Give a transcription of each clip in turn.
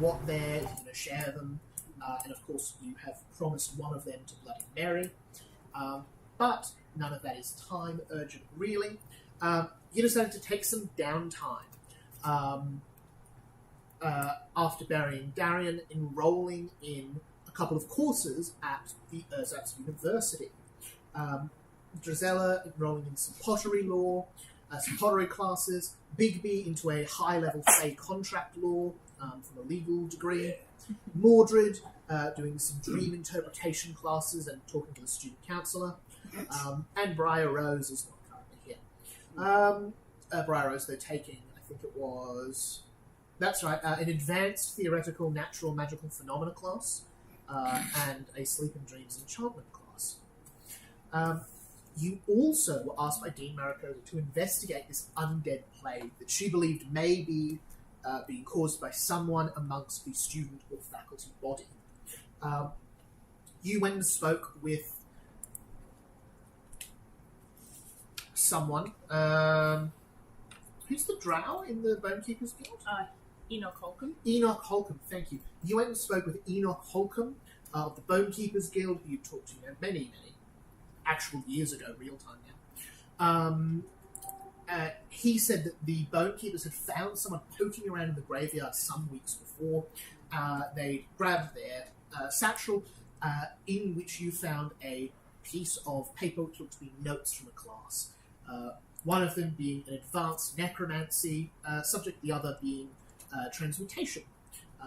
what they're going to share them, and of course you have promised one of them to Bloody Mary, but none of that is time urgent really. You decided to take some downtime after burying Darian, enrolling in a couple of courses at the Ersatz University. Drizella enrolling in some pottery law, some pottery classes, Bigby into a high-level Fey contract law from a legal degree, Mordred doing some dream interpretation classes and talking to the student counsellor, and Briar Rose is not currently here. Briar Rose, they're taking, I think it was... That's right, an advanced theoretical natural magical phenomena class and a sleep and dreams enchantment class. You also were asked by Dean Maricosa to investigate this undead plague that she believed may be being caused by someone amongst the student or faculty body. You went and spoke with someone. Who's the drow in the Bonekeepers Guild? Enoch Holcomb. Enoch Holcomb, thank you. You went and spoke with Enoch Holcomb of the Bonekeepers Guild, who you talked to many actual years ago, real time now. He said that the Bonekeepers had found someone poking around in the graveyard some weeks before. They grabbed their satchel, in which you found a piece of paper which looked to be notes from a class. One of them being an advanced necromancy subject, the other being transmutation.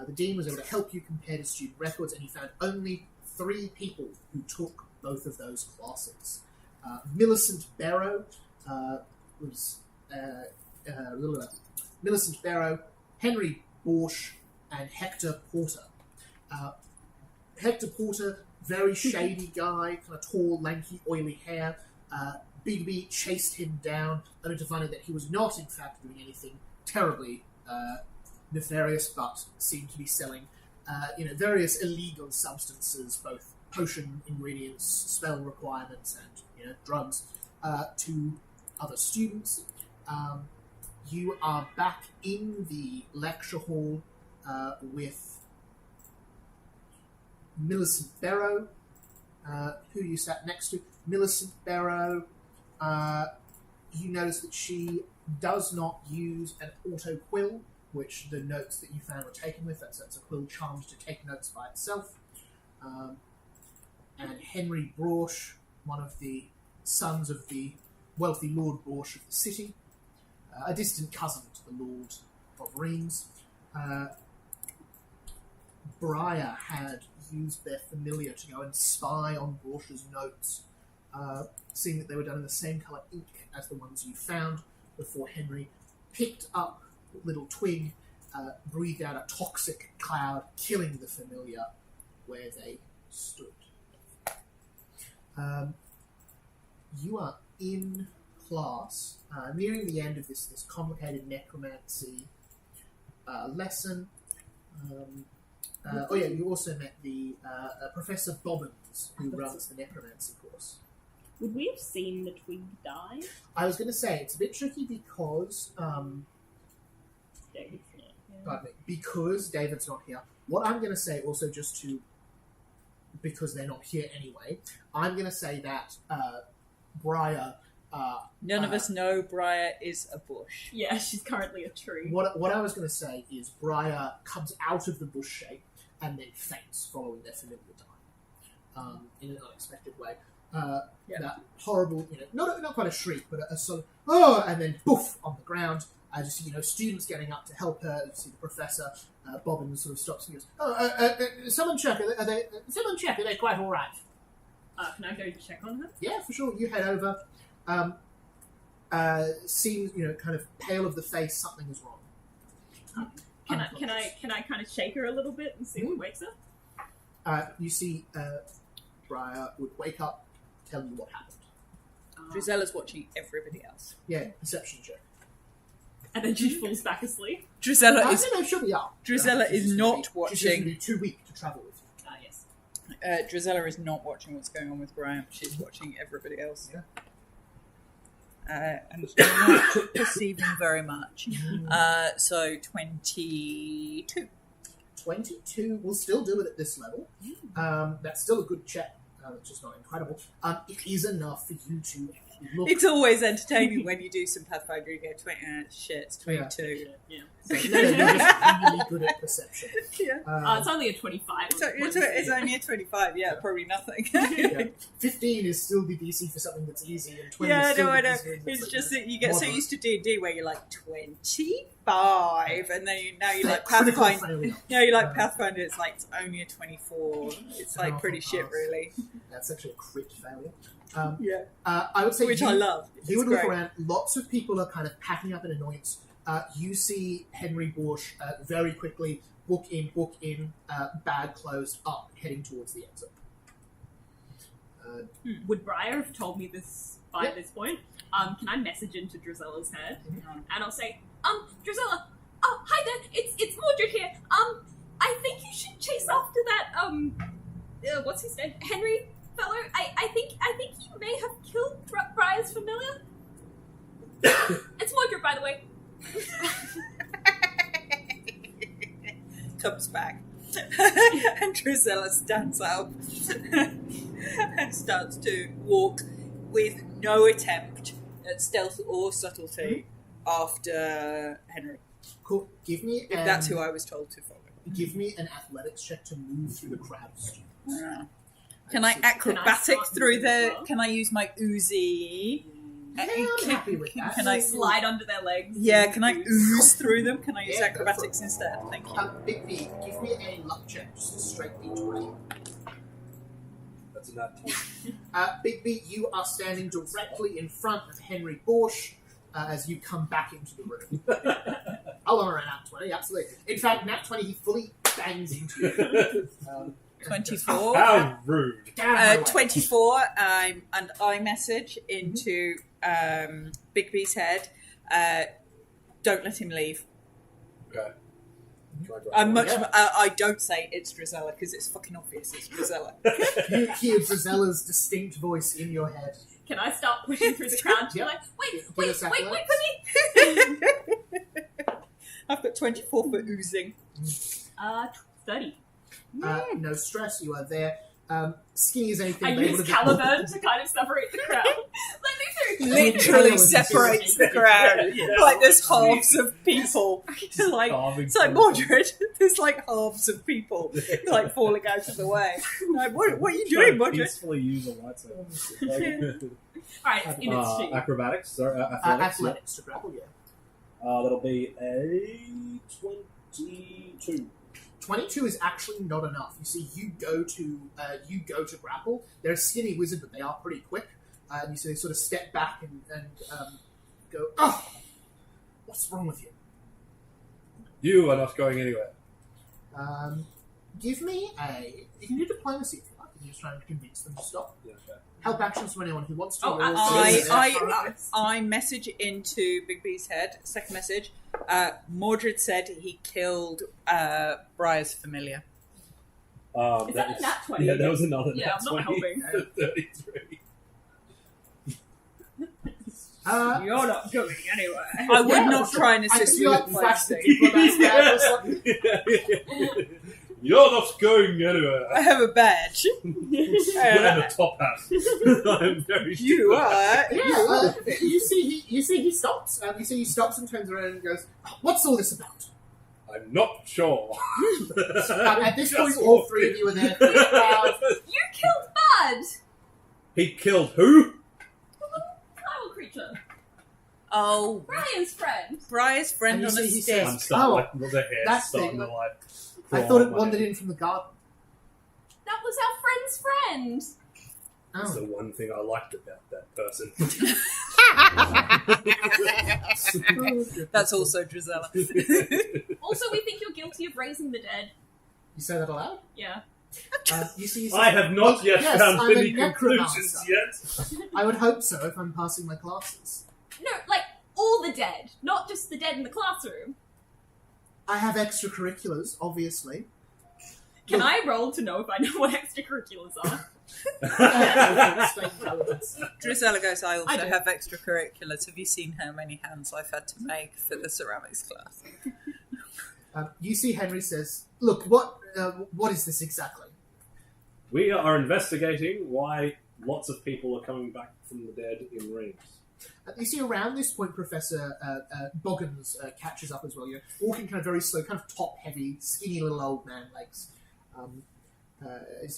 The Dean was able to help you compare to student records, and he found only 3 people who took both of those classes. Millicent Barrow was Millicent Barrow, Henry Borsch, and Hector Porter. Hector Porter, very shady guy, kind of tall, lanky, oily hair. Bigby chased him down, only to find out that he was not, in fact, doing anything terribly nefarious, but seemed to be selling, various illegal substances, both potion ingredients, spell requirements, and drugs to other students. You are back in the lecture hall with Millicent Barrow, who you sat next to. Millicent Barrow, you notice that she does not use an auto quill, which the notes that you found were taken with. That's a quill charmed to take notes by itself. And Henry Borsch, one of the sons of the wealthy Lord Borsch of the city, a distant cousin to the Lord of Reims. Briar had used their familiar to go and spy on Borsch's notes, seeing that they were done in the same colour ink as the ones you found, before Henry picked up a little twig, breathed out a toxic cloud, killing the familiar where they stood. You are in class, nearing the end of this complicated necromancy lesson. You also met the Professor Bobbins, who runs the necromancy course. Would we have seen the twig die? I was going to say, it's a bit tricky because... David's not here. Pardon me. Because David's not here. What I'm going to say also just to... Because they're not here anyway, I'm going to say that Briar... None of us know Briar is a bush. Yeah, she's currently a tree. What I was going to say is Briar comes out of the bush shape and then faints following their familiar dying in an unexpected way. That horrible, not quite a shriek, but a sort of, oh, and then poof on the ground. Just students getting up to help her. You see the professor, Bobbin sort of stops and goes, someone check, are they quite all right? Can I go check on her? Yeah, for sure. You head over. Seems, kind of pale of the face, something is wrong. Can I kind of shake her a little bit and see what wakes her? You see Briar would wake up, tell you what happened. Drizella's watching everybody else. Yeah, perception check. And then she falls back asleep. Drizella is... No, she'll be up. Drizella is not watching... She's going to be too weak to travel with you. Yes. Drizella is not watching what's going on with Brian. She's watching everybody else. Yeah. And not perceiving very much. So 22. 22 will still do it at this level. That's still a good check, which is not incredible. It is enough for you to look. It's always entertaining when you do some Pathfinder, you go, it's 22. Yeah. So, you're just really good at perception. Yeah. It's only a 25. It's only a 25, probably nothing. 15 is still the DC for something that's easy, and 20 Yeah, is still I the know. DC for It's something just that that's you get so moderate. used to D&D where you're like 25, and then now you like Critical Pathfinder. failure. Yeah, you like Pathfinder. It's like it's only a 24. It's like Oh, pretty shit, pass. really. That's actually a crit failure. Yeah, I would say which you, I love. You would It's look great. around. Lots of people are kind of packing up an annoyance. You see Henry Borsch very quickly book in, bag closed up, heading towards the exit. Would Briar have told me this by this point? Can I message into Drizella's head? And I'll say, Drizella, oh, hi there, it's Mordred here. I think you should chase after that, what's his name? Henry fellow? I think he may have killed Briar's familiar. It's Mordred, by the way. Comes back. And Drizella stands up and starts to walk with no attempt at stealth or subtlety after Henry. Cool. Give me. If that's who I was told to follow. Give me an athletics check to move through the crowd of students. Can I acrobatics start through moving as the? well? Can I use my Uzi? Yeah, I'm happy with that. Can I slide under their legs? Yeah, can I ooze through them? Can I use Yeah, go for acrobatics instead? Thank you. Big B, give me a luck check, just a straight D20. That's a nat 20. Big B, you are standing directly in front of Henry Borsch as you come back into the room. I'll honor a nat 20, absolutely. In fact, nat 20, he fully bangs into you. 24. How rude. Get out of my way. 24, and I message into Big B's head. Don't let him leave. Okay. Try to I'm much. Yeah. I don't say it's Drizella because it's fucking obvious it's Drizella. You hear Drizella's distinct voice in your head. Can I start pushing through the crowd to be Yep. like, Give wait us for athletics. me? I've got 24 for oozing. 30. No stress, you are there. Skinny as anything. I but able use to get- Caliburn to kind of separate the crowd. Let me through. Literally separates the crowd. Yeah. Like there's halves of people. It's like Carving Mordred. There's like halves of people like falling out of the way. Like, what are you doing, Mordred? Peacefully use a lightsaber. Alright, it's in its shape. Acrobatics, sorry, athletics. athletics to grapple, yeah. That'll be a 22. 22 is actually not enough. You see, you go to grapple. They're a skinny wizard, but they are pretty quick. And you see they sort of step back and go, oh, what's wrong with you? You are not going anywhere. Give me you can do diplomacy if you like. You're just trying to convince them to stop. Yeah, okay. Help actions from anyone who wants to. Oh, roll absolutely. for- I message into Big B's head. Second message. Mordred said he killed Briar's familiar. Is that a nat 20? Yeah, that was another Yeah, nat I'm not 20 helping. for 33. You're not going anywhere. I would Yeah, not sure. try and I assist can you be with like flash the diplomacy. diplomat's bag or something. You're not going anywhere. I have a badge. Wear the top hat. I'm very You sure. are. Yeah, you see he stops. You see he stops and turns around and goes, "What's all this about?" I'm not sure. At this point, all three of you are there. For the crowd. You killed Bud! He killed who? Foul creature. Oh, Brian's friend. Briar's friend And you on a see he stick. I'm starting Oh, like the hair that's starting the- to like. I crawl thought up it my wandered head. in from the garden. That was our friend's friend. That's Oh. the one thing I liked about that person. That's also Drizella. Also, we think you're guilty of raising the dead. You say that aloud? Yeah. You see, I have not yet Yes, found I'm a any conclusions necromancer. yet. I would hope so if I'm passing my classes. No, like, all the dead. Not just the dead in the classroom. I have extracurriculars, obviously. Can Look. I roll to know if I know what extracurriculars are? Drizella goes, I also I do. have extracurriculars. Have you seen how many hands I've had to make for the ceramics class? You see Henry says, look, what is this exactly? We are investigating why lots of people are coming back from the dead in rings. You see around this point, Professor Boggins catches up as well. You're walking kind of very slow, kind of top-heavy, skinny little old man legs. So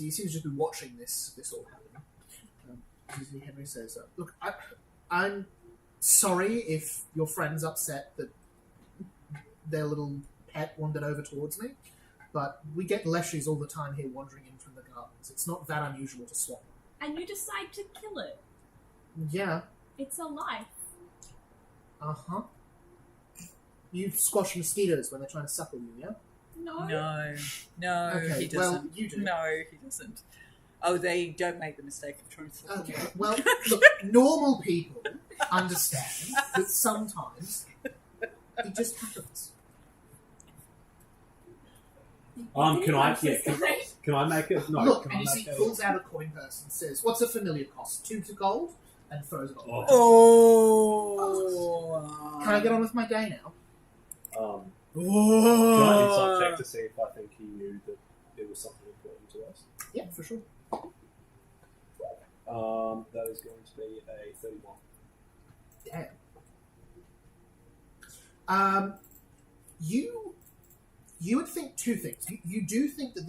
he seems to just be watching this all happen. Henry says, look, I'm sorry if your friend's upset that their little pet wandered over towards me, but we get leshies all the time here wandering in from the gardens. It's not that unusual to swap. And you decide to kill it. Yeah. It's a life. Uh-huh. You squash mosquitoes when they're trying to suckle you, yeah? No. No, Okay, he doesn't. well, you do. No, he doesn't. Oh, they don't make the mistake of trying to... Okay, well, look, normal people understand that sometimes it just happens. Can I make it? No. Look, can and I you see, make a- pulls out a coin purse and says, "What's a familiar cost? 2 to gold," and throws it on. Oh! Can I get on with my day now? Can I insight check to see if I think he knew that it was something important to us? Yeah, for sure. That is going to be a 31. Damn. You would think 2 things. You do think that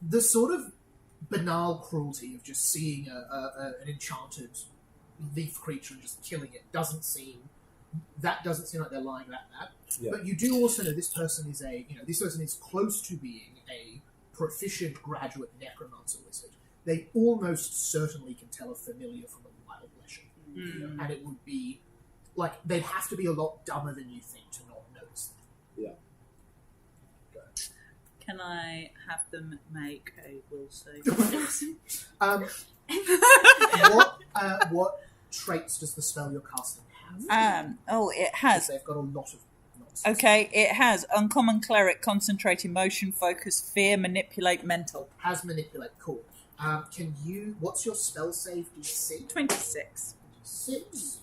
the sort of banal cruelty of just seeing an enchanted leaf creature and just killing it doesn't seem like they're lying about that. Yeah. But you do also know this person is close to being a proficient graduate necromancer wizard. They almost certainly can tell a familiar from a wild leshy. And it would be like they'd have to be a lot dumber than you think to not notice that. Yeah. Can I have them make a will save? What traits does the spell you're casting have? It has. They've got a lot of nonsense. Okay, it has uncommon cleric, concentrate, emotion, focus, fear, manipulate, mental. Has manipulate. Cool. What's your spell save DC? 26. 6.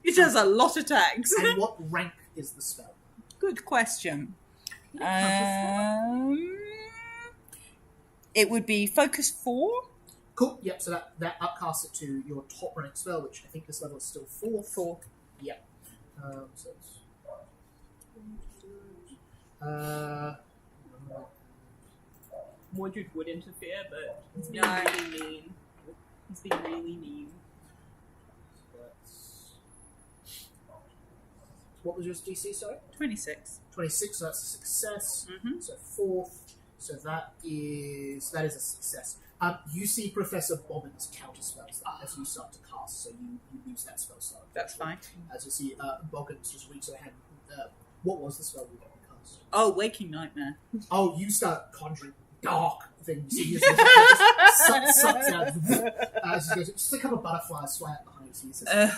It does a lot of attacks. And what rank is the spell? Good question. It would be focus 4. Cool. Yep. So that upcasts it to your top rank spell, which I think this level is still 4. 4. Yep. So it's. Mordred would interfere, but he's being No. really mean. He's being really mean. What was your DC, sorry? 26. 26, so that's a success. Mm-hmm. So 4th, so that is a success. You see Professor Bobbins counter spells that as you start to cast, so you lose that spell slot. That's fine. As you see, Boggins just reaches her hand. What was the spell you got to cast? Oh, Waking Nightmare. Oh, you start conjuring dark things. You just sucks out. Just a couple of butterflies fly out behind you. So he says,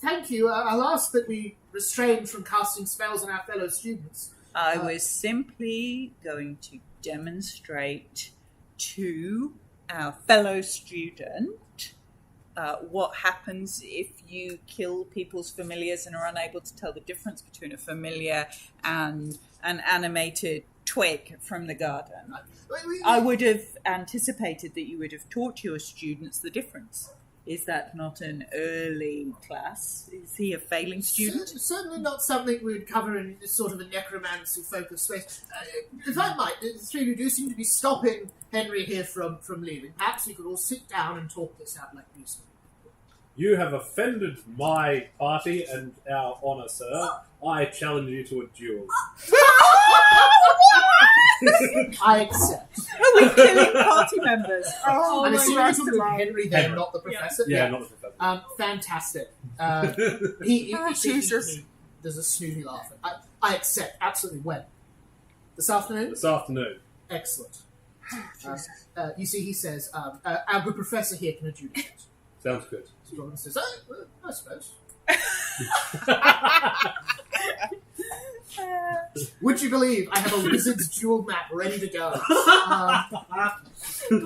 thank you. I'll ask that we restrain from casting spells on our fellow students. I was simply going to demonstrate to our fellow student what happens if you kill people's familiars and are unable to tell the difference between a familiar and an animated twig from the garden. I would have anticipated that you would have taught your students the difference. Is that not an early class? Is he a failing student? Certainly not something we would cover in sort of a necromancy-focused space. If I might, the three of you do seem to be stopping Henry here from leaving. Perhaps we could all sit down and talk this out like peaceful. You have offended my party and our honour, sir. I challenge you to a duel. I accept. Are we killing party members? Oh, I'm my assuming you're God. talking about Henry there, Henry. not the professor. Yeah, not the professor. Fantastic. Jesus. There's a snooty laugh. I accept. Absolutely. When? This afternoon? This afternoon. Excellent. You see, he says, our good professor here can adjudicate. Sounds good. So Robin says, well, I suppose. Would you believe I have a wizard's duel map ready to go? You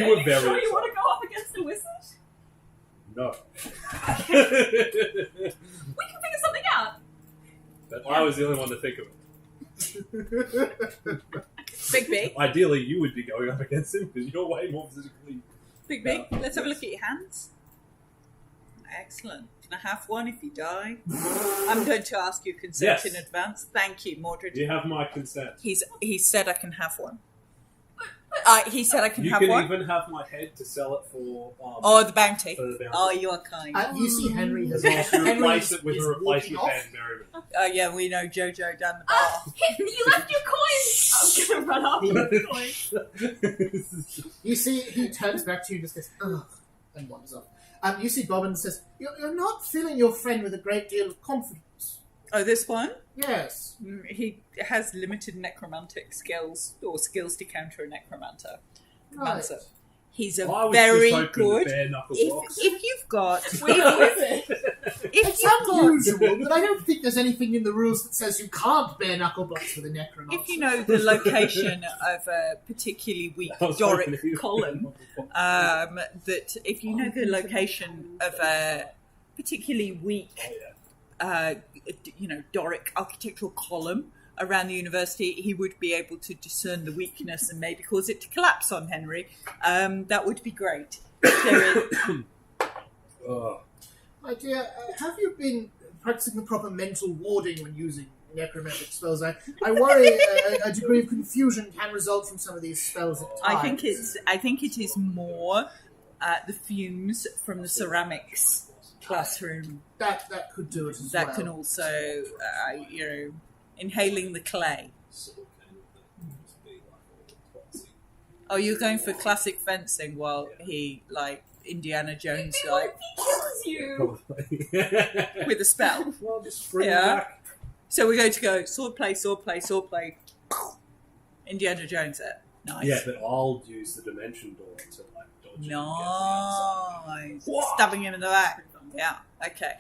were very sure you excited. want to go up against a wizard? No. I was the only one to think of it. Big B. Ideally, you would be going up against him because you're way more physically. Big B. Let's have a look at your hands. Excellent. Can I have one if you die? I'm going to ask you consent Yes. in advance. Thank you, Mordred. Do you have my consent? He said I can have one. He said I can You have can one. even have my head to sell it for. Oh, the bounty. For the bounty. Oh, you are kind. You see Henry has To Henry replace it with is a replacement walking head off. Merriman. Oh, yeah, we know Jojo down the bar. You left your coins! I'm gonna run up with the coins. You see, he turns back to you and just goes, ugh, and wanders off. You see Bobbin says, you're not filling your friend with a great deal of confidence. Oh, this one? Yes. He has limited necromantic skills, or skills to counter a necromancer. Right. He's a I was very just hoping good. the bare knuckle box. If you've got, Wait, what is it? if It's you've got, unusual, but I don't think there's anything in the rules that says you can't bare knuckle box with a necromancer. if you know the location of a particularly weak I was hoping Doric he was column, that if you know the location of a particularly weak, Doric architectural column around the university, he would be able to discern the weakness and maybe cause it to collapse on Henry. That would be great. My dear, have you been practicing the proper mental warding when using necromantic spells? I worry a degree of confusion can result from some of these spells at times. I think it is more the fumes from the ceramics classroom That could do it as that well. can also, inhaling the clay. Oh, you're going for classic fencing while he, like, Indiana Jones, like, Kills you! with a spell. Well, just bring Yeah. it back. So we're going to go sword play, sword play, sword play. Indiana Jones there. Nice. Yeah, but I'll use the dimension door to like dodge it and get to the outside. Nice. Whoa. Stabbing him in the back. Yeah, okay.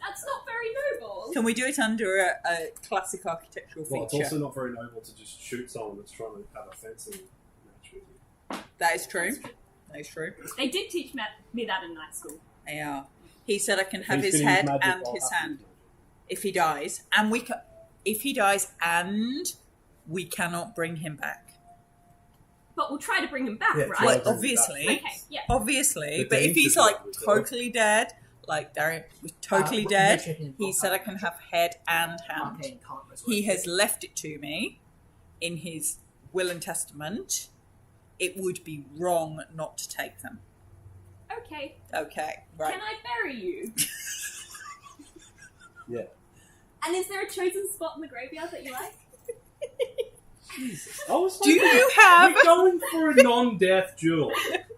That's not very noble. Can we do it under a classic architectural Well, it's feature? also not very noble to just shoot someone that's trying to have a fencing match with you. That is true. That is true. They did teach me that in night school. Yeah. He said I can have He's his gonna use head magic, and I'll his have to hand use magic. if he dies, and if he dies and we cannot bring him back. But we'll try to bring him back, Yeah, right? try Well, to bring him obviously, Okay, yeah. obviously, But but they if need to he's do like it with her. totally dead, like Darian was totally We're dead, checking he said I can have head and hand. Arcane can't resurrect He it. has left it to me in his will and testament. It would be wrong not to take them. Okay. Okay, right. Can I bury you? Yeah. And is there a chosen spot in the graveyard that you like? I was Do you have? We're going for a non-death duel.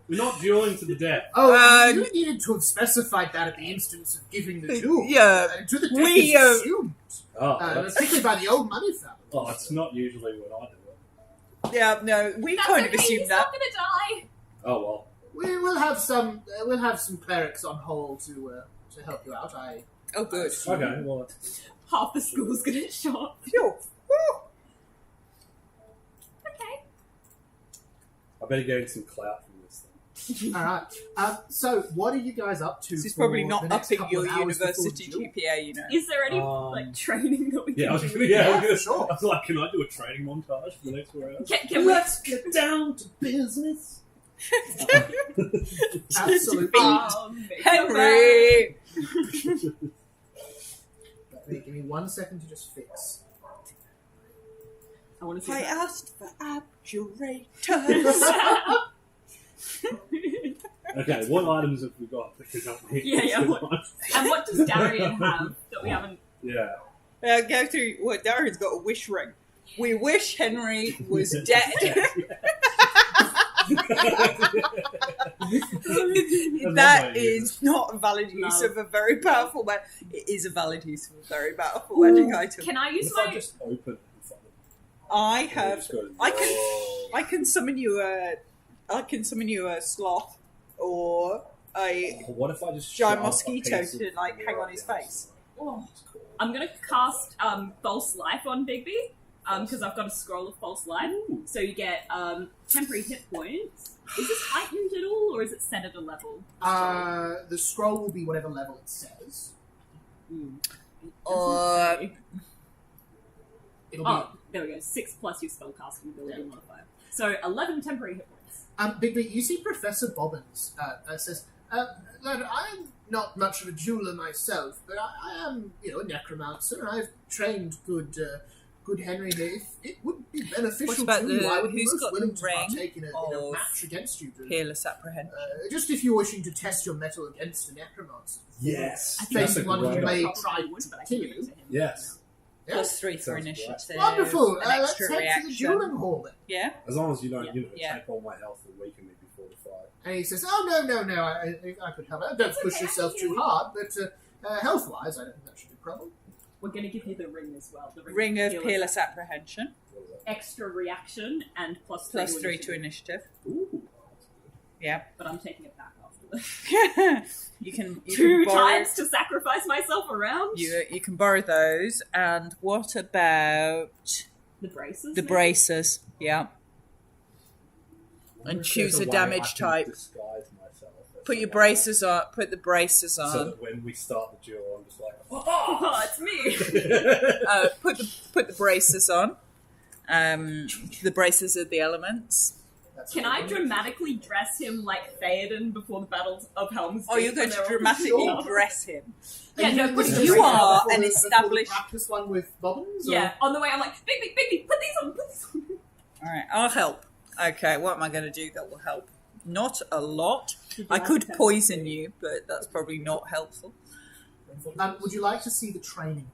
We're not dueling to the death. Oh, you needed to have specified that at the instance of giving the jewel. Yeah, To the death we, is assumed. Oh, that's, Particularly by the old money family. oh, it's not usually what I do. Yeah, no, we That's kind okay, of assumed he's that. not gonna die. Oh well. We'll have some clerics on hold to help you out. Oh, good. Okay, well, Half the school's gonna show up. Phew. Woo. Okay. I better gain some clout from this thing. All right. So, what are you guys up to? This is for probably the not next upping couple your of hours before university the duel? GPA, you know. Is there any training that we Yeah, I was can do? gonna, Yeah, sure. I was like, can I do a training montage for the next 4 hours? Can we? Let's get down to business. Absolutely. Make Henry! Give me 1 second to just fix. I want to see I that. asked for abjurators. Okay, what items have we got that can help me? Yeah, And what does Darian have that we haven't? Yeah. Go through. Well, Darren's got a wish ring. We wish Henry was dead. That is not a valid use No. of a very powerful weapon. It is a valid use of a very powerful magic item. Can I use If I my? just open it in front of I them, have. just go, I can summon you a sloth or a Oh, what if I just giant shove a mosquito piece of to like hang wood on his up the face. Oh, I'm gonna cast false life on Bigby because I've got a scroll of false life. Ooh. So you get temporary hit points. Is this heightened at all, or is it set at a level? The scroll will be whatever level it says. It'll Oh, there we go. 6 plus your spellcasting ability modifier. So 11 temporary hit points. Bigby, you see Professor Bobbins says, Lad, I am not much of a jeweler myself, but I am, a necromancer. I've trained good Henry here. If it would be beneficial to you, I would be most willing to partake in a match against you. Peerless apprehension. Just if you're wishing to test your mettle against a necromancer. Yes. I think Facing that's one who great may idea. try Probably would, to but I kill can give it you. to him. Yes. Plus 3 for Sounds initiative. Wonderful. An Let's extra head to the reaction. dueling hall then. Yeah? As long as you don't, Yeah. take all my health and weaken me before the fight. And he says, "Oh no, I could help. Don't It's push okay, yourself I can too hear hard, but health-wise, I don't think that should be a problem." We're going to give you the ring as well. The Ring of Peerless Apprehension. What is that? Extra reaction and plus Plus 3 to to initiative. Ooh, that's good. Yeah. But I'm taking it back after this. you can 2 borrow, times to sacrifice myself around. you can borrow those. And what about The braces. the maybe? braces? Yeah. I wonder And if choose there's a way damage I can type. disguise myself as Put your someone braces on. Put the braces else. So on. that when we start the duel, I'm just like, Oh, it's me. Put the braces on. The braces are the elements. That's Can I dramatically dress him like Theoden before the Battle of Helm's Oh, Deep you're going when to they're all dramatically sure? dress him. Yeah, no, but this you right are now before an the established- practice one with Bobbins. Yeah, on the way I'm like, Bigby, put these on. All right, I'll help. Okay, what am I going to do that will help? Not a lot. I could poison you, but that's probably not helpful. Would you like to see the training?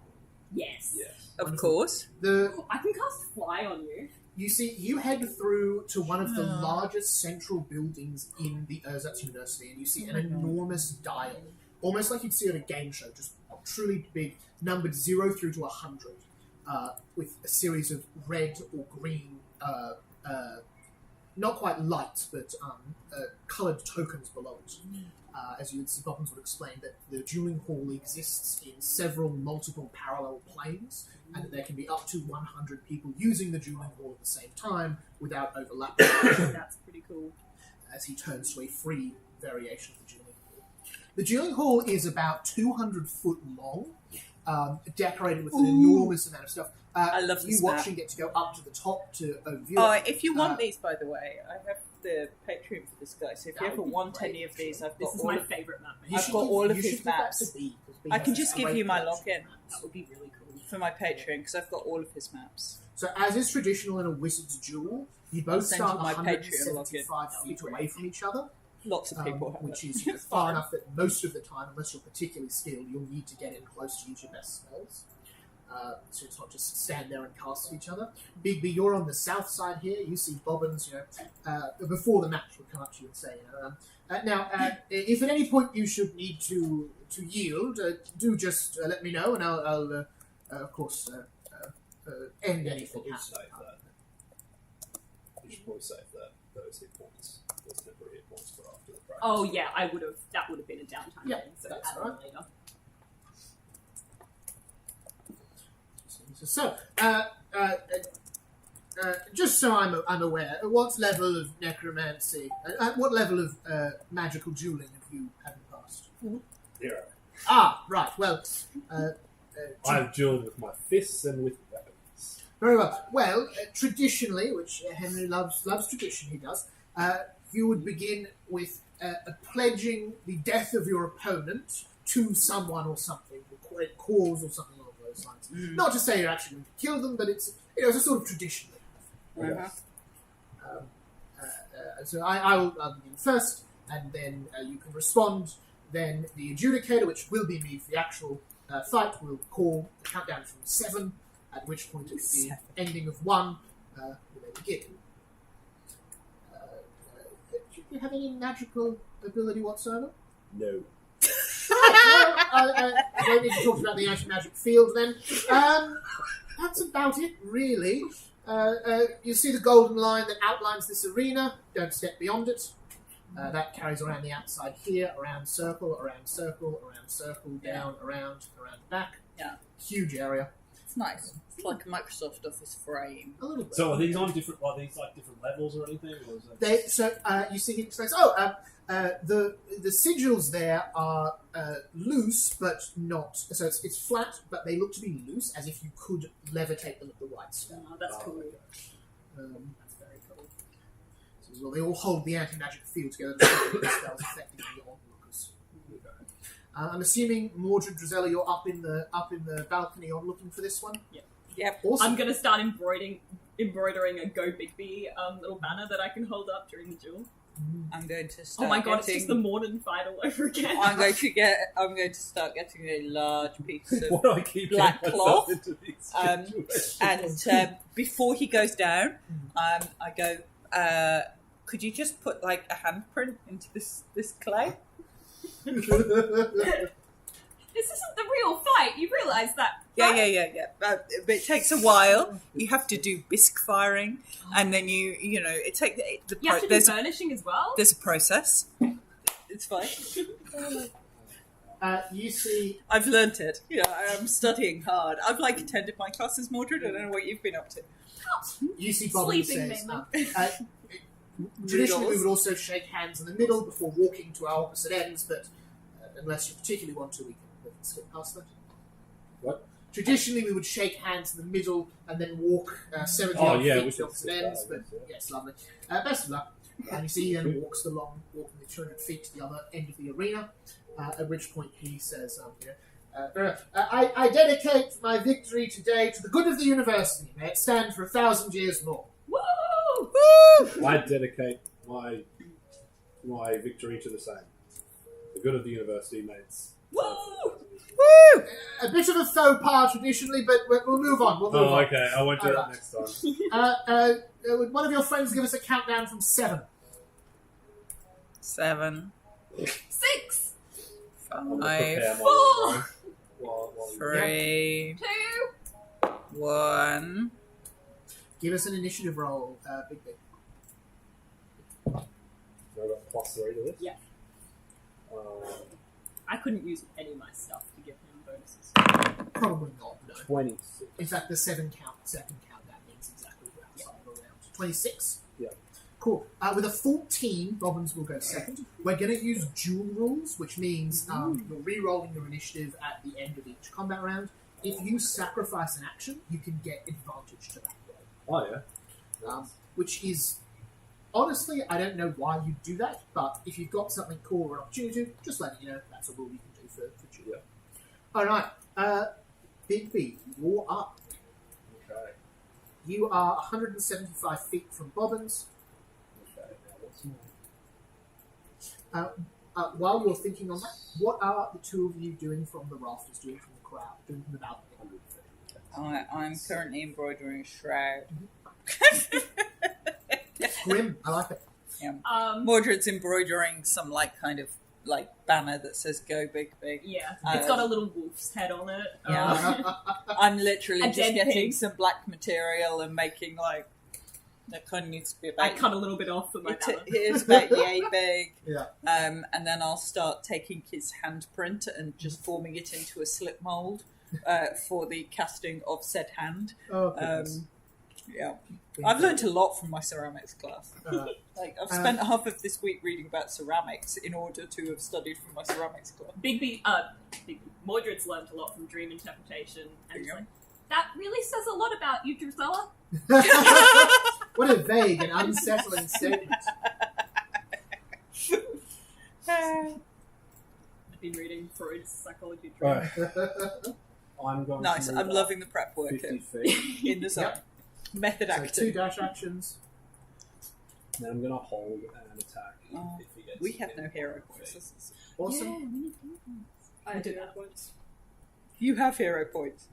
Yes. yes. Of course. I can cast fly on you. You head through to one of the largest central buildings in the Erzatz University, and you see an enormous dial, almost like you'd see at a game show, just truly big, numbered 0 through to 100, with a series of red or green, not quite lights, but coloured tokens below it. As you would see, Bobbins would explain that the dueling hall exists in several multiple parallel planes, and that there can be up to 100 people using the dueling hall at the same time without overlapping. That's pretty cool. As he turns to a free variation of the dueling hall. The dueling hall is about 200 foot long, decorated with an enormous amount of stuff. I love you this watching get to go up to the top to overview Oh, it. if you want these, by the way, I have the Patreon for this guy. So if That you ever would be want great. any of these, I've This got is all my of. favourite map. You I've should got give- all of you his should give that maps. to B, because B I has can a just give great you my collection. login That would be really cool. for my Patreon because I've got all of his maps. So, as is traditional in a wizard's duel, you both send start you my Patreon 175 feet away from each other, Lots of people have which it. is far enough that most of the time, unless you're particularly skilled, you'll need to get in close to use your best spells. So it's not just stand there and cast at each other. Bigby, you're on the south side here. You see Bobbins, before the match would come up to you and say, now, if at any point you should need to yield, do just let me know, and I'll of course, end anything. You should probably save that. Those hit points, those temporary hit points for after the practice. Oh yeah, I would have. That would have been a downtime. Yeah, thing, so that's add on later. So, just so I'm aware, what level of necromancy, what level of magical dueling have you had in the past? 0. Ah, right. Well, I've duelled with my fists and with weapons. very well. Well, traditionally, which Henry loves tradition, he does. You would begin with pledging the death of your opponent to someone or something, or cause or something along those lines. Not to say you're actually going to kill them, but it's a sort of tradition. Okay. So I'll begin first, and then you can respond. Then the adjudicator, which will be me for the actual fight, will call the countdown from 7, at which point at the ending of 1, we may begin. Do you have any magical ability whatsoever? No. I don't need to talk about the anti-magic field then. That's about it, really. You see the golden line that outlines this arena. Don't step beyond it. That carries around the outside here, around circle, down, around, back. Yeah. Huge area. It's nice. It's like a Microsoft Office frame. A little bit. So are these on different? Are these like different levels or anything? Or is that... You see he explains, the sigils there are loose, but not... So it's flat, but they look to be loose, as if you could levitate them at the right spell. Oh, that's cool. okay. That's very cool. So as well, they all hold the anti-magic field together to stop the spells affecting the onlookers. I'm assuming Mordred, Drizella, you're up in the balcony on looking for this one? Yep. Awesome. I'm gonna start embroidering a Go Bigby little banner that I can hold up during the duel. I'm going to start. Oh my god, it's getting, just the Morden fight all over again. I'm going to start getting a large piece of Why do I keep black getting myself cloth, into these situations? and before he goes down, I go. Could you just put like a handprint into this clay? This isn't the real fight, you realise that? Yeah. But it takes a while. You have to do bisque firing, and then it takes the. You have to do burnishing as well? There's a process. It's fine. You see... I've learnt it. I'm studying hard. I've attended my classes, Mordred. I don't know what you've been up to. You see Bobby Sleeping says... mainly. Traditionally, we would also shake hands in the middle before walking to our opposite ends, but unless you particularly want to, we can skip past that. What? Traditionally, we would shake hands in the middle and then walk 70 Oh, odd yeah, feet we to should opposite skip ends, that, but I guess, yes, lovely. Best of luck. And you see he then walks along, walking the 200 feet to the other end of the arena, at which point he says, I dedicate my victory today to the good of the university. May it stand for 1,000 years more. Woo! I dedicate my victory to the same. The good of the university, mates. Woo! Woo! A bit of a faux pas traditionally, but we'll move on. We'll move on. Okay. I won't do that Alright. next time. Would one of your friends give us a countdown from 7? 7, 6, I'm gonna 5, prepare my 4, while you- 3, 2. 1. Give us an initiative roll, Big Big. So I've got +3 to this. Yeah. I couldn't use any of my stuff to give him bonuses. Probably not, no. 26. In fact, the second count, that means exactly outside of the round. 26? Yeah. Cool. With a 14, Bobbins will go second. We're going to use duel rules, which means you're re-rolling your initiative at the end of each combat round. If you sacrifice an action, you can get advantage to that roll. Oh, yeah. Which is, honestly, I don't know why you do that, but if you've got something cool or an opportunity, just let me know. That's a rule you can do for duel. Yeah. All right. Big B, you're up. Okay. You are 175 feet from Bobbins. Okay. Now what's more? While you're thinking on that, what are the two of you doing from the rafters, doing from the crowd, doing from the balcony? I'm currently embroidering a shroud. Grim, I like it. Mordred's embroidering some kind of banner that says "Go Big Big." Yeah, it's got a little wolf's head on it. Yeah. I'm literally A just dead getting pig. some black material and making that kind of needs to be about. I cut a little bit off for my banner. It's about yay big. Yeah. And then I'll start taking his handprint and just forming it into a slip mold for the casting of said hand. Oh, goodness. Yeah. I've learnt a lot from my ceramics class. I've spent half of this week reading about ceramics in order to have studied from my ceramics class. Mordred's learned a lot from dream interpretation, and he's like, that really says a lot about you, Drizella. What a vague and unsettling statement. I've been reading Freud's psychology. Right. I'm going Nice. to move I'm up loving the prep work 50 in feet. the zone. Yep. Method So acting. 2 dash actions. Then I'm going to hold and attack Oh, if he gets We have within no hero 50 points. feet. Awesome. I do that. You have hero points.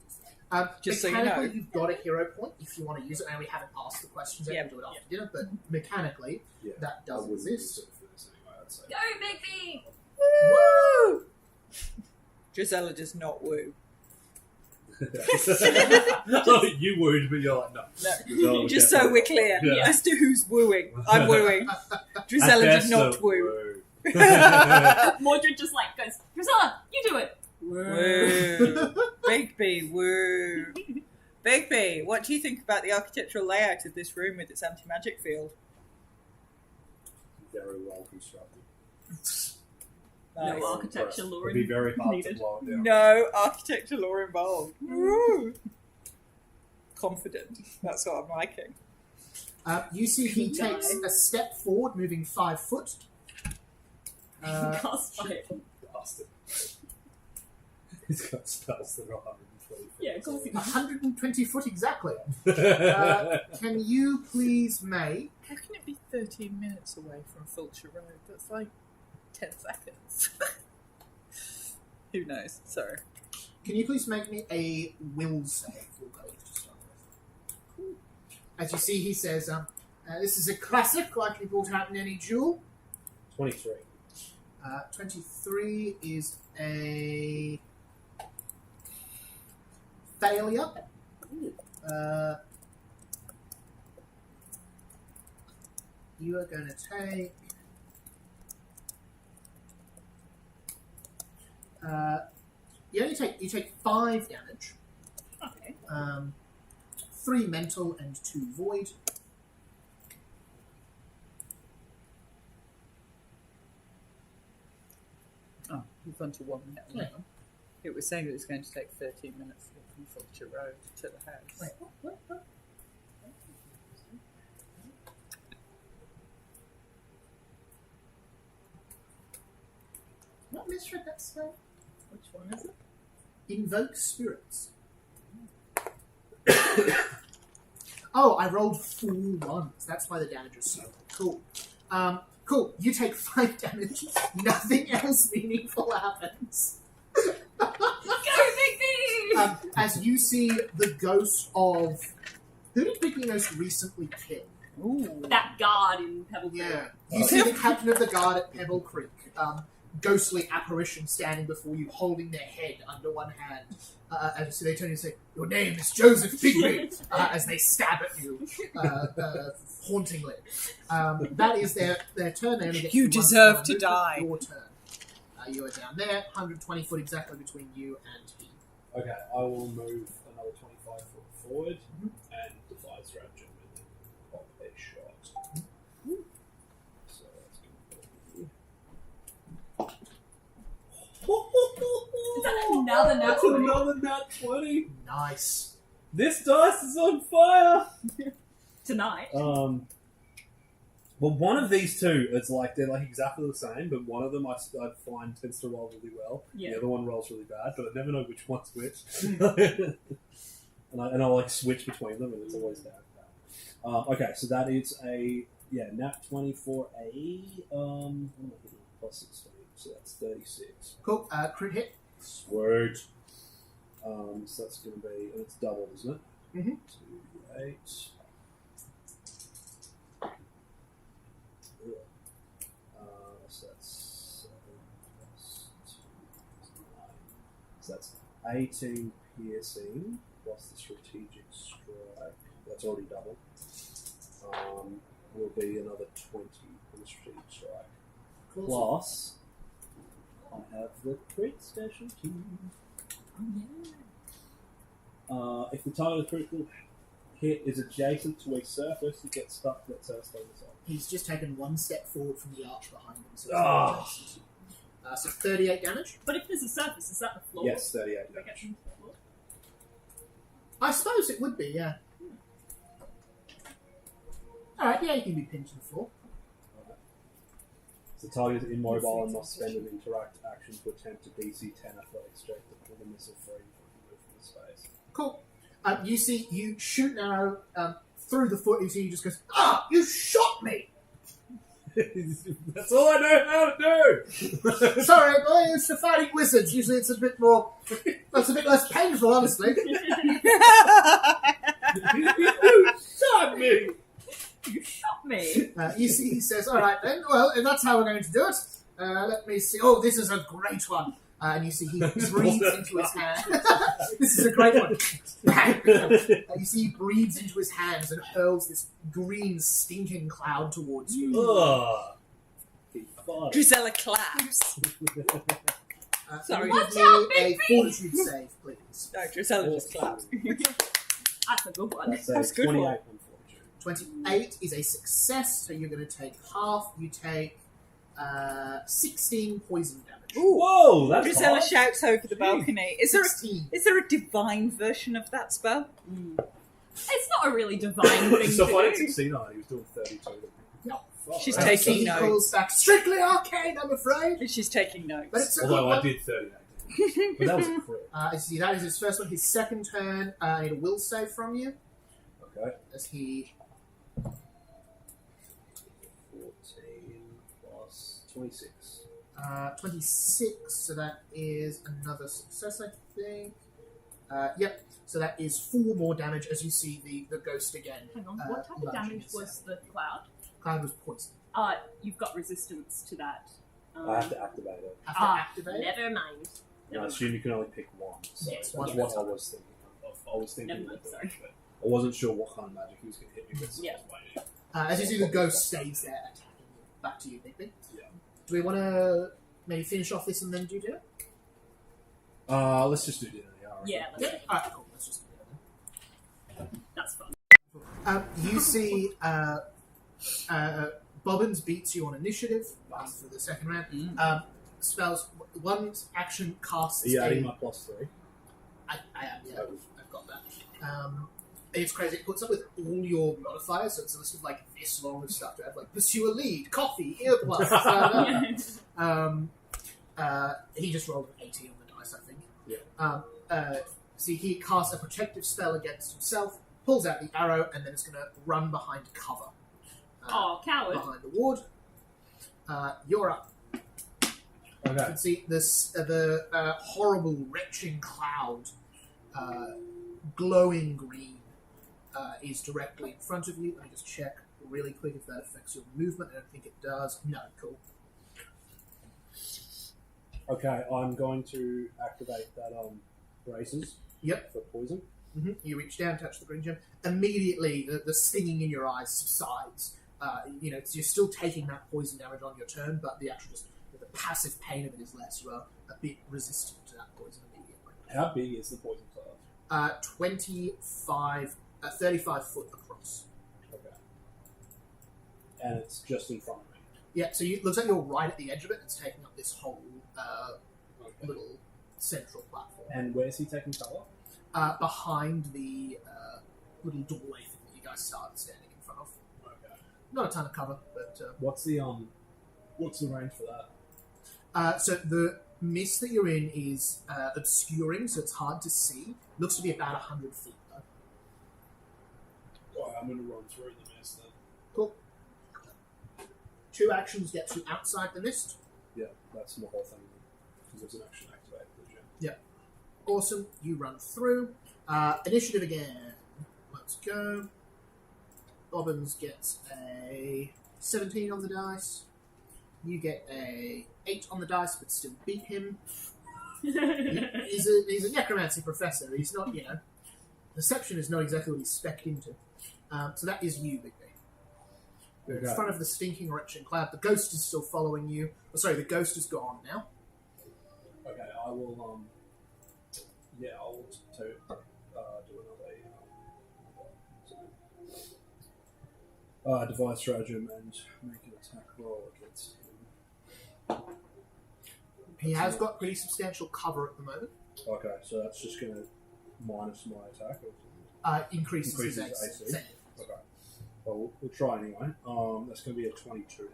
Just so you Mechanically, know. you've got a hero point if you want to use it. And we haven't asked the questions yet. Yeah. We'll do it after dinner. But mechanically, Yeah, that I does wouldn't exist. use it for this anyway, I'd say. Go, Bigby! Woo! Drizella does not woo. You wooed, but you're like, no. No. Just so we're clear Yeah. as to who's wooing. I'm wooing. Drizella did not woo. Mordred just goes, Drizella, you do it! Woo. Big B, woo. Bigby, what do you think about the architectural layout of this room with its anti-magic field? Very well constructed. Nice. No architecture law It'd be very hard needed. to blow it down. No architecture law involved. Woo. Confident. That's what I'm liking. You see he Could die. takes a step forward, moving 5 foot. Cast fire. Bastard. He's got spells that are 120 feet. Yeah, of course he does. 120 foot exactly. Can you please make... How can it be 13 minutes away from Fulcher Road? That's like 10 seconds. Who knows? Sorry. Can you please make me a will save? We'll go to start with. As you see, he says, this is a classic, likely brought out in any duel. 23. 23 is a failure. You are going to take... you take 5 damage. Okay. 3 mental and 2 void. Oh, we've gone to 1 minute. Yeah. It was saying that it was going to take 13 minutes to get from Fulcher Road to the house. Wait, what? What misread that spell? Which one is it? Invoke spirits. Oh, I rolled 4 ones. That's why the damage is so cool. Cool. You take 5 damage. Nothing else meaningful happens. Go, Bigby! As you see the ghost of... Who did Bigby most recently kill? Ooh. That guard in Pebble Creek. Yeah. You see the captain of the guard at Pebble Creek. Ghostly apparition standing before you, holding their head under one hand. And so they turn and say, "Your name is Joseph Bigby," as they stab at you hauntingly. That is their turn. They only get You 1 deserve turn. to Luke, die. Your turn. You are down there, 120 foot exactly between you and he. Okay, I will move another 25 foot forward and defy stratagem and then pop a shot. So that's going Is that another nat That's 20? another nat 20. Nice. This dice is on fire. Tonight. Well, one of these two, it's like they're like exactly the same, but one of them I find tends to roll really well. Yeah. The other one rolls really bad, but I never know which one's which. and I'll like switch between them, and it's always that. Okay, so that is a nat 20 for a plus 16, so that's 36. Cool. Crit hit. Sweet. So that's going to be, and it's double, isn't it? Mm-hmm. 2, 8. So that's 7 plus 2 is 9. So that's 18 piercing plus the strategic strike. That's already double. Will be another 20 on the strategic strike. Cool. Plus, I have the crit specialty. If the target of critical hit is adjacent to a surface, it gets stuck. Let's stay this on. He's just taken 1 step forward from the arch behind him. So, Ah. so 38 damage. But if there's a surface, is that the floor? Yes, 38 Do I get damage. from the floor? I suppose it would be, yeah. Alright, yeah, you can be pinned to the floor. The target is immobile and must spend an interact action to attempt a DC 10 athletics check to pull the missile free from the space. Cool. You see, you shoot an arrow through the foot, you see he just goes, "Ah, you shot me!" That's all I know how to do! Sorry, well, it's the fighting wizards. Usually it's a bit more, that's a bit less painful, honestly. You shot me! You shot me! You see, he says, "Alright then, well, if that's how we're going to do it, let me see. Oh, this is a great one." And you see he breathes into his hand. This is a great one. You see he breathes into his hands and hurls this green, stinking cloud towards you. Ugh. Be fun. Drizella claps. Can Sorry. you Watch give out, me a Bigby! fortitude save, please. No, Drizella just claps. That's a good one. That's a That's a good 28 one. on fortitude. 28 is a success, so you're going to take half. You take 16 poison damage. Whoa, that's Drizella hard. shouts over the balcony. Is 16. there a divine version of that spell? It's not a really divine thing So to if I didn't do. succeed on it, he was doing 32. No. Fuck. She's So taking he notes. calls back, strictly arcane, I'm afraid. She's taking notes. But it's a Although good I one. did 38. But that was a crit. I see that is his first one. His second turn, I need a will save from you Okay. as he 14 plus 26. 26. So that is another success, I think. Yep. So that is 4 more damage as you see the ghost again. Hang on, what type of lunging damage itself. was the cloud? Cloud was poison. You've got resistance to that. I have to activate it. Have to activate it. Never mind. And I assume you can only pick one. So Yes, that's one what at I a was thinking. I was thinking Never mind, that, sorry. but I wasn't sure what kind of magic he was going to hit me with. So Yeah. I was waiting. As you see, the ghost stays there attacking you. Back to you, Bigby. Yeah. Do we want to maybe finish off this and then do dinner? Let's just do dinner. Yeah. I reckon. Yeah, let's do it. Alright, cool. Let's just do dinner That's fun. then. You see Bobbins beats you on initiative for the second round. Spells one action casts. Are you adding a- my +3? I am, yeah. I've got that. It's crazy. It puts up with all your modifiers, so it's a list of like this long of stuff to have, like pursue a lead, coffee, earplugs. He just rolled an 80 on the dice, I think. Yeah. So he casts a protective spell against himself, pulls out the arrow, and then it's going to run behind cover. Oh, coward. Behind the ward. You're up. You Okay. can see this the horrible, retching cloud, glowing green, is directly in front of you. Let me just check really quick if that affects your movement. I don't think it does. No, cool. Okay, I'm going to activate that braces. Yep. For poison. You reach down, touch the green gem. Immediately, the stinging in your eyes subsides. You're still taking that poison damage on your turn, but the actual the passive pain of it is less. You are a bit resistant to that poison immediately. How big is the poison cloud? 35 foot across. Okay. And it's just in front of me. Yeah, so it looks like you're right at the edge of it. It's taking up this whole Okay. little central platform. And where's he taking cover? Behind the little doorway thing that you guys started standing in front of. Okay. Not a ton of cover, but What's the range for that? so the mist that you're in is obscuring, so it's hard to see. Looks to be about 100 feet though. Alright, I'm going to run through the mist then. Cool. 2 actions gets you outside the mist. Yeah, that's the whole thing. Because there's an action activated for the gem. Awesome. You run through. Initiative again. Let's go. Bobbins gets a 17 on the dice. You get a 8 on the dice, but still beat him. He's a necromancy professor. He's not, deception is not exactly what he's spec'd into. So that is you, Big B. You're in Okay. front of the stinking retching cloud. The ghost is still following you. Oh, sorry, the ghost is gone now. Okay, I will, I'll do another, device stratagem and make an attack roll against him. He has got pretty substantial cover at the moment. Okay, so that's just going to minus my attack. Increases his Increases AC. AC. Okay. Well, we'll try anyway. That's going to be a 22.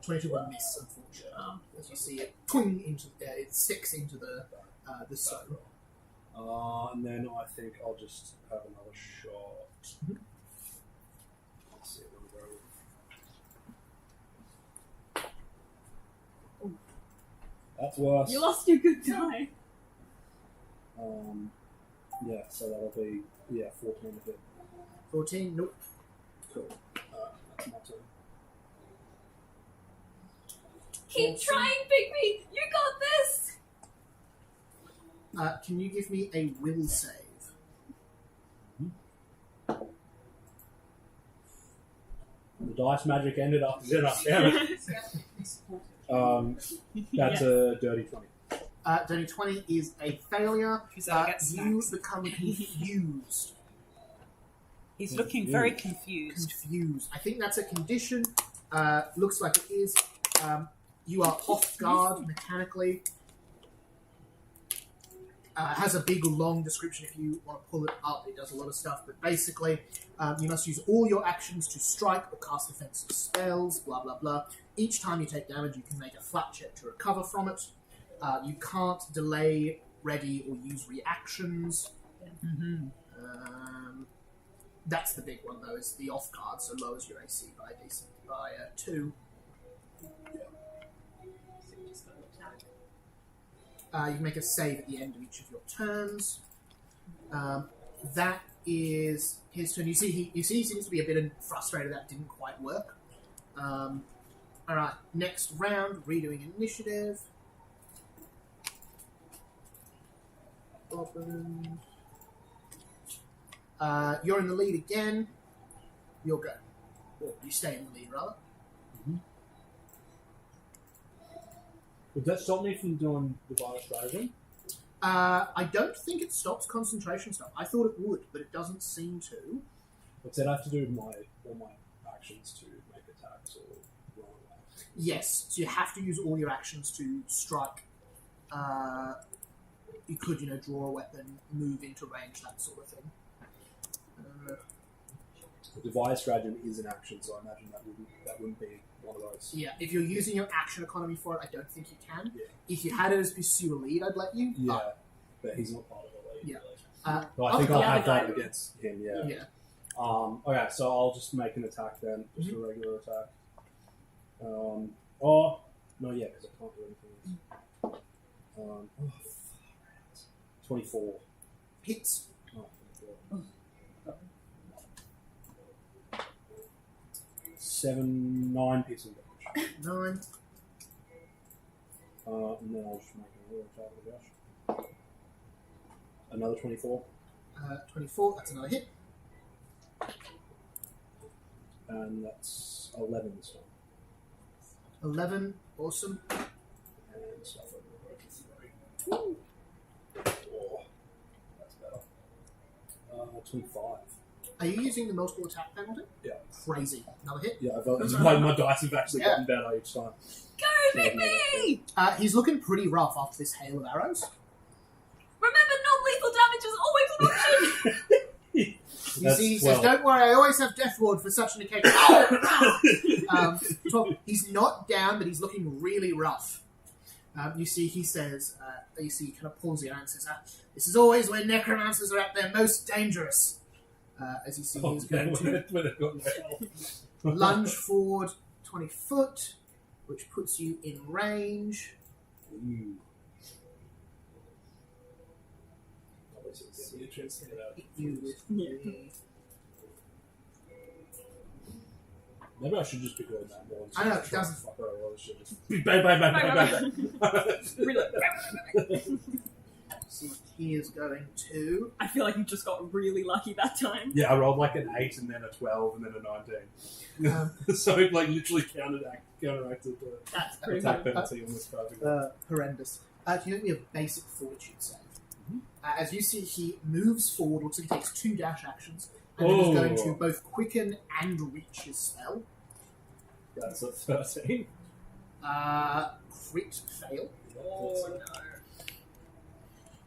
22 will miss, unfortunately. As you see it twing into it sticks into the stone. And then I think I'll just have another shot. Let's see what we go. That's worse. You lost your good die. Yeah, so that'll be 14 to hit. 14, nope. Cool. That's my turn. Keep trying, Bigby. You got this. Can you give me a will save? The dice magic ended up dinner. Damn it. That's a dirty 20. Dirty 20 is a failure. Giselle gets You snacks. become confused He's looking very confused. Confused. I think that's a condition. Looks like it is. You are off guard mechanically. Has a big long description if you want to pull it up. It does a lot of stuff, but basically you must use all your actions to strike or cast offensive spells, blah blah blah. Each time you take damage you can make a flat check to recover from it. You can't delay, ready, or use reactions. Mm-hmm. That's the big one though, is the off guard, so lowers your AC by 2. You can make a save at the end of each of your turns. That is his turn. You see, he seems to be a bit frustrated that didn't quite work. All right, next round, redoing initiative. Open. You're in the lead again. You'll go. Or you stay in the lead, rather. Would that stop me from doing Device Stratagem? I don't think it stops concentration stuff. I thought it would, but it doesn't seem to. What's that have to do with all my actions to make attacks or run away? Yes, so you have to use all your actions to strike. You could, draw a weapon, move into range, that sort of thing. The Device Stratagem is an action, so I imagine that wouldn't be one of those. Yeah, if you're using your action economy for it, I don't think you can. Yeah. If you had it as pursue a lead, I'd let you. Yeah, but he's not part of the lead. Yeah. Really. But I think I'll have that guy. against him. Yeah. Yeah. Okay, so I'll just make an attack then, just a regular attack. No, yeah, because I can't do anything. 24. Hits. Oh, 9 pieces of damage. 9. And then I'll just make another attack with dash. Another 24. 24, that's another hit. And that's 11 this time. 11, awesome. And stuff over 3. Oh, that's better. 25. Are you using the multiple attack penalty? Yeah. Crazy. Another hit. Yeah, my dice have actually gotten better each time. Go, Mickey! He's looking pretty rough after this hail of arrows. Remember, non-lethal damage is always an option! You see, he says, "Don't worry, I always have Death Ward for such an occasion." 12. He's not down, but he's looking really rough. You see, he says, he kind of pulls the arrow and says, "This is always when necromancers are at their most dangerous." As you see, he's going to lunge forward 20 foot, which puts you in range. Ooh. Hit you with the... Maybe I should just be doing that more. I know, it doesn't. Fuck her, I should just bang, bang, bang, bang, bang. See, he is going to... I feel like you just got really lucky that time. Yeah, I rolled like an 8 and then a 12 and then a 19. So it literally counteracted the That's pretty attack good. penalty on this card. Horrendous. Can you give me a basic fortitude save? As you see, he moves forward, looks like he takes 2 dash actions, and then he's going to both quicken and reach his spell. That's a 13. Crit fail. Oh no.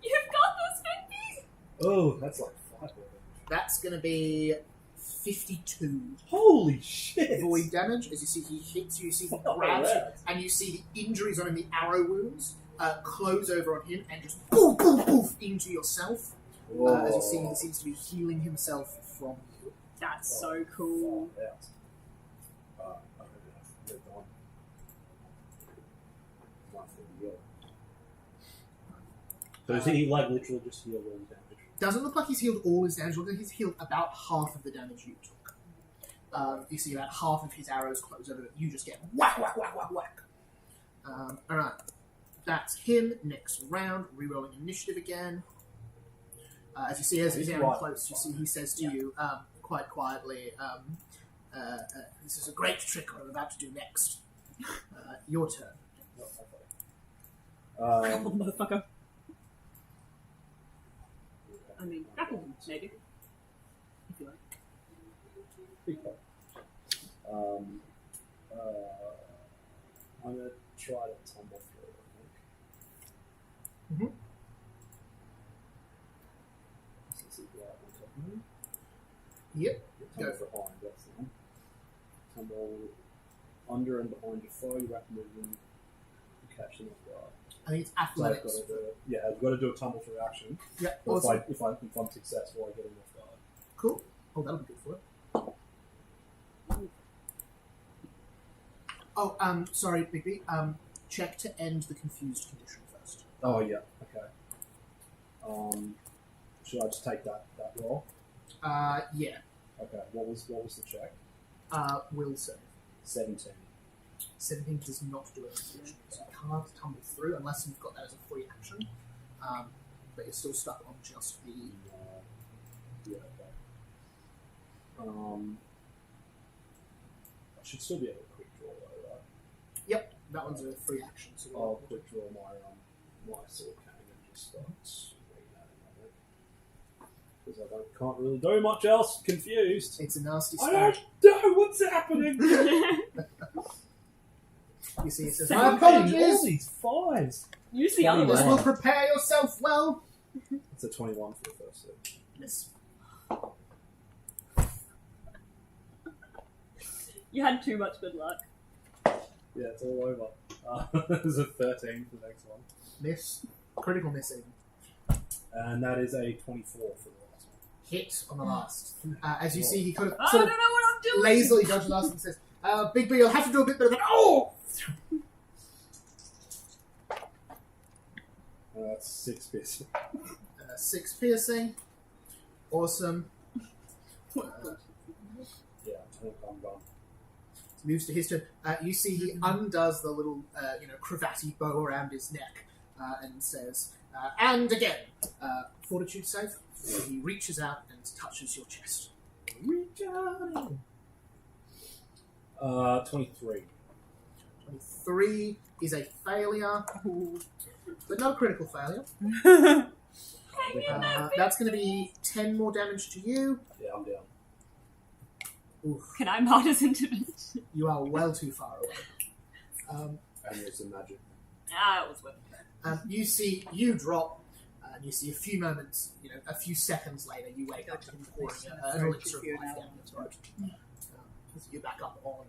You've got this, Mickey! Oh, that's like 5. That's going to be 52 Holy shit! void damage. As you see, he hits you, see he grabs you, and you see the injuries on him, the arrow wounds, close over on him, and just poof, poof, poof into yourself. As you see, he seems to be healing himself from you. That's so cool. So is he literally just healed all his damage? Doesn't look like he's healed all his damage. Looks like he's healed about half of the damage you took. You see about half of his arrows close over it. You just get whack, whack, whack, whack, whack. Alright. That's him. Next round. Rerolling initiative again. As you see, as he's getting close, you see he says to you, quite quietly, this is a great trick what I'm about to do next. Your turn. Grapple, motherfucker. I mean, grapple, maybe. If you like. Pretty cool. I'm gonna try to tumble through. I think. Mhm. This is the right one, technically. Yep. Tumble Go. behind. That's the one. Tumble under and behind your foe. You rapid movement. Catch them off guard. I think it's So I've got athletics. to do it. Yeah, I've got to do a tumble through action. Yeah. But Awesome. if I'm successful, I get him off guard. Cool. Oh, that'll be good for it. Oh, sorry, Bigby. Check to end the confused condition first. Oh yeah. Okay. Should I just take that roll? Yeah. Okay. What was the check? Will save. 17. 17 does not do anything. So you can't tumble through unless you've got that as a free action. But you're still stuck on just the... Yeah. Okay. I should still be able to quick draw though, right? Yep, that one's a free action. So I'll quick draw my sword cane and just start swinging at him, I think. Because I can't really do much else. Confused. It's a nasty I spell. don't know what's happening. You see, it says, I'm "My getting all apologies. these fives. Use the other This one. will prepare yourself well." It's a 21 for the first hit. Miss. You had too much good luck. Yeah, it's all over. There's a 13 for the next one. Miss. Critical miss even. And that is a 24 for the last one. Hit on the last. As you see, he kind of I sort don't of know what I'm doing. lazily dodges the last and says, Big B, you'll have to do a bit better than... Oh! That's 6 piercing. 6 piercing. Awesome. Yeah, I think I'm done. Moves to his turn. You see he undoes the little, cravatty bow around his neck and says, and again, fortitude save. So he reaches out and touches your chest. Reach out. 23. 23 is a failure, but not a critical failure. That's going to be 10 more damage to you. Yeah, I'm down. Oof, Can I martyrs intervention? you are well too far away. And there's some magic. Ah, it was worth it. You drop, and you see a few moments, a few seconds later, you wake up and pouring an elixir of life down your throat. So you're back up on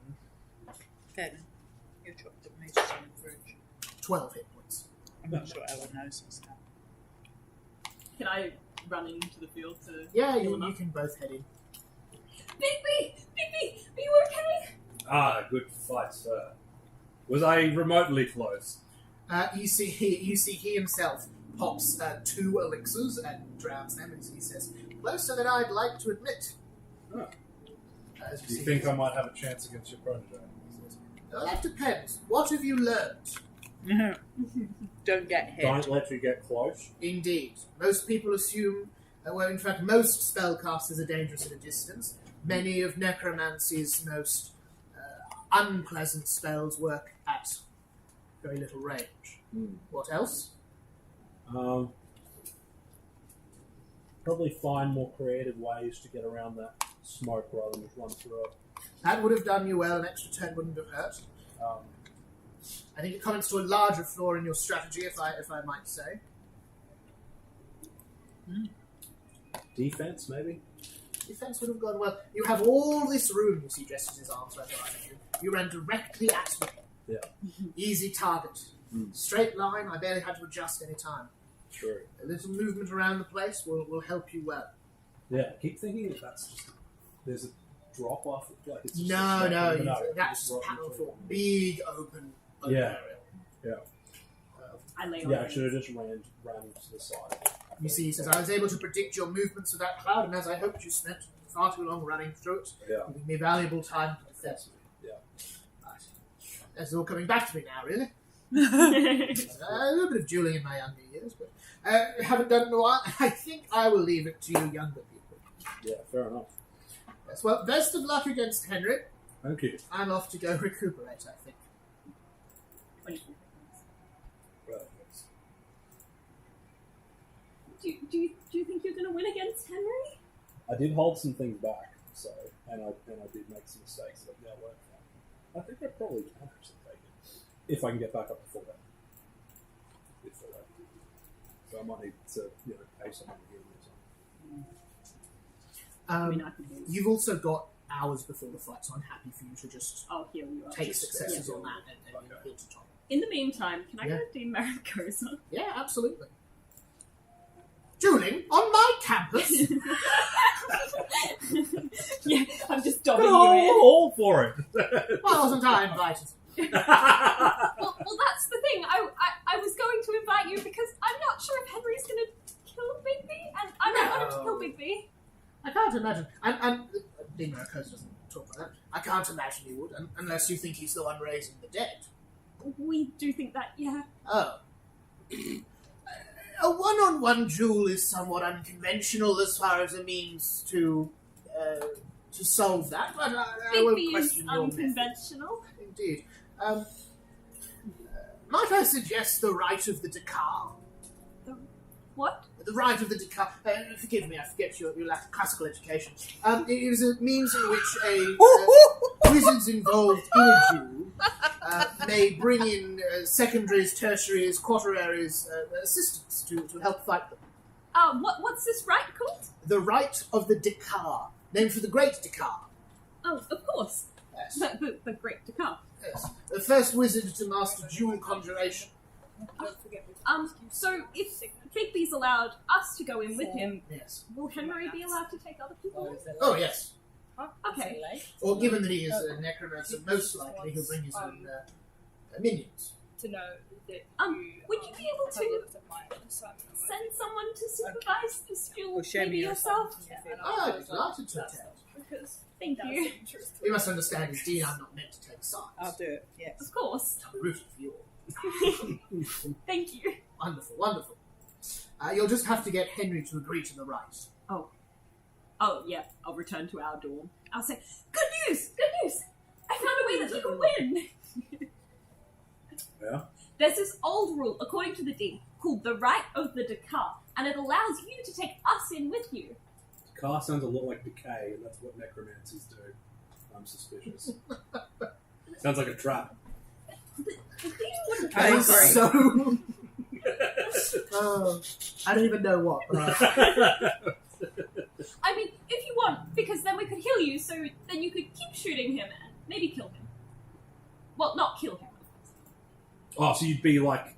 Okay, you dropped the mace in the fridge. 12 hit points. I'm not sure Ellen knows this now. Can I run into the field to Yeah, heal you him up? can both head in. Bigby, are you okay? Ah, good fight, sir. Was I remotely close? You see he himself pops 2 elixirs and drowns them, and he says, "Closer than I'd like to admit." Oh. As Do you see, think I might have a chance against your protege? Well, that depends. What have you learned? Don't get hit. Don't let you get close. Indeed. Most people assume, in fact, most spellcasters are dangerous at a distance. Many of necromancy's most unpleasant spells work at very little range. What else? Probably find more creative ways to get around that smoke rather than just run through it. That would have done you well. An extra turn wouldn't have hurt. I think it comments to a larger flaw in your strategy, if I might say. Defense, maybe? Defense would have gone well. You have all this room, you see, gestures his arms right behind you. You ran directly at me. Yeah. Easy target. Straight line, I barely had to adjust any time. True. A little movement around the place will help you well. Yeah, keep thinking that that's just... There's a drop off. Like it's just No, it's that's right panel in for front. big open Yeah. area. Yeah. I lay on Yeah, I it. should have just ran to the side. You see, he says, I was able to predict your movements with that cloud, and as I hoped, you spent far too long running through it, Yeah. giving me valuable time to defend. Yeah. Right. That's all coming back to me now, really. A little bit of dueling in my younger years, but haven't done it in a while. I think I will leave it to you younger people. Yeah, fair enough. Yes, well, best of luck against Henry. Thank you. I'm off to go recuperate, I think. 24. Right. Do you think you're going to win against Henry? I did hold some things back, so and I did make some mistakes that now work out. I think I probably can actually take it if I can get back up to full health. So I might need to pay someone to heal me or something. I can do You've also got hours before the fight, so I'm happy for you to just I'll heal you up. take successes on that and heal to top. In the meantime, can I go to Maricosa? Yeah, absolutely. Dueling on my campus. Yeah, I'm just dobbing Go you in. all for it. Why wasn't I invited? Well, that's the thing. I was going to invite you because I'm not sure if Henry's going to kill Bigby, and I don't want him to kill Bigby. I can't imagine. And Dean Maricosa doesn't talk like that. I can't imagine he would, unless you think he's the one raising the dead. We do think that, yeah. Oh. A one-on-one duel is somewhat unconventional as far as a means to solve that, but I won't Bigby is question your method. unconventional. Indeed. Might I suggest the right of the Dakar? What? The right of the Dakar. Forgive me, I forget your lack of classical education. It is a means in which wizards involved in a duel may bring in secondaries, tertiaries, quaternaries assistants to help fight them. What's this right called? The right of the Dakar, named for the Great Dakar. Oh, of course. Yes. The Great Dakar. Yes. The first wizard to master dual conjuration. So if Bigby's allowed us to go in with him, Yes. will Henry be allowed to take other people in? Oh, yes. Okay. Or given that he is a necromancer, most likely he'll bring his own minions. To know that Would you be able to send someone to supervise this duel, Or show maybe me yourself? I'd be delighted to attend. because Thank that's you. interesting. You must understand, as Dean, I'm not meant to take sides. I'll do it, yes. Of course. I'm rooting for you all. Thank you. Wonderful, wonderful. You'll just have to get Henry to agree to the right. Oh, yeah, I'll return to our dorm. I'll say, good news! Good news! I found a way that you can win! Yeah. There's this old rule, according to the Dean, called the right of the Dakar, and it allows you to take us in with you. Car sounds a lot like decay, and that's what necromancers do. I'm suspicious. Sounds like a trap. The Dean wouldn't I trust agree. us. So, I don't even know what. But I mean, if you want, because then we could heal you, so then you could keep shooting him and maybe kill him. Well, not kill him. Oh, so you'd be like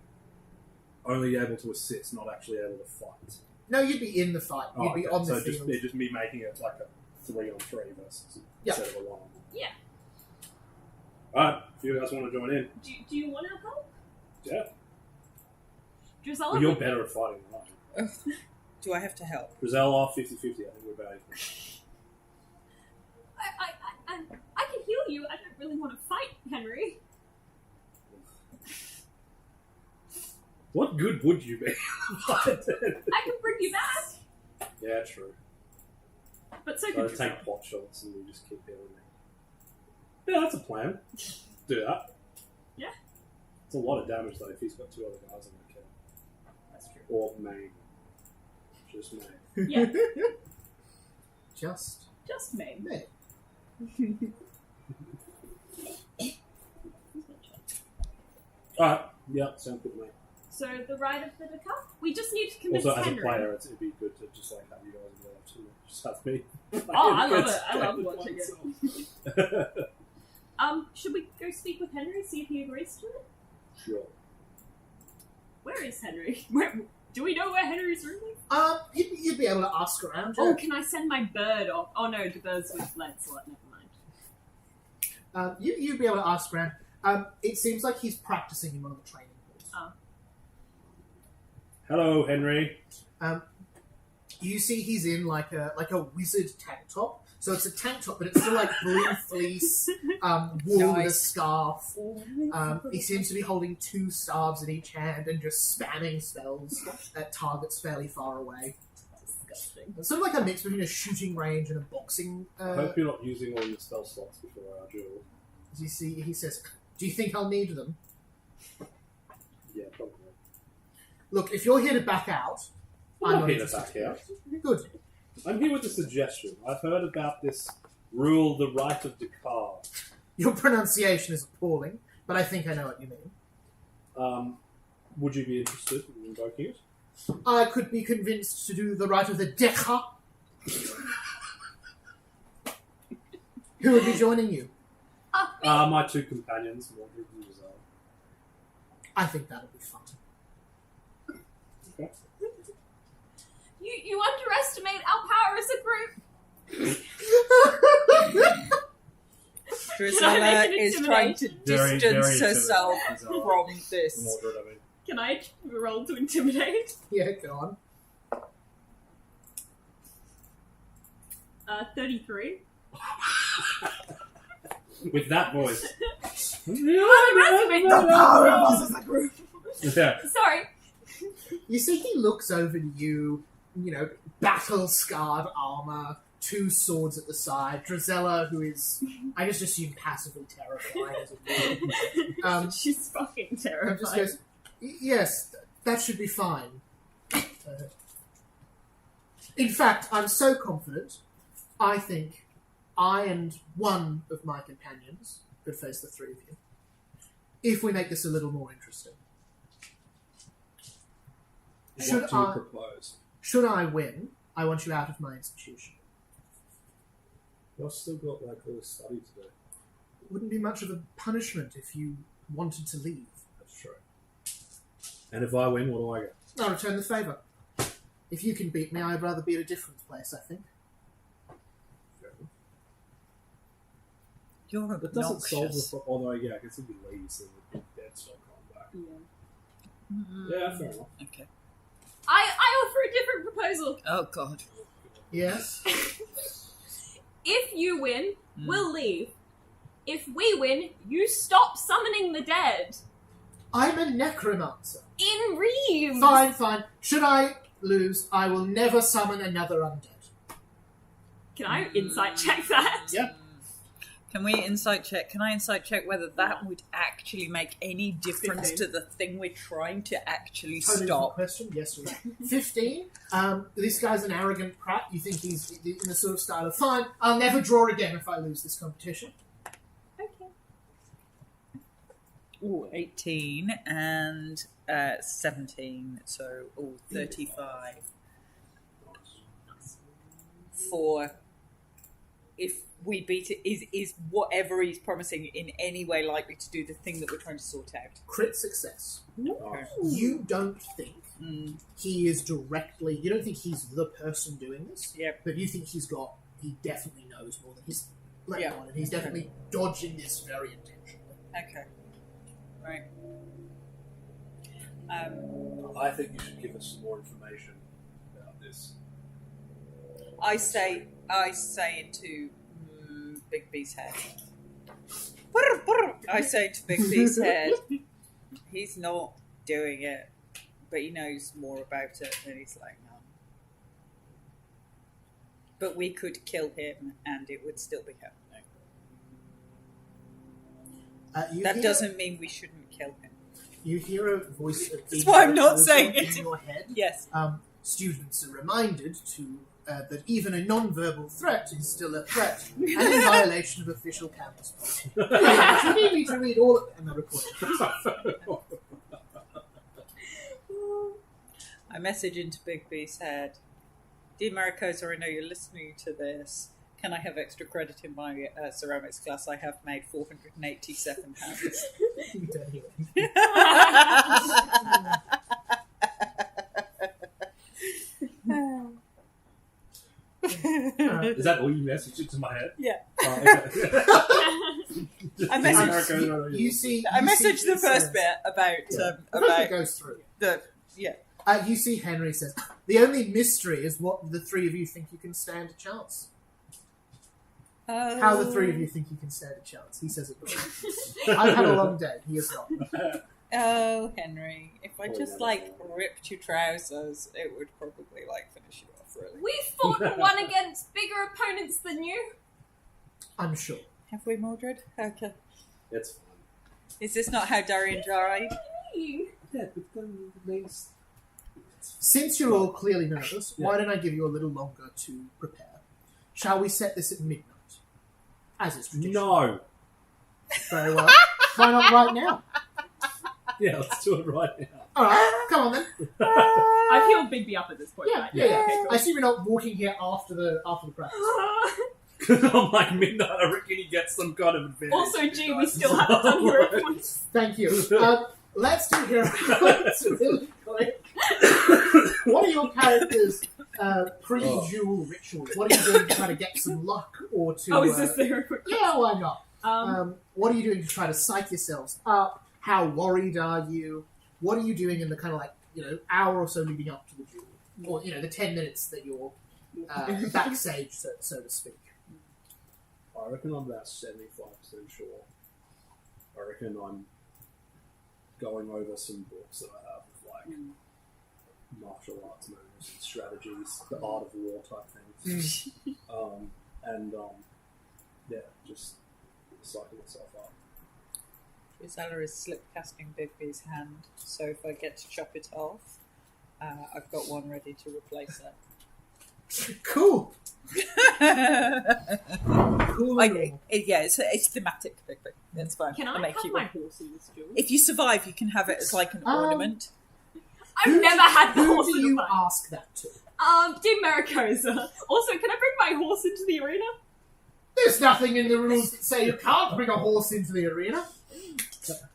only able to assist, not actually able to fight. no, you'd be in the fight. You'd Oh, be okay. on the So field. just me making it like a 3-on-3 versus Yeah. instead of a 1-on-1. Yeah. Alright, if you guys want to join in. Do you want our help? Yeah. Drizella? Well, you're better at fighting than I am. Do I have to help? Brazella, 50-50, I think we're about equal. I can heal you. I don't really want to fight, Henry. What good would you be? I can bring you back. Yeah, true. But so So I could just Drizella. take pot shots and we just keep healing me. Yeah, that's a plan. Do that. Yeah. It's a lot of damage though if he's got 2 other guys on the kill. That's true. Or main. Just main. Yeah, Just just me. me. Alright, yeah, sounds good to me. So the ride of the Dakar? We just need to convince Also, as Henry. a player, it'd be good to just like have you guys involved too. Just have me. Oh, I love it. I love watching it. it. Should we go speak with Henry, see if he agrees to it? Sure. Where is Henry? Do we know where Henry's room is? You'd be able to ask around. Oh, Yeah. can I send my bird off? Oh no, the bird's with Lancelot, never mind. You'd be able to ask around. It seems like he's practicing in one of the training halls. Hello, Henry. You see he's in like a wizard tank top. So it's a tank top, but it's still like blue fleece, wool with a Nice. scarf. He seems to be holding 2 staves in each hand and just spamming spells at targets fairly far away. Disgusting. It's sort of like a mix between a shooting range and a boxing. I hope you're not using all your spell slots before our duel. As you see, he says, "Do you think I'll need them? Yeah, probably. Look, if you're here to back out, I'm not not here to interested. back out. Good. I'm here with a suggestion. I've heard about this Rule the right of the car. Your pronunciation is appalling, but I think I know what you mean. Would you be interested in invoking it? I could be convinced to do the right of the Decha. Who would be joining you? My two companions, Mordred and Giselle. I think that'll be fun. Okay. You underestimate our power as a group. Drusilla is trying to Very, distance very herself intimidating. from this. Mordred, I mean. Can I roll to intimidate? Yeah, go on. 33. With that voice. Underestimate The power of us as a group. Yeah. Sorry. You see, he looks over to you, battle-scarred armor, two swords at the side, Drusilla, who is, I just assume, passively terrifying as a woman. She's fucking And terrified. just goes, yes, that should be fine. In fact, I'm so confident, I think I and one of my companions could face the three of you, if we make this a little more interesting. What do you propose? Should I win, I want you out of my institution. You've still got all this study to do. It wouldn't be much of a punishment if you wanted to leave. That's true. And if I win, what do I get? I'll return the favour. If you can beat me, I'd rather be at a different place, I think. You're That doesn't solve obnoxious. the problem. Although, yeah, I guess if he leaves, then the big dead stop coming back. Yeah, fair enough. Okay. I offer a different proposal. Oh God. Yes? If you win, we'll leave. If we win, you stop summoning the dead. I'm a necromancer. In Reeves! Fine. Should I lose, I will never summon another undead. Can I insight check that? Yep. Can we insight check? Can I insight check whether that would actually make any difference 15. to the thing we're trying to actually Totally different stop? question. Yes, you're right. 15. This guy's an arrogant prat. You think he's in the sort of style of, fine, I'll never draw again if I lose this competition. Okay. Ooh, 18 and 17, so 35. For if we beat it, is whatever he's promising in any way likely to do the thing that we're trying to sort out? Crit success. Okay. You don't think he is directly... You don't think he's the person doing this. Yep. But you think he definitely knows more than he's letting Yeah. on, and he's definitely dodging this very intentionally. Okay. Right. I think you should give us some more information about this. I say into Big B's head. I say to Big B's head, he's not doing it, but he knows more about it than he's like, no. But we could kill him and it would still be happening. That doesn't mean we shouldn't kill him. You hear a voice of That's why I'm not also saying in it. your head. Yes. Students are reminded that even a non-verbal threat is still a threat and in violation of official campus policy. You need me to read all of it and the recording. I message into Big B's head. Dear Maricosa, I know you're listening to this. Can I have extra credit in my ceramics class? I have made £487. You don't hear it. Is that all you messaged into my head? Yeah. Oh, okay. I messaged. You see, I you messaged see the he first says- bit about It about goes through. the yeah. You see Henry says, the only mystery is what the three of you think you can stand a chance. How the three of you think you can stand a chance. He says it before. I've had a long day. He has not. Oh, Henry, if I Oh, just yeah. ripped your trousers, it would probably finish you off. Really. We fought and won against bigger opponents than you. I'm sure. Have we, Mordred? Okay. It's fun. Is this not how Darian died? Yeah, but then it means... Since you're all clearly nervous, Yeah. why don't I give you a little longer to prepare? Shall we set this at midnight? as is tradition. No. Very well. Why not right now? Yeah, let's do it right now. All right, come on then. I feel Bigby up at this point. Yeah, right? yeah. Okay, cool. I see you're not walking here after the practice. Because I'm like midnight, I reckon he gets some kind of advantage. Also, gee, we still haven't done hero points. Thank you. Let's do hero points really quick. What are your characters' pre-duel rituals? What are you doing to try to get some luck or to? Oh, is this the hero point? Yeah, why not? What are you doing to try to psych yourselves up? How worried are you? What are you doing in the kind of like, hour or so leading up to the duel? Or, the 10 minutes that you're backstage, so to speak. I reckon I'm about 75% sure. I reckon I'm going over some books that I have with like martial arts moves and strategies, the art of war type things. Yeah, just psyching myself up. Drusella is slip casting Bigby's hand, so if I get to chop it off, I've got one ready to replace it. Cool. Cool. It's thematic, Bigby. That's fine. Can I make have you my one. horse in this duel? If you survive, you can have it as like an ornament. I've never had the Who horse do in you the fight. ask that to? Dear Maricosa. Also, can I bring my horse into the arena? There's nothing in the rules that say you can't bring a horse into the arena.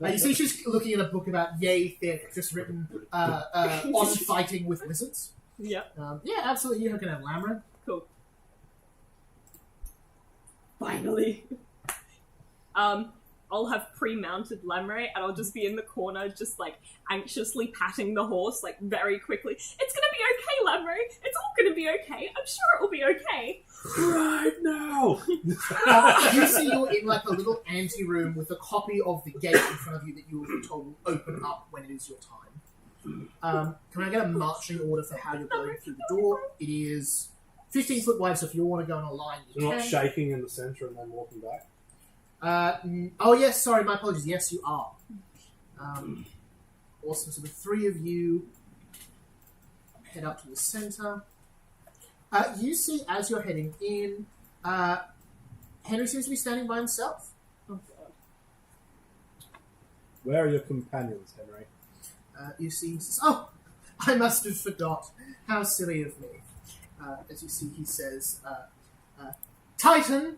You see, she's looking at a book about yay thick, just written on fighting with wizards. Yeah. Yeah, absolutely. You can have Lamra. Cool. Finally. I'll have pre-mounted Lamray, and I'll just be in the corner, just like anxiously patting the horse, like very quickly. It's gonna be okay, Lamray. It's all gonna be okay. I'm sure it will be okay. Right now! You see you're in like a little ante-room with a copy of the gate in front of you that you will be told will open up when it is your time. Can I get a marching order for how you're going through the door? It is 15 foot wide, so if you want to go in a line, you You're can. not shaking in the centre and then walking back? Oh yes, sorry, my apologies. Yes, you are. Awesome. So the three of you head up to the center. You see, as you're heading in, Henry seems to be standing by himself. Oh god. Where are your companions, Henry? You see, he says, "Oh, I must have forgot. How silly of me." As you see, he says, "Titan,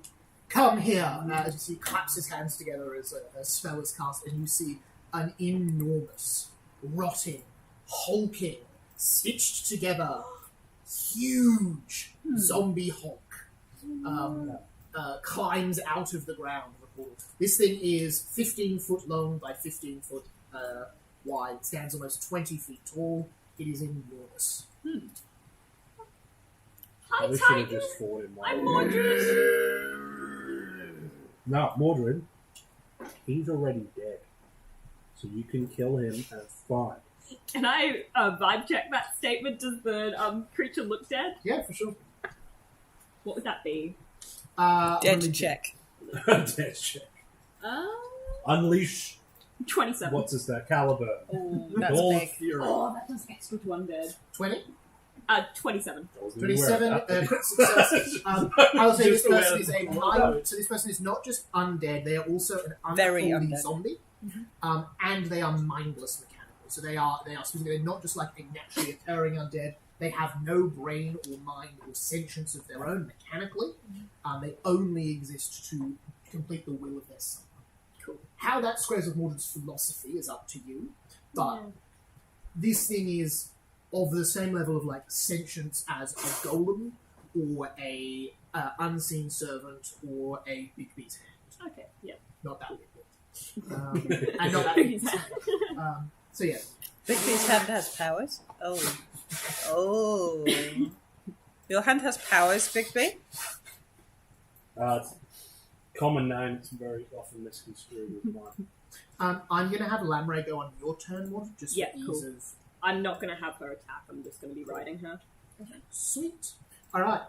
come here." As you see, he claps his hands together as a spell is cast, and you see an enormous, rotting, hulking, stitched together, huge zombie Hulk climbs out of the ground. This thing is 15 foot long by 15 foot wide. It stands almost 20 feet tall. It is enormous. Hi, I should have Titan. just fought him. I'm Mordred. No, Mordred, he's already dead. So you can kill him and fine. Can I vibe check that statement? Does the creature look dead? Yeah, for sure. What would that be? Dead religion. check. Dead check. Unleash, 27. what's his name? Caliber. Oh, that's All big. fury. Oh, that does extra to undead. 20? 27. 27, crit success. I'll say this Just person is aware a of- mind, so this person is not just undead, they are also an Very unholy undead. zombie, and they are mindless mechanical. So they are specifically, they're not just like a naturally occurring undead, they have no brain or mind or sentience of their own mechanically, they only exist to complete the will of their son. Cool. How that squares with Mordred's philosophy is up to you, but this thing is of the same level of like sentience as a golem or a unseen servant or a big beast hand. Okay, yeah. Not that big beast. And not that big beast. So yeah. Bigby's hand has powers. Oh. Oh. Your hand has powers, Bigby? It's common name. It's very often misconstrued with mine. I'm going to have Lamray go on your turn, Mordred, just Yeah, for ease cool. of... I'm not going to have her attack. I'm just going to be riding her. Sweet. All right.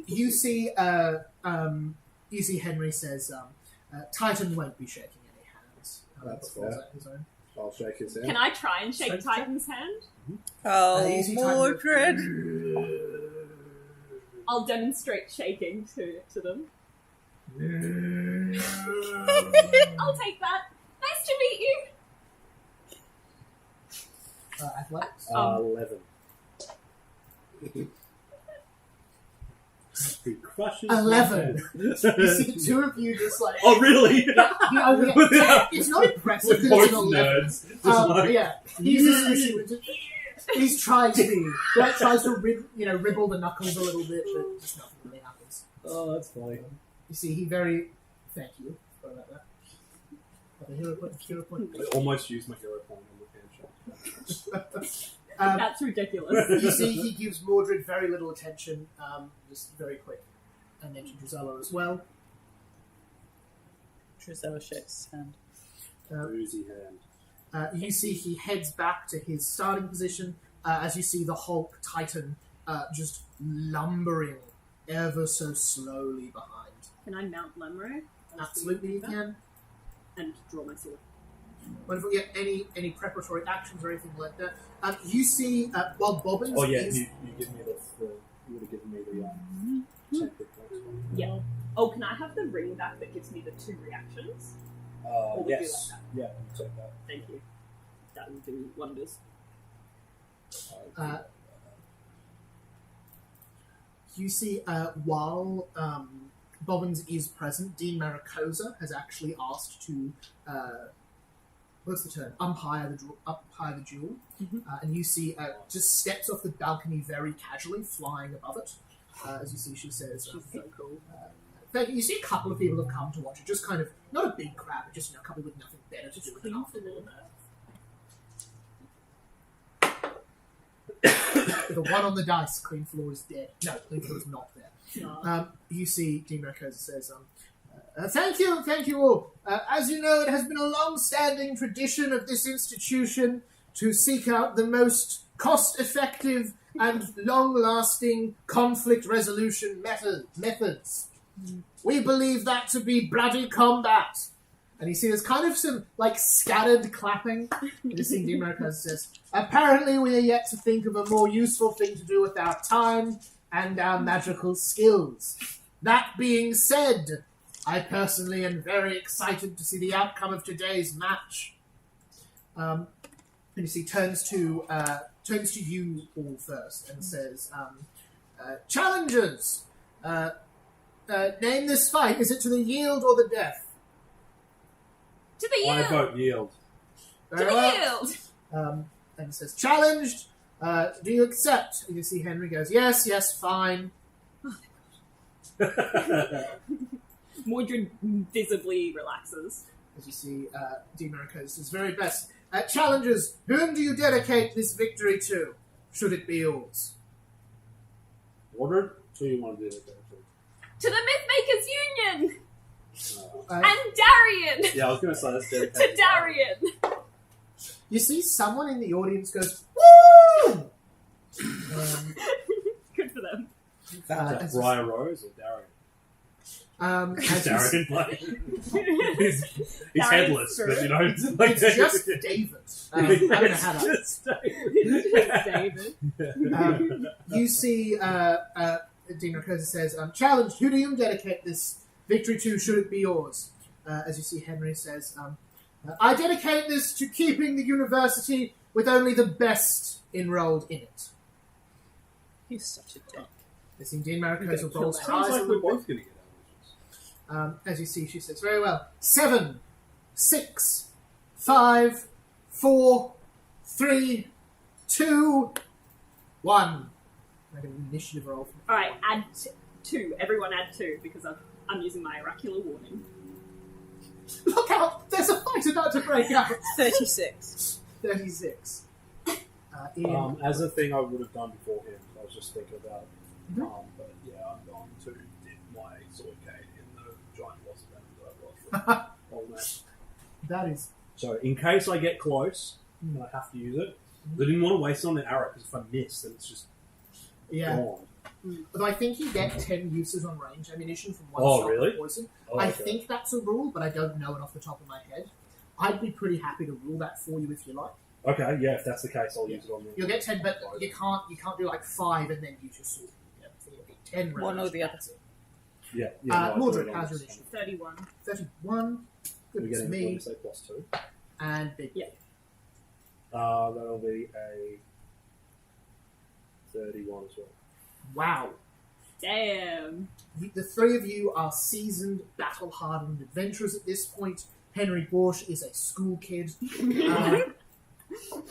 You see Henry says, Titan won't be shaking any hands. That's before fair. his own. I'll shake his hand. Can I try and shake Shake Titan's hand? Oh, You see Titan Mordred. I'll demonstrate shaking to them. I'll take that. Nice to meet you. Athletics. 11. He crushes 11. my head. You see two of you just like... Oh, really? It's not impressive We're because it's both an 11. nerds. Just like, Yeah, he's trying to... Brett tries to ribble the knuckles a little bit, but just nothing really happens. oh, that's funny. You see, he very... Thank you. Sorry about that. A hero point. I almost used my hero point on the handshake. That's ridiculous. You see, he gives Mordred very little attention, just very quick. And then to Drizella as well. Drizella shakes his hand. Boozy hand. You see he heads back to his starting position, as you see the Hulk Titan just lumbering ever so slowly behind. Can I mount Lemro? Absolutely you can. And draw my sword. Wonderful. Yeah, any preparatory actions or anything like that. You see Bob Bobbins Oh, yeah, is... you give me you would have given me the 10 quick points. Yeah. Oh, can I have the ring back that gives me the 2 reactions? Or would you Yes. like Yeah, you take that. Thank you. That will do wonders. You see, while Bobbins is present, Dean Maricosa has actually asked to, what's the term? Umpire the duel. And you see, just steps off the balcony very casually, flying above it. As you see, she says, She's so cool. thank you. You see a couple of people have come to watch it, just kind of, not a big crowd, but just a couple with nothing better to do with it afternoon. With a 1 on the dice, Queen Floor is dead. No, Queen Floor is not there. You see, Dean Maricosa says, thank you all. As you know, it has been a long-standing tradition of this institution to seek out the most cost-effective and long-lasting conflict resolution methods. We believe that to be bloody combat. And you see there's kind of some, scattered clapping. You see Dean Maricosa says, apparently we are yet to think of a more useful thing to do with our time and our magical skills. That being said, I personally am very excited to see the outcome of today's match. And you see turns to you all first and says, challengers, name this fight. Is it to the yield or the death? To the yield! I vote yield. To the yield! And it says, challenged. Do you accept? And you see Henry goes, yes, fine. Mordred visibly relaxes. As you see, Dean Maricosa's very best. Challengers, whom do you dedicate this victory to? Should it be yours? Ordered? So you want to do it? To the Mythmakers Union! And And Darian! Yeah, I was going to say that's dedicated. To Darian! you see someone in the audience goes, woo! Good for them. Is that Briar Rose or Darren? As you Darren, like, he's Darren's headless, spirit. but you know, it's It's just David. I don't know how to... Just David. David. You see, Dean Maricosa says, challenged, who do you dedicate this victory to? Should it be yours? As you see, Henry says, I dedicate this to keeping the university with only the best enrolled in it. He's such a dick. You see, Dean Maricosa rolls her Sounds eyes a like we're little bit. both going to get allergies. As you see, she says, very well. 7, 6, 5, 4, 3, 2, 1. Make an initiative roll. Alright, add 2. Everyone add 2 because I'm using my oracular warning. Look out! There's a fight about to break out! 36. 36. Ian. As a thing I would have done before him, I was just thinking about it. Mhm. But yeah, I'm going to dip my swordcade in the giant wasp venom that I've got for all that. That is... So in case I get close and I have to use it, I didn't want to waste it on the arrow because if I miss, then it's just Yeah. gone. Although I think you get 10 uses on range ammunition from one Oh, shot really? of poison. Oh, I okay. think that's a rule, but I don't know it off the top of my head. I'd be pretty happy to rule that for you if you like. Okay, yeah, if that's the case, I'll use it on the... You'll get 10, but you can't do 5 and then use your sword. So you'll get 10 range. One or the other. That's it. Yeah. No, Mordred, I how's your understand. initiative? 31. 31. We're Goodness getting, what did me. you say, +2? And Big. Yeah. That'll be a 31 as well. Wow. Damn. The three of you are seasoned, battle-hardened adventurers at this point. Henry Borsch is a school kid.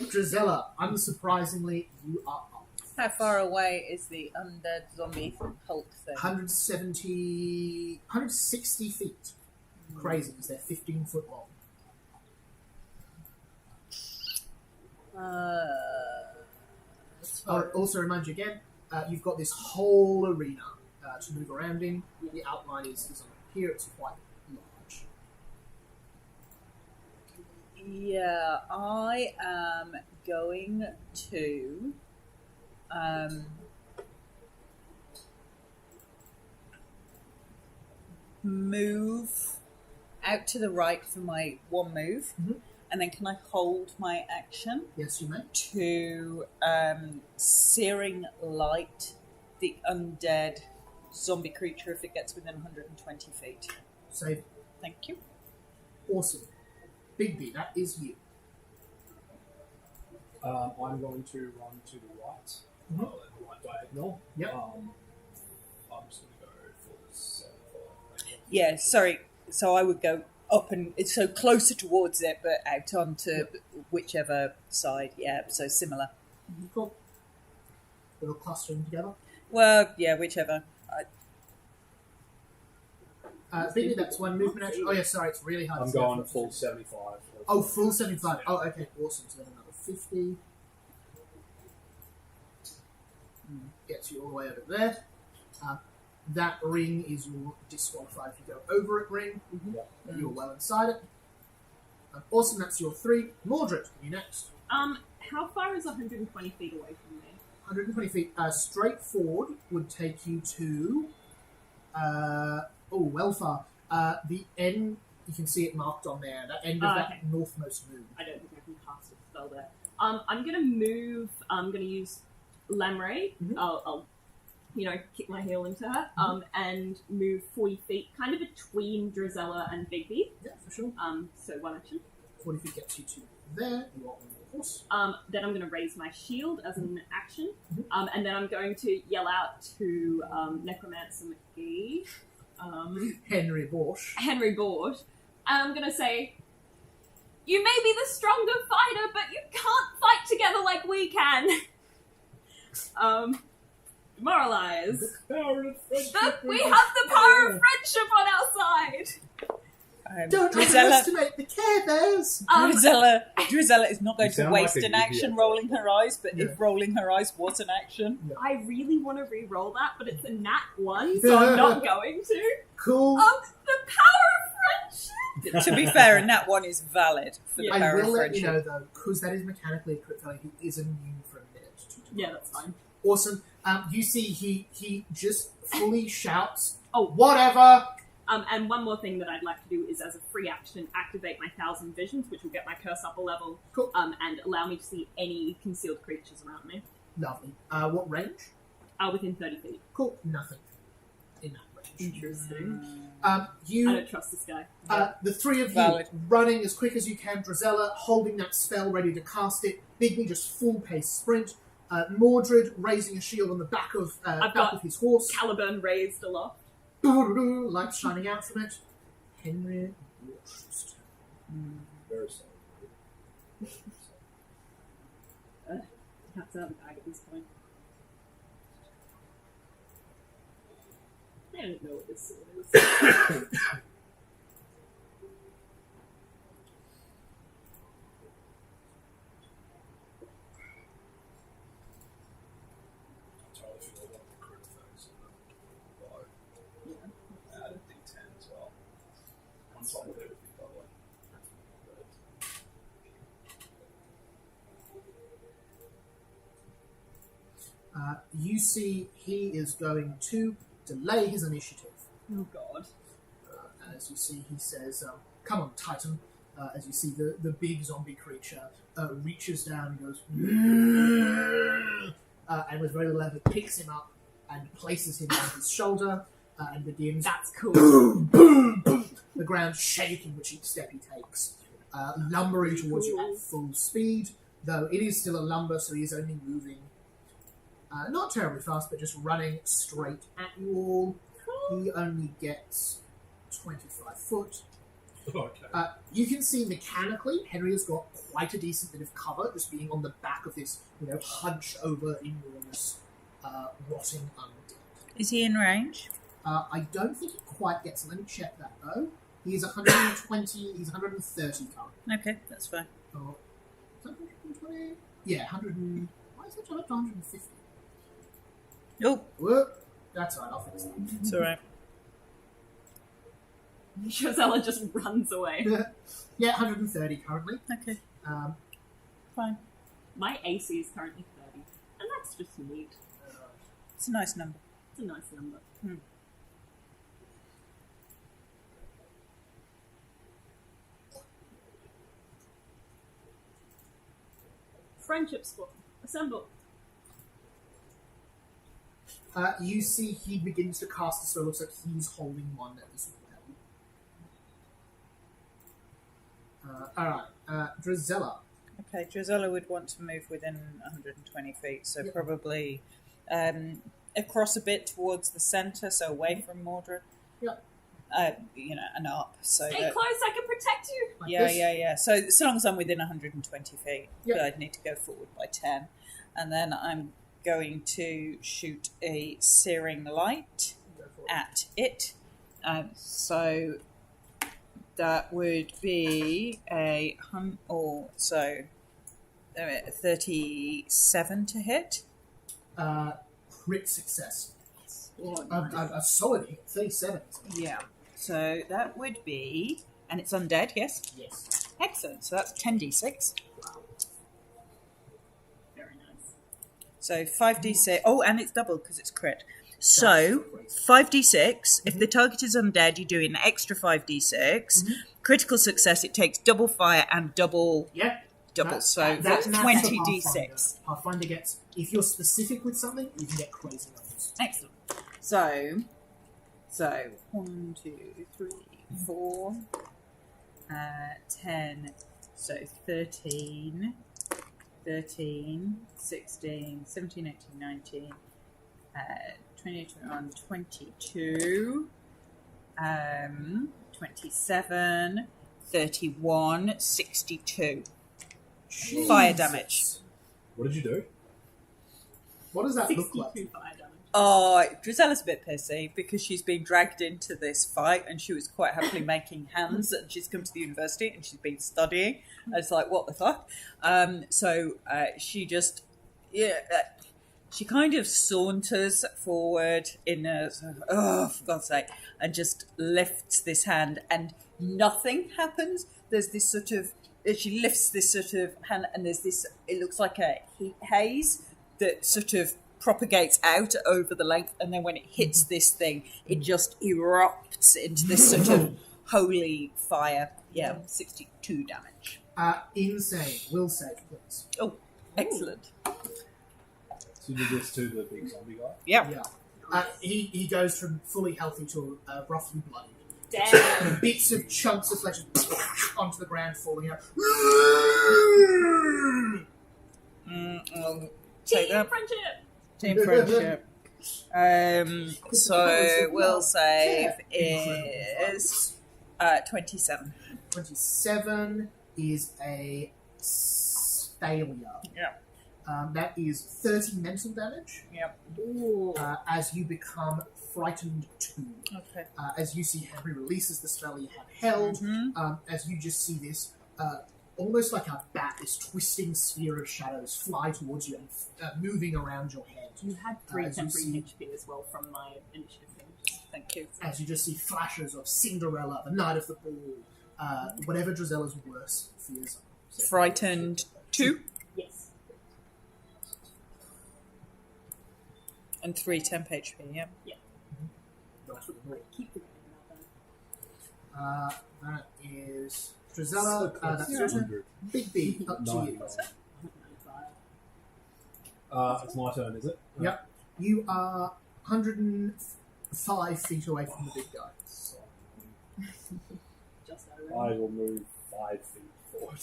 Drizella, unsurprisingly, you are up. How far away is the undead zombie Hulk thing? 160 feet. Crazy, because they're 15 foot long. I'll also remind you again, you've got this whole arena to move around in. The outline is on here, it's quite large. Yeah, I am going to move out to the right for my one move, and then can I hold my action Yes, you may. to searing light the undead zombie creature if it gets within 120 feet? Save. Thank you. Awesome. Bigby, that is you. I'm going to run to the right. Mhm. The right diagonal. Yep. I'm just going to go full 75. Yeah, sorry. So I would go up and it's so closer towards it, but out onto whichever side. Yeah, so similar. Cool. Little clustering together. Well, yeah, whichever. Bigby, that's one movement action. Oh, yeah, sorry, it's really hard I'm to see. going full 75. Oh, full 75. Oh, okay, awesome. So then another 50. Gets you all the way over there. That ring is your disqualified if you go over it ring. You're well inside it. Awesome, that's your 3. Mordred, you next. How far is 120 feet away from me? 120 feet. Straight forward would take you to... well far. The end, you can see it marked on there. The end of that northmost moon. I don't think I can cast a spell there. I'm gonna move. I'm gonna use Lamray. I'll kick my heel into her. And move 40 feet, kind of between Drizella and Bigby. Yeah, for sure. So one action. 40 feet gets you to there. You are on the horse. Then I'm gonna raise my shield as an action. And then I'm going to yell out to Necromancer McGee. Henry Borsch. Henry Borsch. And I'm gonna say, you may be the stronger fighter, but you can't fight together like we can. Demoralize. The power of friendship. We have the power of friendship on our side. Don't Drizella, underestimate the Care Bears! Drizella is not going You to sound waste like a an action idiot. rolling her eyes, but Yeah. if rolling her eyes was an action, I really want to re-roll that, but it's a nat 1, so I'm not going to. Cool. The power of friendship! to be fair, and that one is valid for the I power will of let you friendship. know, though, because that is mechanically a crit failure, he is immune for a minute. Yeah, that's fine. Awesome. You see he just fully shouts, Oh. whatever! And one more thing that I'd like to do is, as a free action, activate my 1,000 visions, which will get my curse up a level, Cool. and allow me to see any concealed creatures around me. Lovely. What range? Within 30 feet. Cool. Nothing in that range. Interesting. I You, don't trust this guy. the three of you, Valid. running as quick as you can. Drizella holding that spell, ready to cast it. Bigby just full pace sprint. Mordred raising a shield on the back of I've got of his horse. Caliburn raised aloft. Lights shining out from it. Henry Borsch's turn. Very sorry. Cat's out of the bag at this point. I don't know what this sword is. Totally forgot about the crit effects. Add a D10 as well. On top of everything, by the way. You see he is going to delay his initiative. Oh god. And as you see, he says, come on, Titan. As you see the big zombie creature reaches down and goes, and with very little effort picks him up and places him on his shoulder. and begins That's cool. boom, boom, boom. The ground shaking with each step he takes, lumbering towards you at full speed. Though it is still a lumber, so he is only moving not terribly fast, but just running straight at you all. He only gets 25 foot. Okay. You can see mechanically, Henry has got quite a decent bit of cover, just being on the back of this, hunched over, enormous, rotting undead. Is he in range? I don't think he quite gets. Let me check that though. He's 120. He's 130 currently. Okay, that's fine. Oh, is that 120? Yeah, 100. Why is it up to 150? Oh, Whoa, that's right. I'll fix that. it's all right. Drizella just runs away. Yeah, 130 currently. Okay, Um, fine. My AC is currently 30, and that's just neat. It's a nice number. It's a nice number. Friendship squad, assemble. You see, he begins to cast a spell. Looks like he's holding one at this level. All right, Drizella. Okay, Drizella would want to move within 120 feet, so Yep. probably across a bit towards the centre, so away from Mordred. Yep. And up. So Stay that, close, I can protect you. Like yeah, this. yeah. So long as I'm within 120 feet, Yep. but I'd need to go forward by 10, and then I'm going to shoot a searing light Go for it. at it. So that would be a 37 to hit. Crit success. Oh, A solid 37. Yeah. So that would be, and it's undead, yes? Yes. Excellent. So that's 10d6. very nice. So 5d6. Oh, and it's double because it's crit. So 5d6. If the target is undead, you do an extra 5d6. Critical success, it takes double fire and double. Yeah. So that's 20d6. Pathfinder gets, if you're specific with something, you can get crazy numbers. Excellent. So 1, 2, 3, 4, 10. So 13, 16, 17, 18, 19, 20, 21, 22, 27, 31, 62. Fire damage. What did you do? What does that look 62 like? fire damage. Oh, Drizella's a bit pissy because she's been dragged into this fight and she was quite happily making hands and she's come to the university and she's been studying. And it's like, what the fuck? She just, she kind of saunters forward in a, oh, for God's sake, and just lifts this hand and nothing happens. There's this sort of, she lifts this sort of hand and there's this, it looks like a heat haze that sort of propagates out over the length, and then when it hits this thing, it just erupts into this sort of holy fire. Yeah, 62 damage. Insane. Will save, please. Oh, excellent. So you did this to the big zombie guy? Yeah. Yeah. He goes from fully healthy to roughly bloody. Damn. Bits of chunks of flesh onto the ground, falling out. I'll Team take that. friendship. Team friendship. So will save is 27. 27 is a failure. Yeah. That is 30 mental damage. Yep. Ooh. As you become frightened too. Okay. As you see Henry releases the spell you have held, as you just see this, almost like a bat, this twisting sphere of shadows fly towards you and moving around your head. You had 3 as you temporary see- HP as well from my initiative thing. Thank you. As you just see flashes of Cinderella, the Night of the Ball, whatever Drizella's worst fears are. So- Frightened 2 Yes. and 3 temp HP. Yeah. Right for the ball. Keep the that. That is Drizella. That's your turn. 100. Big B, up to you. 95. It's my turn, is it? Yep. You are 100 and... 5 feet away from the big guy. So Just I will move 5 feet forward.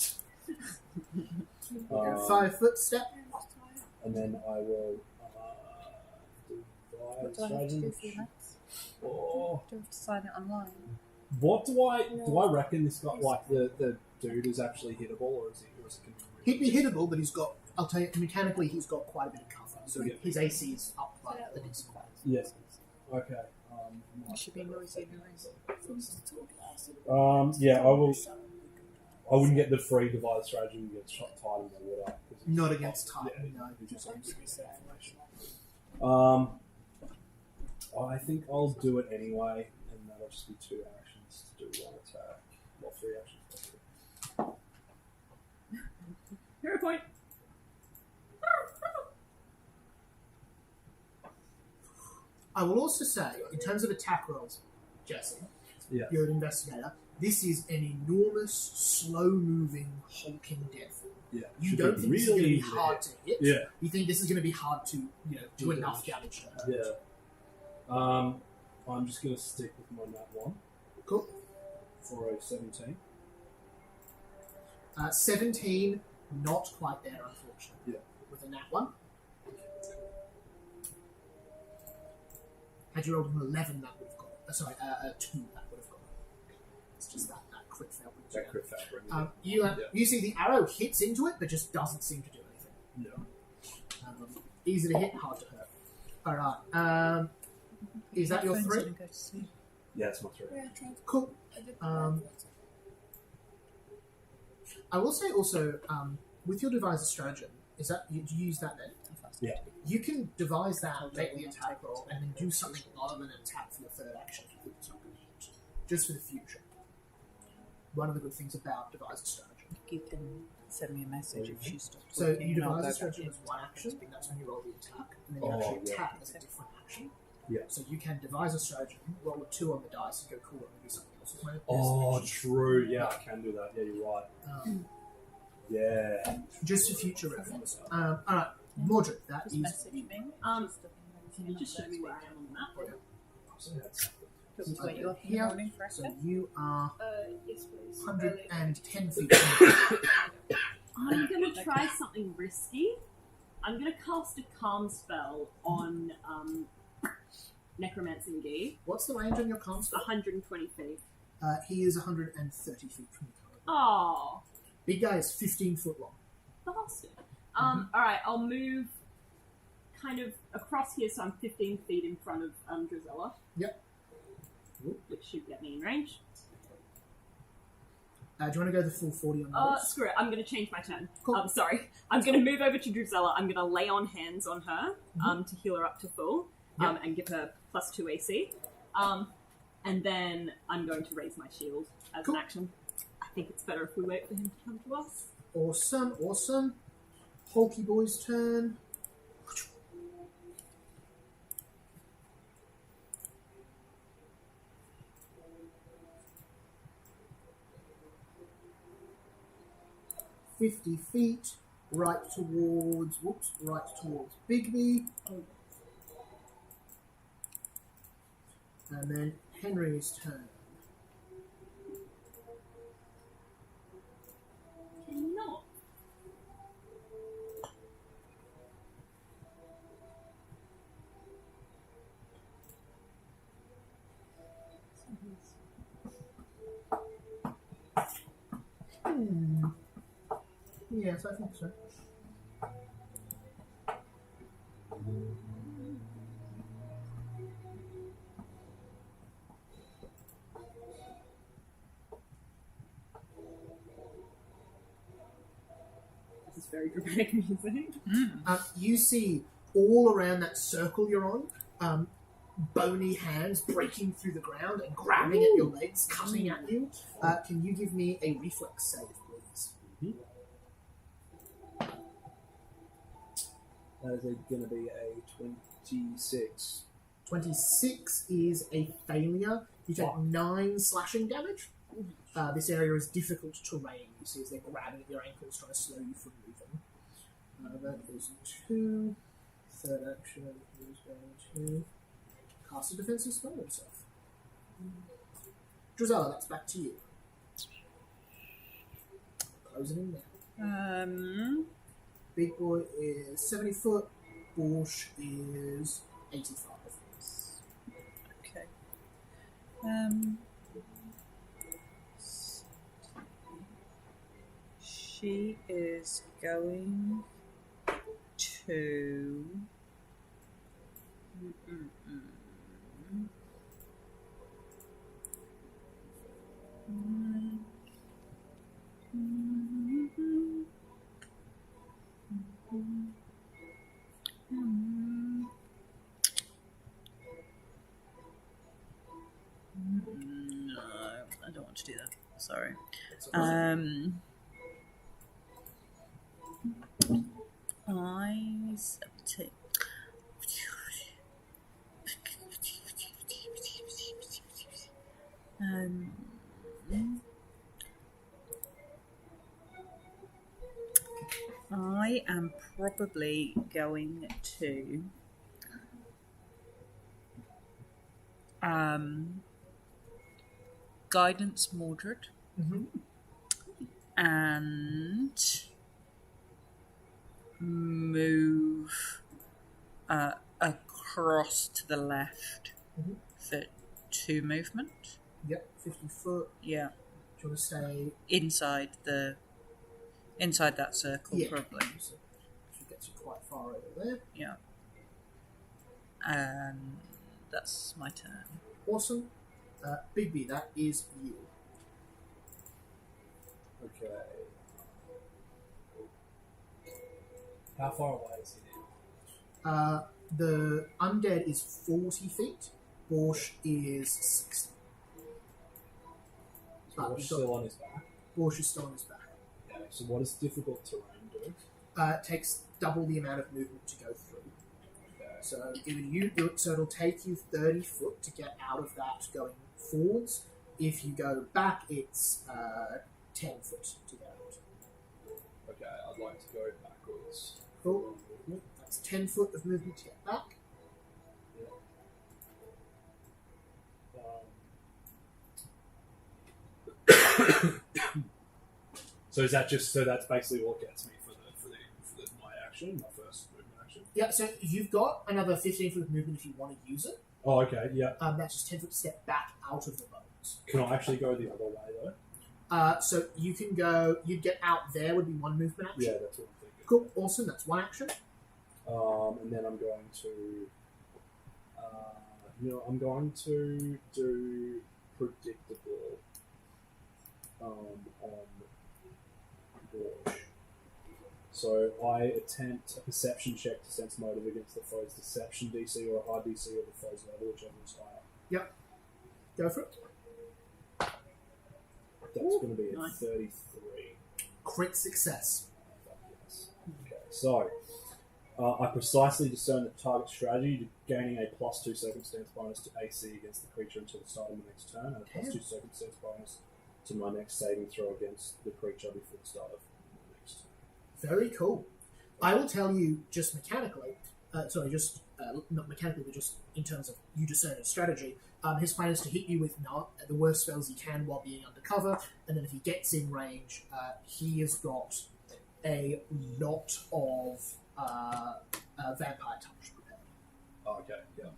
You go 5 foot step. And then I will What do I have to do for you next? Oh. Do I have to sign it online? What do I reckon this guy, like the dude is actually hittable, or is it going to He'd be hittable, but he's got, I'll tell you, mechanically he's got quite a bit of cover. So Yeah. his AC is up by a decent way. Yes. Okay. It should be noisy Yeah, I will. I wouldn't get the free device strategy and get shot Titan, though, would I? 'Cause it's Not against Titan, yeah, no. it's just like information. I think I'll do it anyway, and that'll just be 2 actions to do 1 attack. Well, 3 actions. Hero point. I will also say, in terms of attack rolls, Jesse, Yeah. you're an investigator, this is an enormous, slow-moving, hulking death. Yeah. You Should don't be think this is going to be easy to hard to hit. Yeah. You think this is going to be hard to, do Do enough damage. damage to her. Yeah. I'm just going to stick with my nat 1 Cool. for a 17. 17, not quite there, unfortunately. Yeah. With a nat 1. Had you rolled an 11, that would have got. A 2, that would have got. It's just that crit fail. That crit fabric. You see the arrow hits into it, but just doesn't seem to do anything. Yeah. Easy to hit, hard to hurt. Alright. Is that your 3? Yeah, it's my 3. Cool. I will say also, with your devise a stratagem, is that you use that then? Yeah. You can devise that, make the attack roll, and then do something other than an attack for your 3rd action if you think it's not going to hit. Just for the future. One of the good things about devise a stratagem. You can send me a message if she stops. So talking you and I'll devise a go back stratagem in. as 1 action, that's when you roll the attack, and then you Oh, actually yeah. attack as a different action. Yeah. So you can devise a stratagem, roll a 2 on the dice, and go cool, and do something else with my Oh, best true. Yeah, I can do that. Yeah, you're right. action. Yeah. Just for future reference. Alright, Mordred, that Just is message me. Can you just show me where I am on the map? Do you want me to wake you up in the Here. morning for a So sec? you are Yes, please. 110 feet from the I'm gonna try something risky. I'm gonna cast a calm spell on Necromancing Gee. What's the range on your calm spell? 120 feet. He is 130 feet from the Oh, big guy is 15 foot long. bastard. Alright, I'll move kind of across here so I'm 15 feet in front of Drizella. Yep. Which should get me in range. Do you want to go the full 40 on the Screw it, I'm gonna change my turn. Cool. Sorry. I'm gonna move over to Drizella. I'm gonna lay on hands on her to heal her up to full Yep. and give her +2 AC. And then I'm going to raise my shield as Cool. an action. I think it's better if we wait for him to come to us. Awesome. Hulky boy's turn. "50 feet, right towards Bigby. And then Henry's turn. Can you not? Yes, I think so. This is very dramatic music. You see all around that circle you're on, bony hands breaking through the ground and grabbing at your legs, cutting at you. Can you give me a reflex save, please? That is going to be a 26. 26 is a failure. You take 9 slashing damage. This area is difficult terrain. You see as they're grabbing at your ankles, trying to slow you from moving. That is 2. Third action is going to cast a defensive spell on himself. Drizella, that's back to you. Closing in now. Big boy is 70 foot. Borsch is 85. Okay. She is going to. No, I don't want to do that. Sorry. I am probably going to guidance Mordred and move across to the left for 2 movement. Yep, 50 foot. Yeah, Do you want to stay? inside that circle, Yeah. probably. So she gets you quite far over there. Yeah. That's my turn. Awesome. Big B, that is you. Okay. How far away is he now? The undead is 40 feet. Borsch is 60. So Borsch still on his back. Borsch is still on his back. Okay, so what does difficult terrain do? It takes double the amount of movement to go through. Okay. So it'll take you 30 foot to get out of that going forwards. If you go back, it's 10 foot to get out. Okay, I'd like to go backwards. Cool. That's 10 foot of movement to get back. So is that just that's basically what gets me for my action, my first movement action? Yeah, so you've got another 15 foot of movement if you want to use it. Oh, okay, yeah. That's just 10 foot to step back out of the bones. Can I actually go the other way though? So you can go, you'd get out there would be one movement action. Yeah, that's what I'm thinking. Cool, awesome, that's one action. And then I'm going to, I'm going to do predictable on Borsch. So I attempt a perception check to sense motive against the foe's deception DC or a high DC or the foe's level, whichever is higher. Yep. Go for it. That's going to be a Nice. 33. Crit success. Yes. Okay, so I precisely discern the target strategy, gaining a +2 circumstance bonus to AC against the creature until the start of the next turn, and a +2 circumstance bonus to my next saving throw against the creature before the start of my next turn. Very cool. I will tell you just mechanically, not mechanically, but just in terms of you discerning strategy, his plan is to hit you with the worst spells he can while being undercover, and then if he gets in range, he has got a lot of vampire touch prepared. Oh, okay, yeah.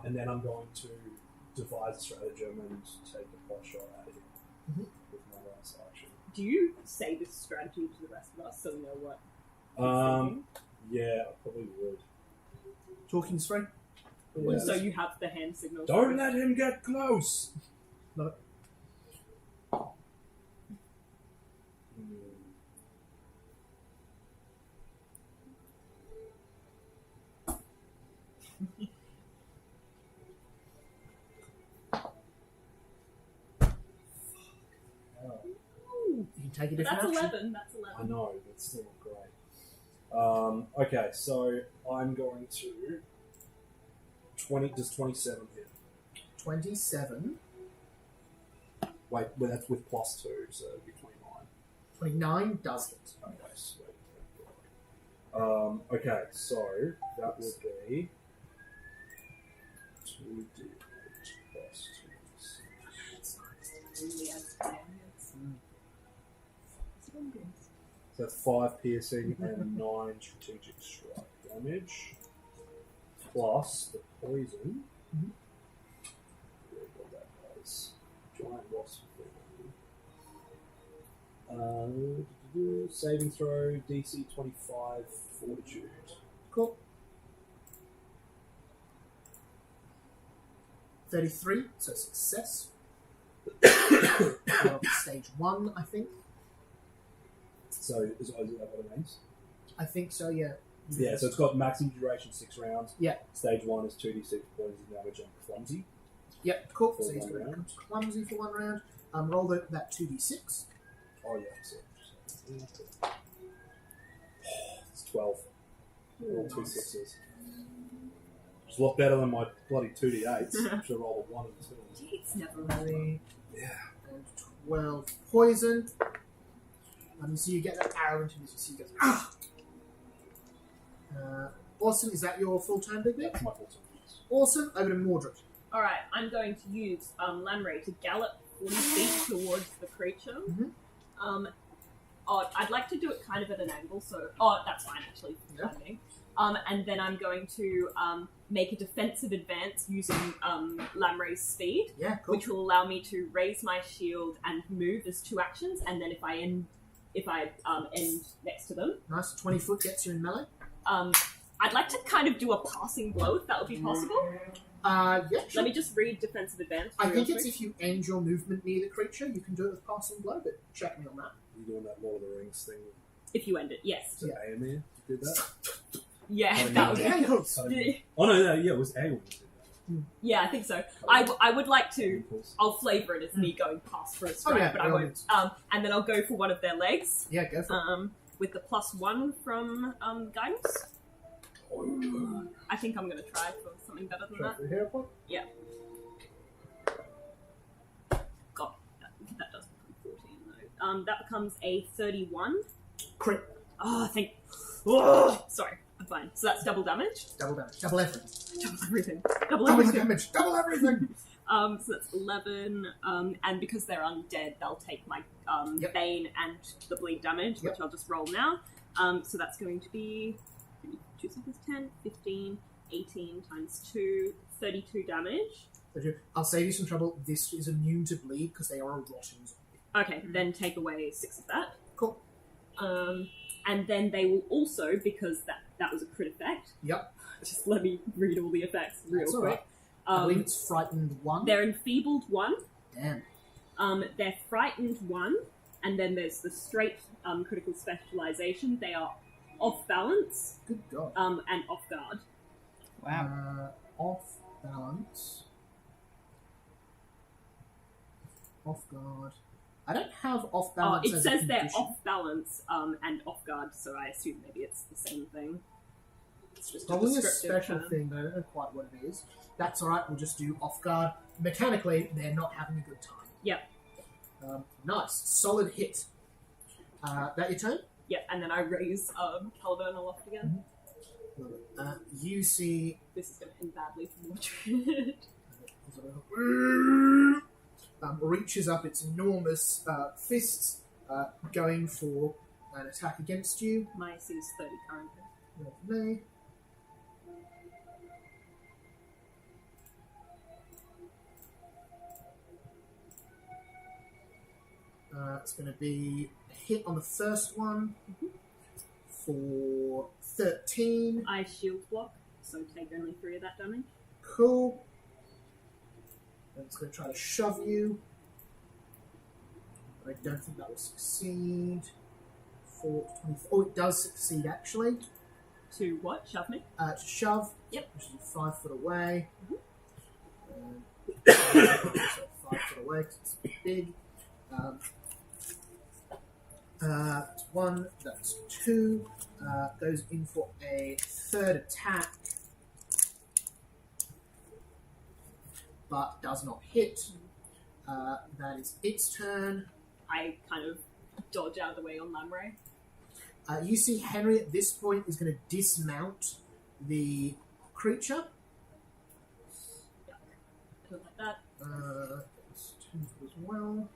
And then I'm going to devise a stratagem and take a pot shot at him with my last action. Do you say this strategy to the rest of us so we know what? Yeah, I probably would. Talking straight? Yeah. So you have the hand signals. Don't let him get close! No. You can take a different That's action. 11. That's 11. I know, that's still great. Okay, so I'm going to 20. Does 27 hit? 27. Wait, well, that's with +2, so it'd be 29. 29 does hit. Okay, sweet. Okay, so that would be 2d8 plus 2d6. So that's 5 piercing and 9 strategic strike damage. Plus the poison. What that does. Giant wasp. Saving throw, DC 25, fortitude. Cool. 33, so success. Stage 1, I think. So is that what it means? I think so, yeah. Yeah, so it's got maximum duration 6 rounds. Yeah. Stage 1 is 2d6 points of damage and clumsy. Yep, cool. For So he's one going to round. become clumsy for 1 round. Roll that 2d6. Oh yeah, so it's 12. Roll 2 6s. It's a lot better than my bloody 2d8s. Should have rolled a 1 and 2. It's never 3 Yeah. and 12 poison. So you get that arrow into his, you see he goes, ah! Awesome, is that your full turn, Big Big? That's my full turn. Awesome, over to Mordred. Alright, I'm going to use Lanray to gallop 40 feet towards the creature. I'd like to do it kind of at an angle, so... Oh, that's fine, actually. Yeah. And then I'm going to make a defensive advance using Lamray's speed, Yeah, cool. which will allow me to raise my shield and move as 2 actions, and then if I end next to them, Nice, 20 foot gets you in melee. I'd like to kind of do a passing blow, if that would be possible. Yeah, sure. Let me just read defensive advance. I real think it's quick. if you end your movement near the creature, you can do it with passing blow, but check me on that. You're doing that Lord of the Rings thing with If you end it, yes. the Aemir to do that? Yeah, Oh, that would Yeah, be... yeah. Oh no, yeah, it was Aemir who did that. Yeah, I think so. I would like to... Impulse. I'll flavour it as me going past for a strike, yeah, but I by all won't. means. And then I'll go for one of their legs, Yeah, go for it. with the +1 from guidance. I think I'm going to try for something better than Try that. for a hero point. God, that does become 14 though. That becomes a 31. Crit. Oh, oh, sorry, I'm fine. So that's double damage. Double damage. Double everything. Double everything. Double Double everything. damage. Double everything. So that's 11, and because they're undead, they'll take my Yep. Bane and the bleed damage, which Yep. I'll just roll now. So that's going to be 2 seconds, 10, 15, 18 times 2, 32 damage. I'll save you some trouble. This is immune to bleed because they are a rotting zombie. Okay, then take away 6 of that. Cool. And then they will also, because that was a crit effect, Yep. just let me read all the effects real That's all quick. right. I believe it's frightened 1. They're enfeebled 1. Damn. They're frightened 1, and then there's the straight critical specialization. They are off balance Good God. and off guard. Wow. Off balance. Off guard. I don't have off balance. It as a says they're condition. off balance and off guard, so I assume maybe it's the same thing. It's just Probably a descriptive special term. thing, but I don't know quite what it is. That's alright, we'll just do off guard. Mechanically, they're not having a good time. Yep. Nice. Solid hit. That your turn? Yep, and then I raise Caliburn aloft again. You see This is going to end badly for Mordred. reaches up its enormous fists, going for an attack against you. My AC is 30 currently. Lovely. It's going to be a hit on the first one for 13. I shield block, so take only 3 of that damage. Cool. And it's going to try to shove you. But I don't think that will succeed. 4, 24. Oh, it does succeed actually. To what? Shove me? To shove. Yep. Which is 5 foot away. Mm-hmm. 5 foot away because it's big. That's 1, that's 2. Goes in for a third attack. But does not hit. That is its turn. I kind of dodge out of the way on Lamray. You see Henry at this point is going to dismount the creature. something like that. It's 10 as well.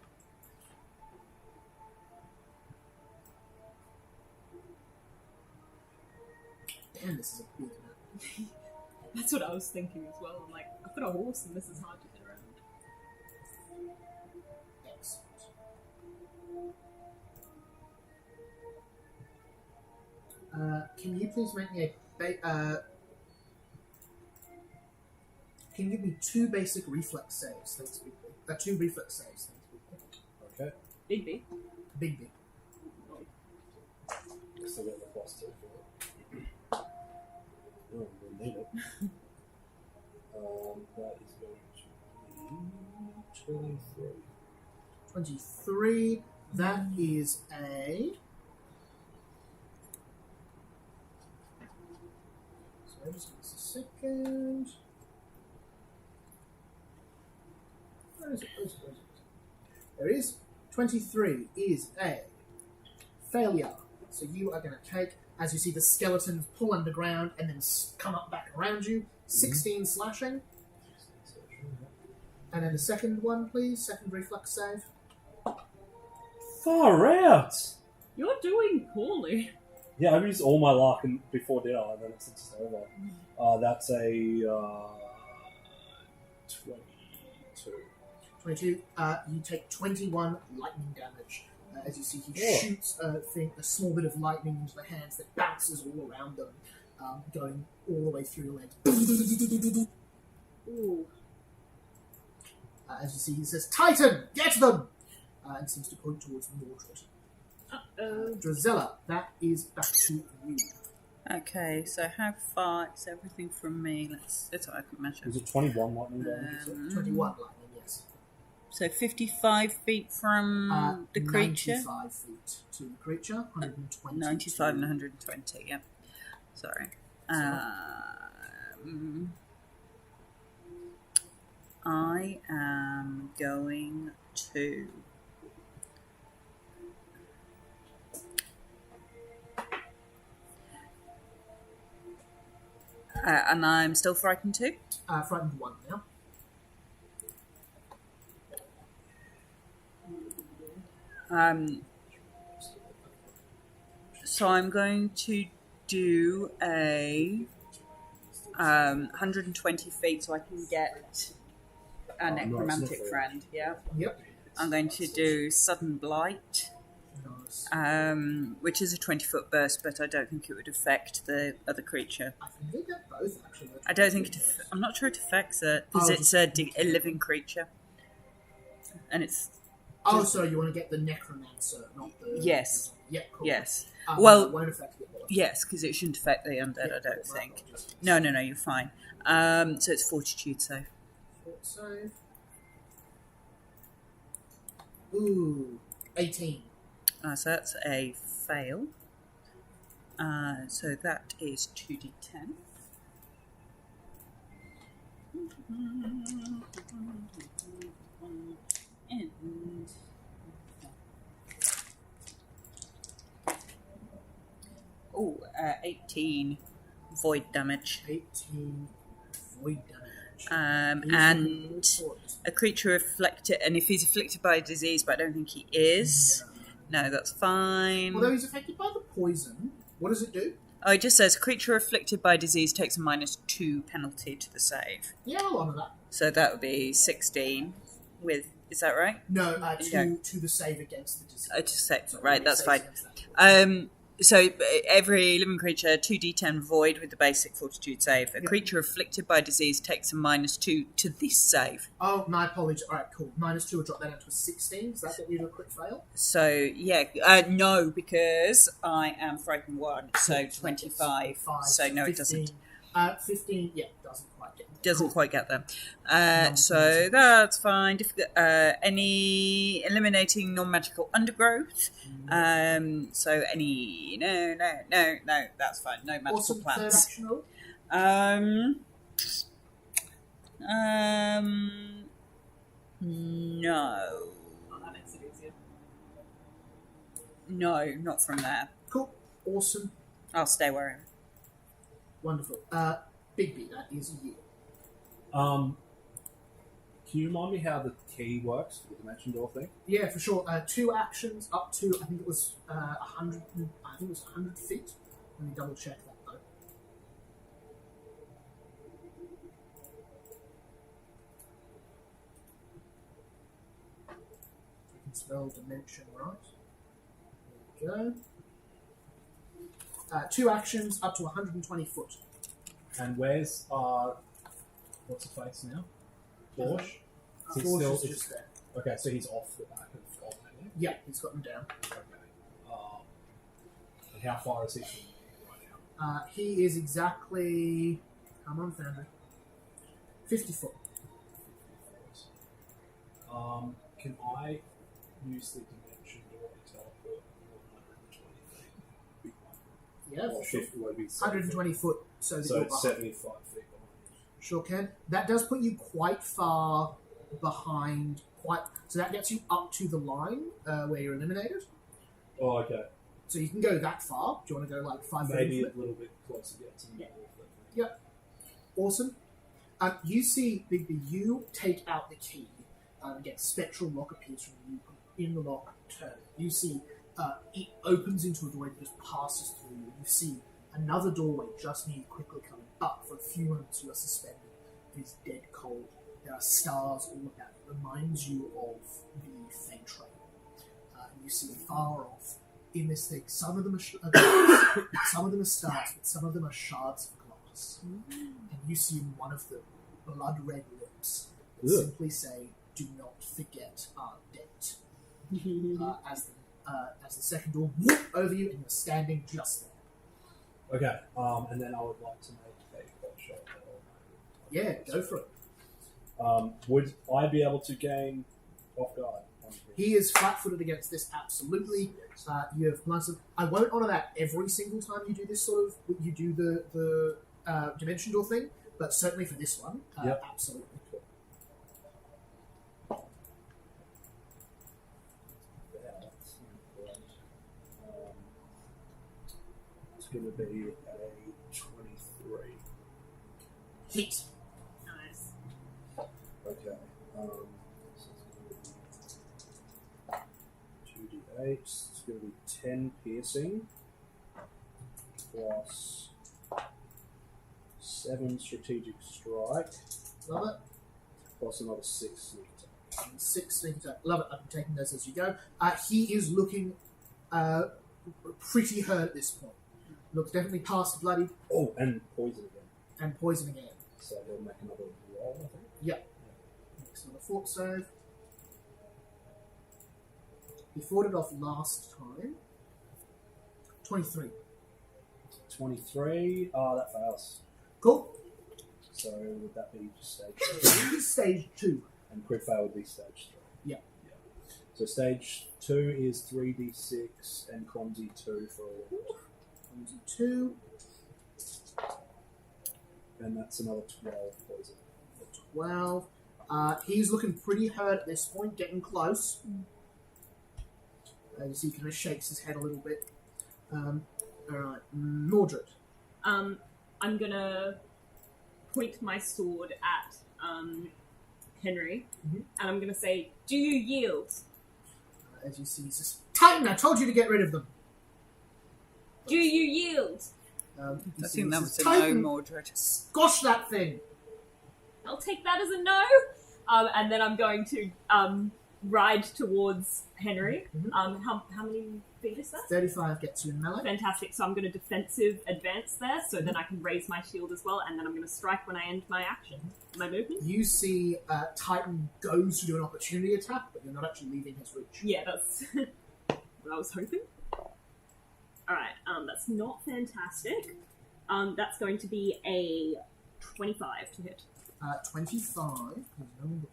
Damn, this is a big map. That's what I was thinking as well. I'm like, I've got a horse and this is hard to get around. Excellent. Can you please make me can you give me 2 basic reflex saves? Thanks, Big B. 2 reflex saves. Thanks, Big B. Okay. Big B. Big B. Still got the plus 2 for it. Oh, we'll need it. That is going to be 23. 23. That is a... Sorry, just give us a second. Where is it? Where is it? Where is it? There it is. 23 is a failure. So you are going to take, as you see the skeletons pull underground and then come up back around you, 16 slashing. And then the second one, please. Second reflex save. Far out! You're doing poorly. Yeah, I've used all my luck before dinner, and then it's just over. That's a 22. 22. You take 21 lightning damage. As you see, he shoots a small bit of lightning into the hands that bounces all around them, going all the way through your legs. Ooh. As you see, he says, "Titan, get them!" And seems to point towards Mordred. Drizella, that is back to you. Okay, so how far is everything from me? That's what I can measure. Is it 21 lightning damage? 21 lightning, yes. So 55 feet from the creature? 95 feet to the creature, 120. 95 and 120, yeah. Sorry. I am going to... and I'm still frightened too? Frightened 1 now. So I'm going to do a 120 feet so I can get a necromantic friend, yeah? Yep. I'm going to do sudden blight, Nice. which is a 20-foot burst, but I don't think it would affect the other creature. I think they get both, actually. I don't think I'm not sure it affects it, because it's a living creature. And it's... Oh, so you want to get the necromancer, not the... Yes. Yeah, cool. Yes. Well, it won't affect the other. Yes, because it shouldn't affect the undead, Yeah, I don't cool, think. just- No, you're fine. So it's fortitude save. Fort save. Ooh, 18. So that's a fail. So that is 2d10. And 18 void damage. 18 void damage. And a creature afflicted, and if he's afflicted by a disease, but I don't think he is. No, that's fine. Although he's affected by the poison, what does it do? Oh, it just says a creature afflicted by disease takes a -2 penalty to the save. Yeah, I'll honour that. So that would be 16 with, is that right? No, Okay. to the save against the disease. To say, So right, it that's saves fine. against that. So every living creature, 2d10 void with the basic fortitude save. A Yeah. creature afflicted by disease takes a -2 to this save. Oh, my apologies. Alright, cool. -2 will drop that down to a 16. Does that get you to a crit fail? So, yeah, no, because I am frightened 1, so Cool. 25. Five, So, no, 15. it doesn't. 15, yeah, doesn't quite get there. Doesn't Cool. quite get there. No, So that's fine. Any eliminating non-magical undergrowth. So any no, that's fine. No magical Awesome. Third plants. action roll. No. Oh, that makes it easier. No, not from there. Cool. Awesome. I'll stay where I am. Wonderful. Big B, that is you. Can you remind me how the key works for the dimension door thing? Yeah, for sure. 2 actions up to, I think it was 100. I think it was 100 feet. Let me double check that though. I can spell dimension right. There we go. 2 actions up to 120 foot. And where's what's the face now? Porsche. He's Force still is just there. okay. So he's off the back of Goldman. Yeah, he's got them down. Okay. And how far is he from me right now? He is exactly. Come on, family. 50 foot. Can I use the dimension door to teleport 120 feet? Yeah, Or for sure. 50, would it be 120 foot. So, that So you're it's behind. 75 feet behind. Sure can. That does put you quite far behind. So that gets you up to the line where you're eliminated. Oh, okay. So you can go that far. Do you want to go like 5 Maybe feet? a little bit closer yet to the Yeah. Awesome. You see, Bigby, you take out the key. Again, spectral lock appears from you. In the lock, turn it. You see, it opens into a doorway that just passes through you. You see another doorway just near you quickly coming up. For a few moments, you are suspended. It is dead cold. There are stars all about. It reminds you of the Fate Train. And you see far off in this thing. Some of them are glass, some of them are stars, but some of them are shards of glass. And you see in one of them blood red lips that Ugh. simply say, "Do not forget our debt." As the second door whoop over you, and you're standing just there. Okay. And then I would like to make a pot shot. Yeah, go for it. Would I be able to gain off guard? He is flat-footed against this, absolutely. You have plus. I won't honour that every single time you do this sort of. You do the dimension door thing, but certainly for this one, Yep. absolutely. It's going to be a 23. Hit. Nice. Okay. So it's going to be 2d8. It's going to be 10 piercing plus 7 strategic strike Love it. plus another 6 sneak attack. 6 sneak attack. Love it. I'm taking those as you go. He is looking pretty hurt at this point. Looks definitely past bloody Oh, and poison again. and poison again. So he'll make another roll, I think. Yep. Makes another fort save. He fought it off last time. 23. 23. Oh, that fails. Cool. So would that be just stage 2? Stage 2. And crit fail would be stage 3. Yeah. So stage 2 is 3d6 and clumsy 2 for all. 2. And that's another 12 poison. 12. He's looking pretty hurt at this point, getting close. You see, he kind of shakes his head a little bit. Alright, Mordred. I'm gonna point my sword at Henry, Mhm. and I'm gonna say, "Do you yield? As you see, he says, "Titan, I told you to get rid of them." Do you yield?" You I see, think he that says, was a "Titan, no, Mordred. squash that thing." I'll take that as a no. And then I'm going to ride towards Henry. Mhm. How many feet is that? 35 gets you in melee. Fantastic. So I'm going to defensive advance there, so then I can raise my shield as well, and then I'm going to strike when I end my action, my movement. You see Titan goes to do an opportunity attack, but you're not actually leaving his reach. Yeah, that's what I was hoping. Alright, that's not fantastic. That's going to be a 25 to hit. 25, because no one got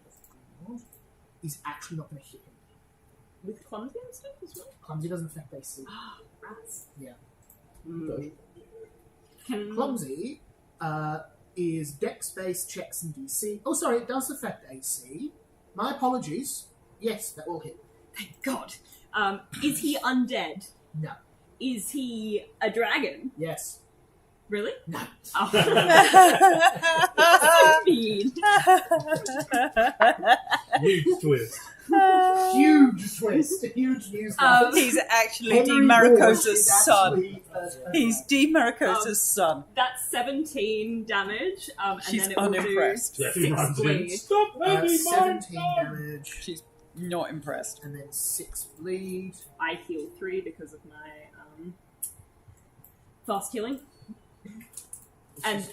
is actually not going to hit him. With clumsy and stuff as well? Clumsy doesn't affect AC. Ah, rats. Yeah. Can... Clumsy is dex-based checks and DC. Oh, sorry, it does affect AC. My apologies. Yes, that will hit. Thank God. Is he undead? No. Is he a dragon? Yes. Really? No. Oh. So mean. Huge twist. Huge twist. Huge news. He's actually Henry Dean Borg Maricosa's is son. actually, He's Dean Maricosa's son. That's 17 damage, and She's then it will unimpressed. do Definitely 6 runs in. bleed. Stop hurting my 17 son. damage, She's not impressed. and then 6 bleed. I heal 3 because of my fast healing. And-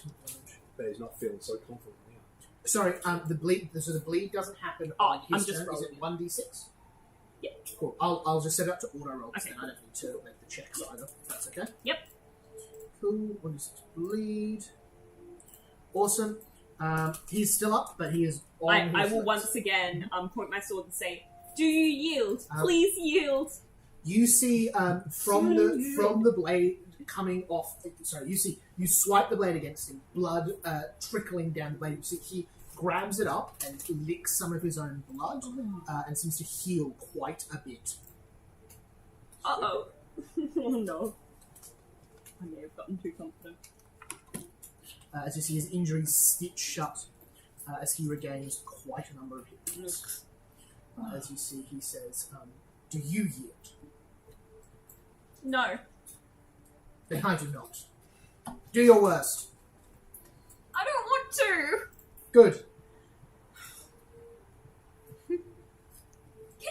But he's not feeling so confident now. Sorry, the bleed. So the bleed doesn't happen Oh, on his I'm just turn. Is rolling. it 1d6? Yeah. Cool. I'll just set it up to auto roll. Okay, Then I don't need to make the checks either. If that's okay. Yep. Cool. 1d6 bleed. Awesome. He's still up, but he is on. I his will legs. once again point my sword and say, "Do you yield? Um, Please yield." You see from the blade coming off. Sorry, you swipe the blade against him, blood trickling down the blade. You see he grabs it up and licks some of his own blood, and seems to heal quite a bit. Oh no! I may have gotten too confident. As you see his injuries stitch shut, as he regains quite a number of hit points. As you see, he says, "Do you yield?" No, Then I do not. Do your worst. I don't want to. Good. Can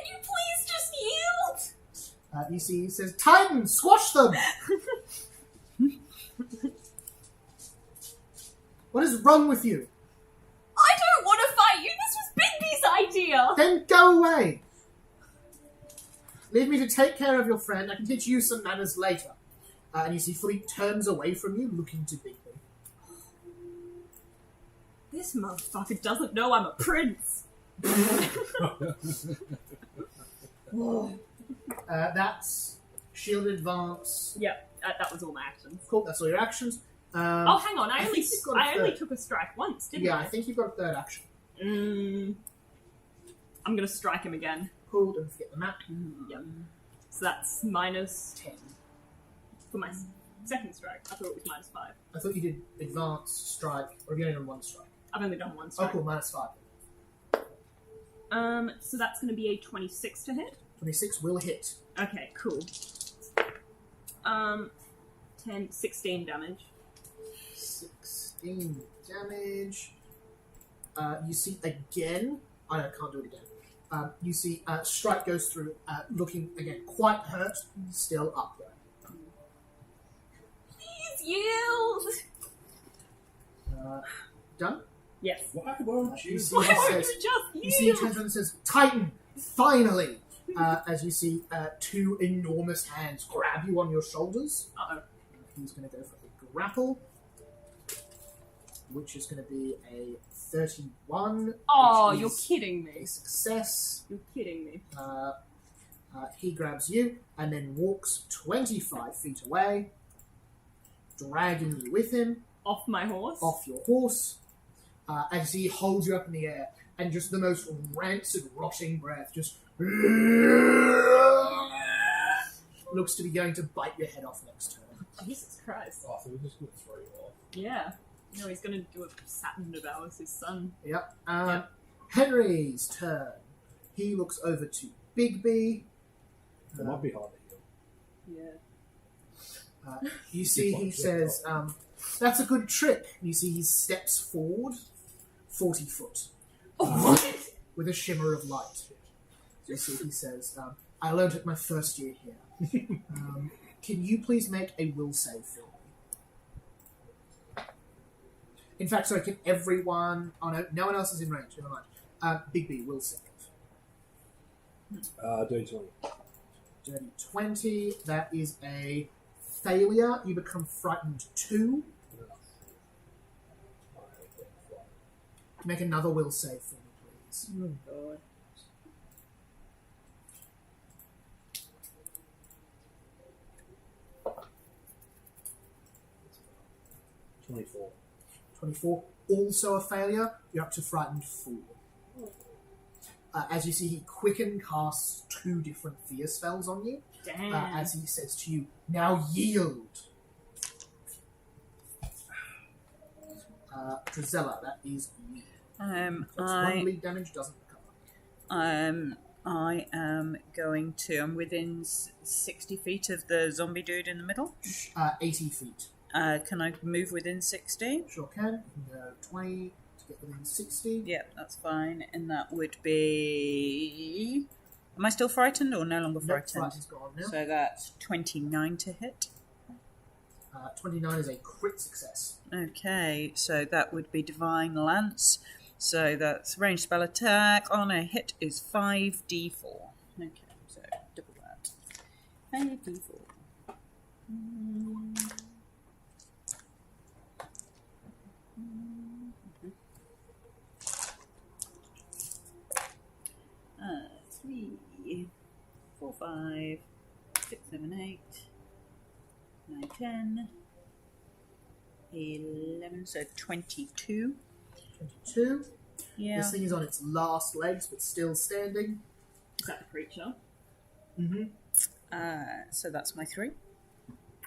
you please just yield? You see, he says, "Titan, squash them!" What is wrong with you? I don't want to fight you. This was Bigby's idea. Then go away. Leave me to take care of your friend. I can teach you some manners later. And you see Fleet turns away from you, looking to Bigby. This motherfucker doesn't know I'm a prince. That's shield advance. Yep, that was all my actions. Cool, that's all your actions. Oh, hang on. I I only think you've got a only third. took a strike once, didn't Yeah, I? I think you've got a third action. I'm gonna strike him again. Cool, don't forget the map. Yep. So that's minus 10. for my second strike. I thought it was minus 5. I thought you did advance, strike, or have you only done one strike? I've only done one Oh, strike. cool, minus 5. So that's gonna be a 26 to hit. 26 will hit. Okay, cool. 16 damage. 16 damage. You see again. Oh, no, I can't do it again. You see Strike goes through, looking again quite hurt, still up there. Please yield! Done? Yes. Why won't You you? see Why he won't says, you just you see he yield? turns around and says, "Titan, finally!" As you see two enormous hands grab you on your shoulders. Uh-oh. He's going to go for a grapple, which is going to be a 31. Oh, which you're is kidding a me. success. You're kidding me. He grabs you and then walks 25 feet away, dragging you with him Off my horse? off your horse, as he holds you up in the air, and just the most rancid, rotting breath just looks to be going to bite your head off next turn. Jesus Christ. Oh, so we're just going to throw you off. Yeah. No, he's gonna do a Saturn devours his son. Yep. Henry's turn. He looks over to Bigby. It might be hard to heal. Yeah. You see, he says, "That's a good trick." You see, he steps forward 40 foot with a shimmer of light. You see, he says, "I learned it my first year here. Can you please make a will save for me?" In fact, sorry, can everyone... Oh, no one else is in range. Never mind. Bigby, will save. Dirty 20. Dirty 20. That is a failure. You become frightened 2. Make another will save for me, please. Oh, God. Uh, 24. 24. Also a failure. You're up to frightened 4. As you see, he quicken casts 2 different fear spells on you. Damn. As he says to you, "Now yield." Drizella, that is you. I One bleed damage doesn't recover. I am going to. I'm within 60 feet of the zombie dude in the middle. 80 feet. Can I move within 60? Sure can. You can go 20 to get within 60. Yep, that's fine. And that would be. Am I still frightened or no longer Nope, frightened? fright is gone now. So that's 29 to hit. 29 is a crit success. Okay, so that would be Divine Lance. So that's ranged spell attack on a hit is 5d4. Okay, so double that. 5d4. Three, 4, 5, 6, 7, 8, 9, 10, 11, so 22. 22. Yeah. This thing is on its last legs, but still standing. Is that the creature? Mm-hmm. So that's my 3.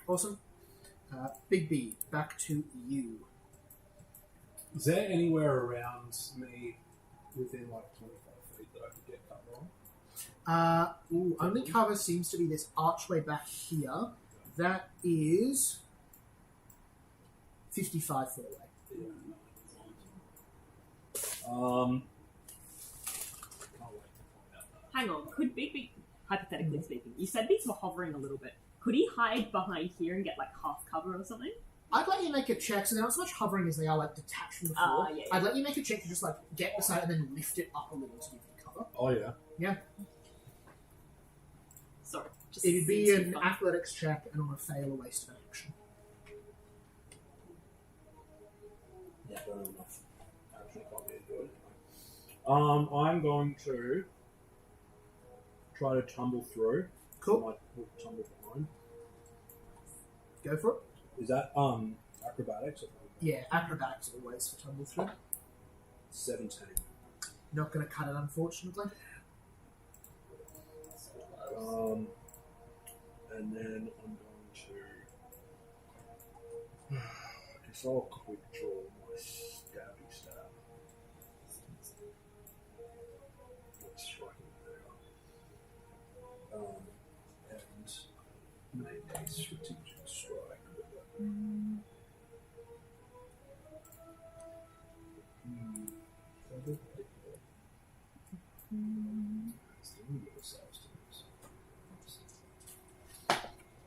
Awesome. Big B, back to you. Is there anywhere around me within like 25 feet that I could get cover on? Only cover seems to be this archway back here. That is 55 foot away. Yeah, no. Can't wait to find out that. Hang on, could Big B, hypothetically speaking, you said these were hovering a little bit. Could he hide behind here and get like half cover or something? I'd let you make a check, so they're not so much hovering as they are like detached from the floor. Yeah. I'd let you make a check to just like get beside it and then lift it up a little to give you cover. Oh yeah. Yeah. Sorry. Just It'd be seems too an fun. athletics check, and on a fail, a waste of an action. Yeah, don't have enough. Actually, can't be good. I'm going to try to tumble through. Cool. I might tumble behind. Go for it. Is that acrobatics? Or Yeah, acrobatics always for tumble through. 17. Not going to cut it, unfortunately. And then I'm going to. I guess I'll quick draw my stabby stab. Let's strike it there. And make a strategic strike with it.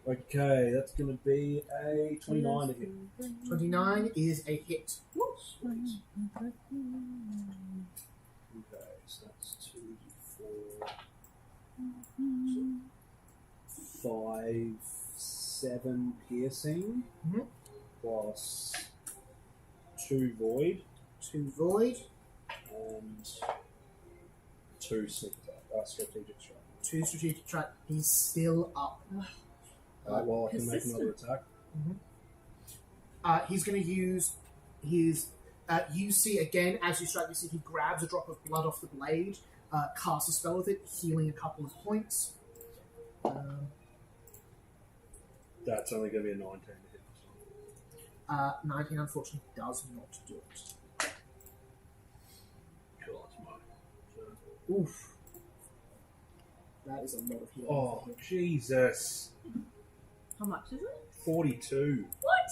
Okay, that's going to be a 29 to hit. 29 is a hit. Sweet. Okay, so that's 2d4. So 5, 7 piercing. Mhm. Plus 2 void. 2 void, And 2 strategic strike. 2 strategic track. He's still up. Well, I can make Persistent. another attack. He's going to use his. You see again as you strike. You see he grabs a drop of blood off the blade, casts a spell with it, healing a couple of points. That's only going to be a 19 to hit. 19 unfortunately does not do it. Cool, that's mine. Oof. That is a lot of healing. Oh, for him. Jesus. How much is it? 42. What?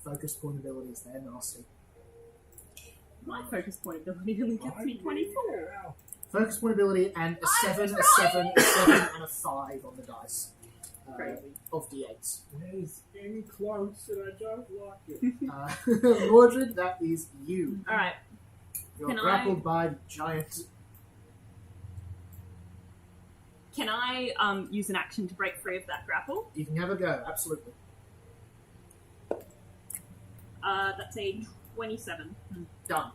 Focus point abilities, they're nasty. My focus point ability only gets me 24. Wow. Focus point ability and a 7, a 7, a 7, and a 5 on the dice. Crazy. Of d8s. There's any close and I don't like it. Mordred, that is you. Alright. You're Can grappled by the giant. Can I use an action to break free of that grapple? You can have a go, absolutely. That's a 27. Done.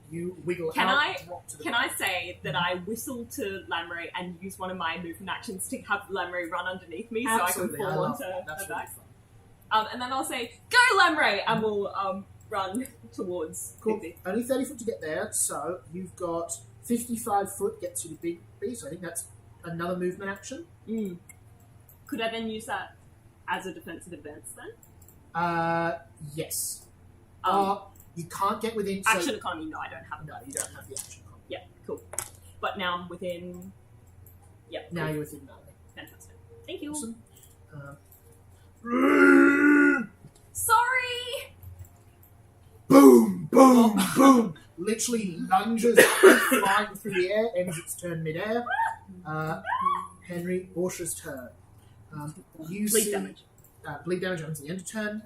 You wiggle Can out, I- drop to the Can I say that I whistle to Lamray and use one of my movement actions to have Lamray run underneath me Absolutely, so I I can fall love onto that. That's her really back? fun. And then I'll say, "Go, Lamray!" and we'll run towards Cool. Big B. Only 30 foot to get there, so you've got 55 foot gets you to Big B, so I think that's another movement action. Could I then use that as a defensive advance then? Yes. You can't get within... Action economy, no, I don't have No, you don't have the action economy. Yeah, cool. But now I'm within... Yeah, Now cool. you're within melee. Fantastic. Thank you. Awesome. Sorry! Boom, boom, boom. Literally lunges flying through the air, ends its turn midair. Henry, Borsha's turn. You Bleed see, damage. Bleed damage ends the end of turn.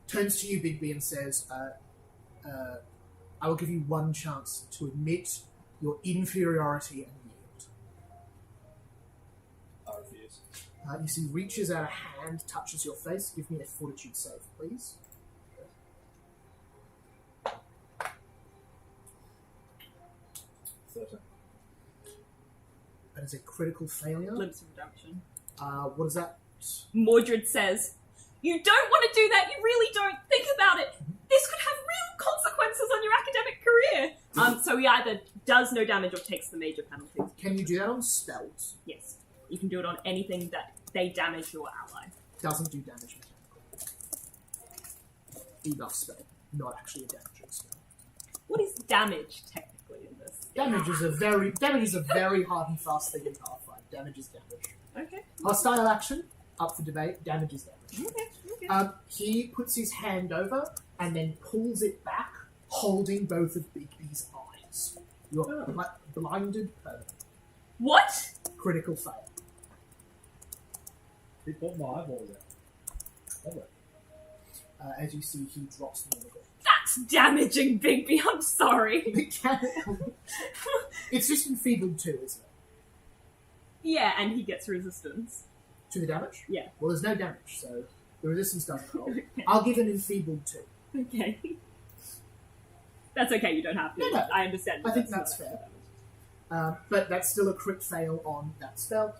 Turns to you, Bigby, and says, I will give you one chance to admit your inferiority and yield. I refuse. You see, reaches out a hand, touches your face. Give me a fortitude save, please. 13. That is a critical failure. Glimpse of redemption. What is that? Mordred says, "You don't want to do that, you really don't. Think about it. This could have real consequences on your academic career." So he either does no damage or takes the major penalty. Can you do that on spells? Yes. You can do it on anything that they damage your ally. Doesn't do damage mechanically. Debuff spell, not actually a damaging spell. What is damage, technically, in this? Damage is a very hard and fast thing in Pathfinder. Damage is damage. Okay. Hostile action, up for debate. Damage is damage. Okay. He puts his hand over and then pulls it back, holding both of Bigby's eyes. You're blinded permanently. What? Critical fail. What my eyeball was that? Lovely. As you see, he drops them on the ground. That's damaging, Bigby. I'm sorry. Mechanically. It's just enfeebled too, isn't it? Yeah, and he gets resistance. To the damage? Yeah. Well, there's no damage, so the resistance doesn't hold. I'll give an enfeebled 2. Okay. That's okay, you don't have to. No. I understand. I think that's fair. But that's still a crit fail on that spell.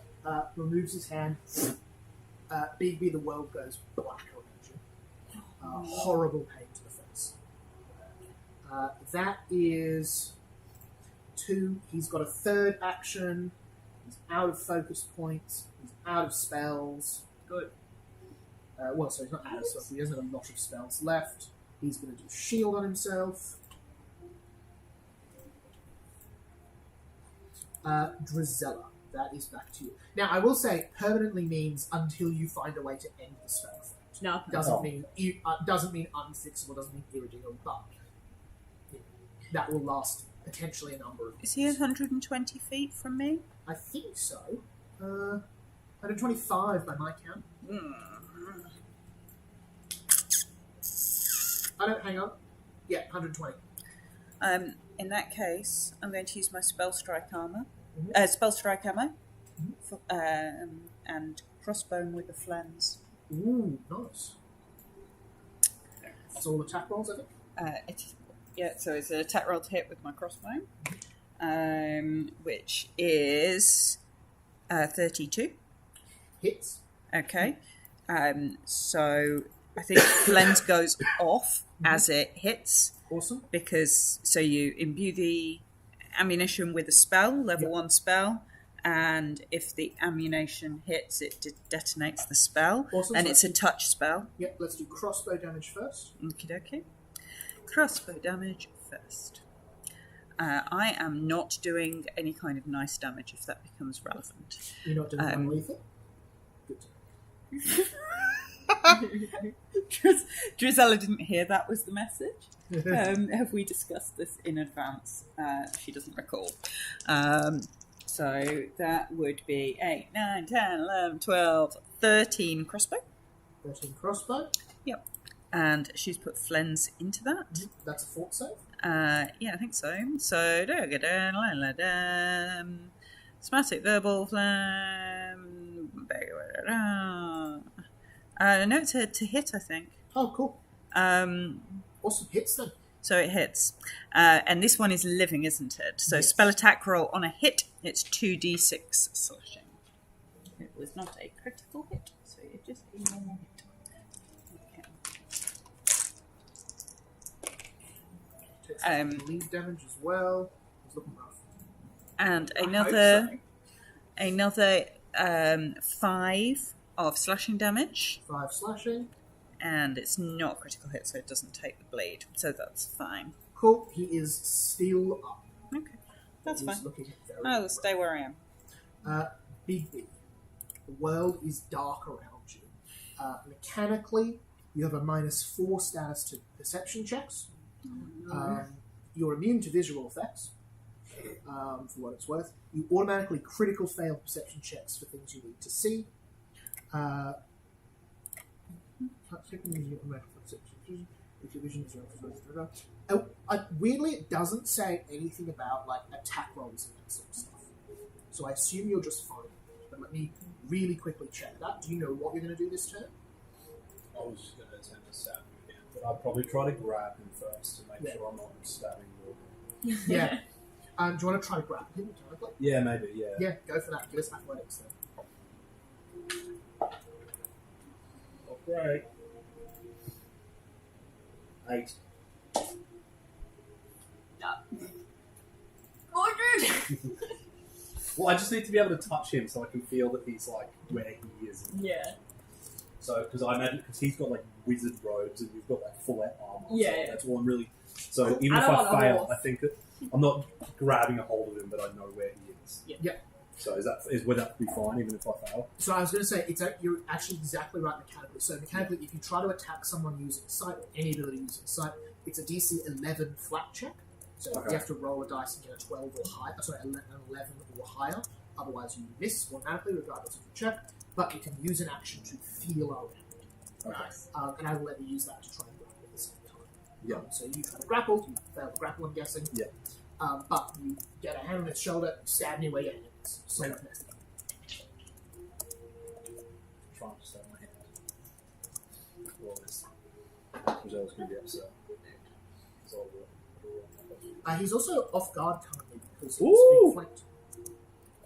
Removes his hand. Bigby, the world goes black around you. Horrible pain to the face. That is 2. He's got a third action. He's out of focus points. He's out of spells. Good. So he's not out of spells. He doesn't have a lot of spells left. He's going to do shield on himself. Drizella, that is back to you. Now, I will say, permanently means until you find a way to end the spell effect. No. Doesn't mean unfixable, doesn't mean irredeemable, but that will last potentially a number of years. Is he 120 feet from me? I think so. 125 by my count. I don't, hang on. Yeah, 120. In that case, I'm going to use my spell strike ammo. Mhm. Spell strike ammo. And crossbone with a flens. Ooh, nice. That's all attack rolls, I think. So it's an attack roll to hit with my crossbone, which is 32. Hits. Okay. So I think lens goes off as it hits Awesome. because so you imbue the ammunition with a spell, level 1 spell, and if the ammunition hits, it detonates the spell, Awesome. and So it's a touch spell. Yep, let's do crossbow damage first. Okie dokie. Crossbow damage first. I am not doing any kind of nice damage if that becomes relevant. You're not doing non-lethal? Good. Drizella didn't hear that was the message. Have we discussed this in advance? She doesn't recall. So that would be 8, 9, 10, 11, 12, 13 crossbow. 13 crossbow. Yep. And she's put flens into that. That's a fort save. Yeah, I think so. So, somatic verbal flame. No, it's to hit, I think. Oh, cool. Awesome. Hits then. So it hits. And this one is living, isn't it? So Yes. spell attack roll on a hit, it's 2d6 slashing. It was not a critical hit, so it's just a normal hit. Takes some bleed damage as well. It's looking rough. And I another 5 of slashing damage. 5 slashing. And it's not critical hit, so it doesn't take the bleed. So that's fine. Cool. He is still up. Okay, that's He's fine. looking very I'll stay where I am. Big B. The world is dark around you. Mechanically, you have a -4 status to perception checks. You're immune to visual effects, for what it's worth. You automatically critical fail perception checks for things you need to see. If your vision is weirdly, it doesn't say anything about like attack rolls and that sort of stuff. So I assume you're just fine. But let me really quickly check that. Do you know what you're going to do this turn? I was just going to attempt to stab him again, but I'd probably try to grab him first to make sure I'm not stabbing Morgan. Yeah. Do you want to try to grab him directly? Yeah, maybe, yeah. Yeah, go for that. Give us athletics then. Oh, great. 8. Mordred! Well, I just need to be able to touch him so I can feel that he's like where he is. Yeah. So, because I imagine because he's got like wizard robes and you've got like full armor. Yeah, So yeah. that's all I'm really. So even I if don't I want a fail, horse. I think that I'm not grabbing a hold of him, but I know where he is. Yeah. So would that be fine even if I fail? So I was going to say, you're actually exactly right mechanically. So mechanically, if you try to attack someone using sight, or any ability using sight, it's a DC 11 flat check. So Okay. you have to roll a dice and get a 12 or higher. Sorry, an 11 or higher. Otherwise, you miss automatically, regardless of the check. But you can use an action to feel around. Nice. And I will let you use that to try and grapple at the same time. Yeah. So you try to grapple, you fail to grapple, I'm guessing. Yeah. But you get a hand on his shoulder, stab near where your hand is. So Okay. next. Trying to stab my hand. Well, this Roselle's going to be upset. So He's also off guard currently because he's Ooh. being flanked.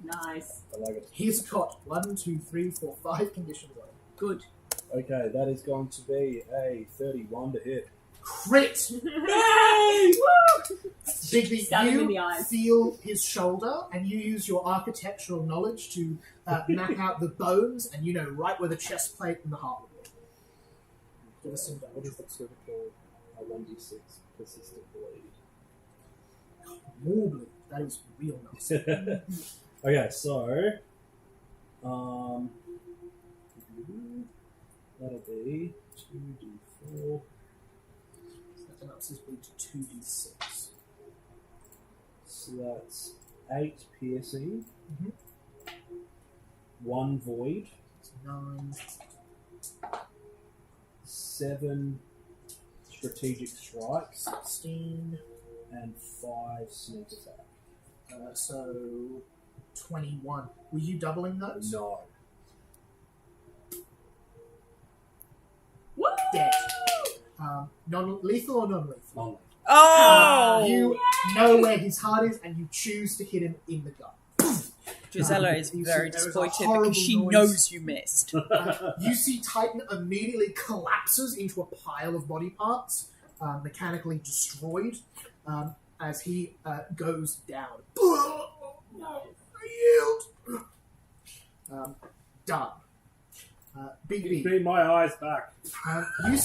Nice. I like it. He's got 1, 2, 3, 4, 5 conditions on him. Good. Okay, that is going to be a 31 to hit. Crit! Yay! Woo! Bigby, Stab him in the you eyes. feel his shoulder and you use your architectural knowledge to map out the bones and you know right where the chest plate and the heart would be. Give us some What damage. is that sort of called? A 1d6 persistent bleed. More bleed. That is real nice. Okay, so that'll be 2d4. That ups his bleed to 2d6. So that's 8 piercing, Mhm. 1 void, It's 9. 7 strategic strikes, 16. and 5 sneak attack. So 21. Were you doubling those? No. Woo! Dead. Non-lethal or non-lethal? Only. Oh! You know where his heart is, and you choose to hit him in the gut. Gisela is You see very there is a disappointed horrible because she noise. knows you missed. You see Titan immediately collapses into a pile of body parts, mechanically destroyed, as he goes down. Yield! Done. Big B. Bring my eyes back. You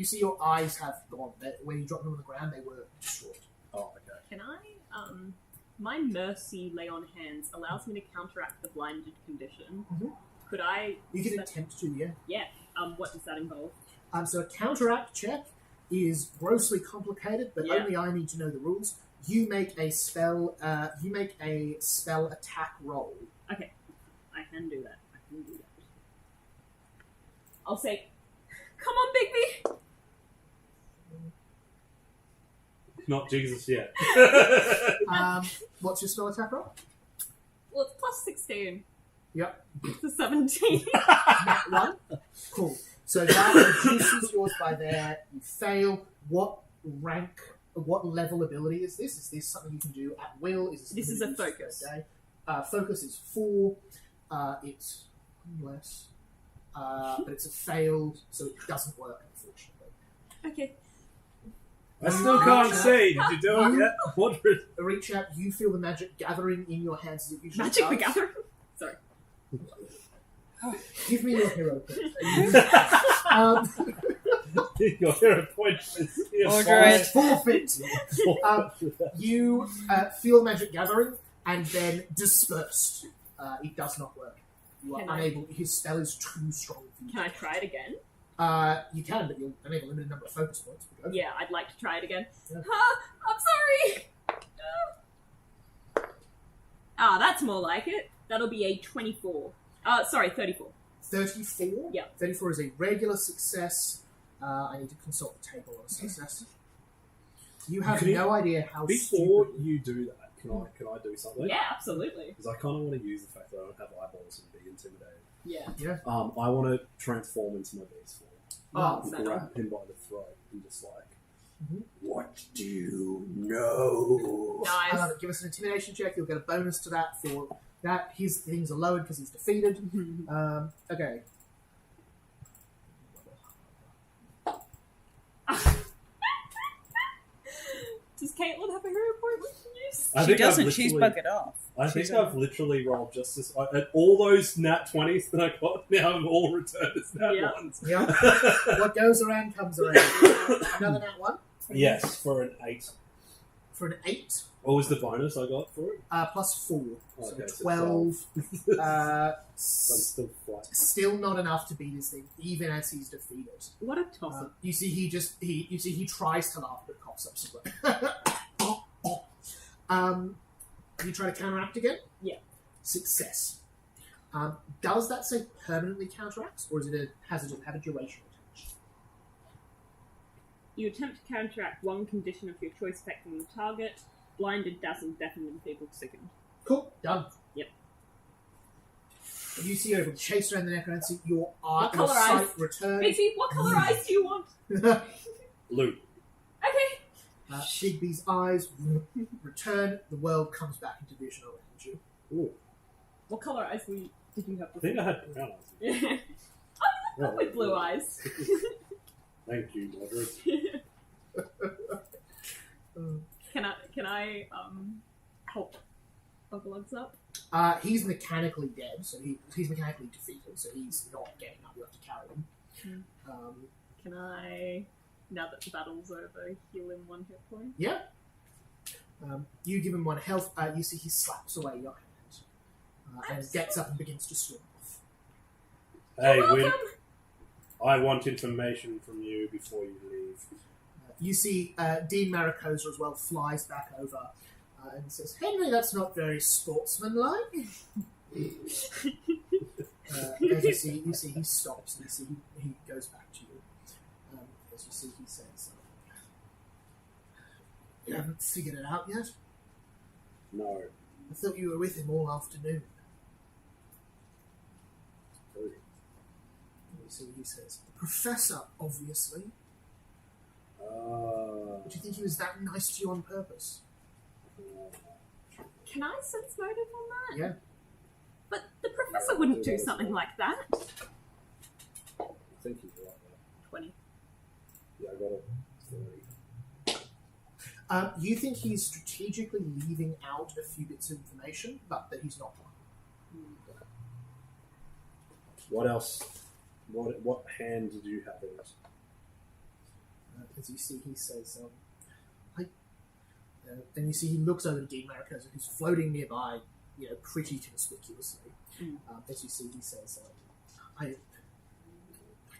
see your eyes have gone. When you dropped them on the ground, they were destroyed. Oh, okay. Can I, my mercy lay on hands allows me to counteract the blinded condition. Mhm. Could I? You can attempt to, yeah. Yeah. What does that involve? So a counteract check is grossly complicated, but Yeah. only I need to know the rules. You make a spell. You make a spell attack roll. Okay, I can do that. I'll say, "Come on, Bigby." Not Jesus yet. What's your spell attack roll? Well, it's plus 16. Yep. It's 17. Nat 1. Cool. So that reduces yours by there. You fail. What rank? What level ability is this? Is this something you can do at will? Is This is something a you can use focus. per day? Focus is 4. It's less. But it's a failed, so it doesn't work, unfortunately. Okay. I still can't see. Did you do it yet? What? Reach out, you feel the magic gathering in your hands as it usually Magic the does. Gathering. Sorry. Give me your hero point. Your hero point is Order it. Forfeit. You feel magic gathering and then dispersed. It does not work. You are Can I- unable. His spell is too strong for you. Can I try it again? You can, but you'll enable a limited number of focus points. Go. Yeah, I'd like to try it again. Yeah. I'm sorry! That's more like it. That'll be a 24. 34. 34? Yeah. 34 is a regular success. I need to consult the table on a success. You have Can you- no idea how Before stupid... you do that, can I do something? Yeah, absolutely. Because I kind of want to use the fact that I don't have eyeballs and be intimidated. Yeah. I want to transform into my beast form. Oh, Settle. Grab him by the throat and just like, Mhm. what do you know? Nice. Give us an intimidation check. You'll get a bonus to that for that. His things are lowered because he's defeated. Okay. Does Caitlin have a hero point we can use? I She think I've doesn't. She's literally- buggered off. I think She's I've literally rolled just this. All those nat 20s that I got now have all returned as nat Yeah. 1s. Yeah. What goes around comes around. Another nat 1 Yes, for an 8. for an 8 What was the bonus I got for it? plus 4. Okay, So so 12. I'm still flat. Still not enough to beat his thing, even as he's defeated. What a toss-up. You see, he tries to laugh but coughs up somewhere. You try to counteract again? Yeah. Success. Does that say permanently counteracts, or has it have a duration attached? You attempt to counteract one condition of your choice affecting the target. Blinded, dazzled, deafened, and feeble sickened. Cool, done. Yep. You see, you're able to chase around the necromancy. Your What your colour sight eyes? returns. Macy, what colour eyes do you want? Blue. Okay. Bigby's eyes return. The world comes back into vision around you. Ooh, What colour eyes did you have I think before? I had brown eyes. I'm with blue eyes. Thank you, Margaret. Can I help Bugglelugs up? He's mechanically dead, so he's mechanically defeated, so he's not getting up. You have to carry him. Can I, now that the battle's over, heal him 1 hit point? Yeah. You give him 1 health. You see he slaps away your hand and gets up and begins to storm off. Hey, Welcome! I want information from you before you leave. You see Dean Maricosa as well flies back over and says, "Henry, that's not very sportsmanlike." As you see he stops and you see he goes back to you. As you see he says, "You haven't figured it out yet? No. I thought you were with him all afternoon." Three. And you see he says, "The professor, obviously. Do you think he was that nice to you on purpose?" Can I sense motive on that? Yeah. But the professor wouldn't do something like that. I think he's right there. 20. Yeah, I got a 3. You think he's strategically leaving out a few bits of information, but that he's not one. What else? What hand did you have in it? As you see, he says, and you see he looks over to Dean Maricosa, who's floating nearby, pretty conspicuously. As you see, he says, I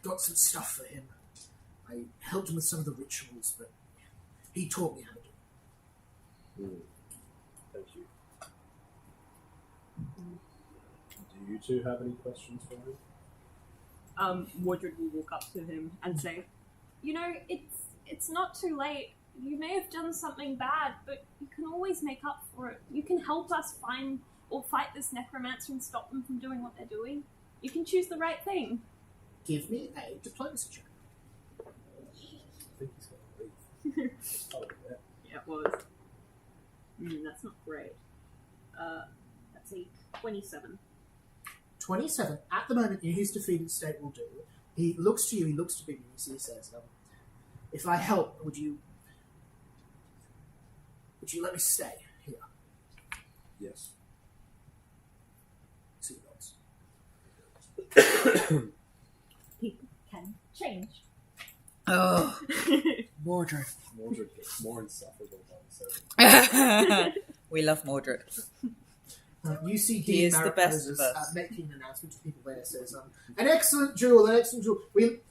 got some stuff for him. I helped him with some of the rituals, but he taught me how to do it. Thank you. Do you two have any questions for me? Wardred will walk up to him and say, it's not too late. You may have done something bad, but you can always make up for it. You can help us find or fight this necromancer and stop them from doing what they're doing. You can choose the right thing. Give me a diplomacy check. I think he's got to leave. Oh, yeah. Yeah, it was. That's not great. That's a 27. 27. At the moment, in his defeated state will do. He looks to you, he looks to Bigby, and he says, if I help, would you let me stay here? Yes. See he nods. People can change. Oh, Mordred. Mordred gets more insufferable by the second. We love Mordred. You see He Dean is the best Mariposa's, of us. making an announcement to people there. Says, "An excellent duel, an excellent duel. We,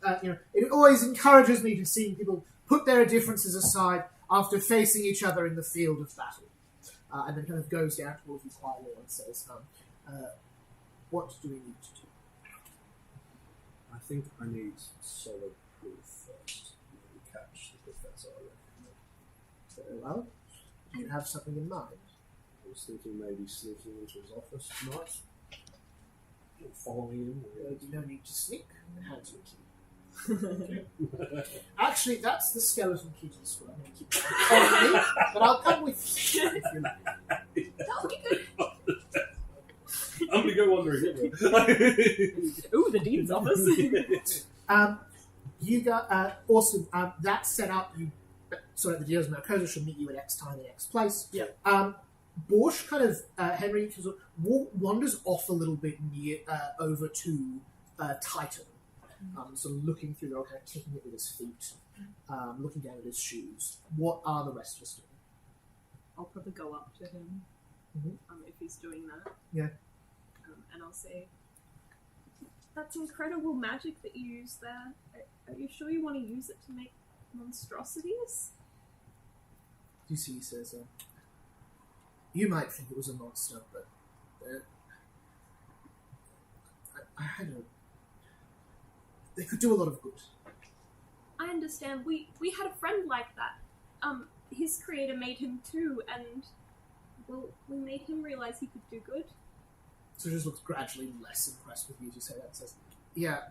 it always encourages me to see people put their differences aside after facing each other in the field of battle." And then kind of goes down towards you quietly and says, "What do we need to do?" I think I need solid proof first. Maybe catch the professor, I reckon. Very well. Do you have something in mind? I was thinking maybe sneaking into his office tonight. Or following him. No need to sneak. It has your key. Actually, that's the skeleton key to the school. I'm going to keep that on me, but I'll come with you if you like. That'll be good. I'm going to go wandering anyway. Ooh, the dean's office. You got awesome. That's set up. You sort of the deals. Marcosa shall meet you at X time in X place. Yeah. Borsch kind of Henry sort of wanders off a little bit near over to Titan. Sort of looking through, kind of kicking it with his feet, looking down at his shoes. What are the rest of us doing? I'll probably go up to him if he's doing that. Yeah. And I'll say, "That's incredible magic that you use there. Are you sure you want to use it to make monstrosities?" You see, he says, "You might think it was a monster, but I had a. They could do a lot of good." I understand. We had a friend like that. His creator made him too, and we made him realize he could do good. So he just looks gradually less impressed with you as you say that and says, "Yeah,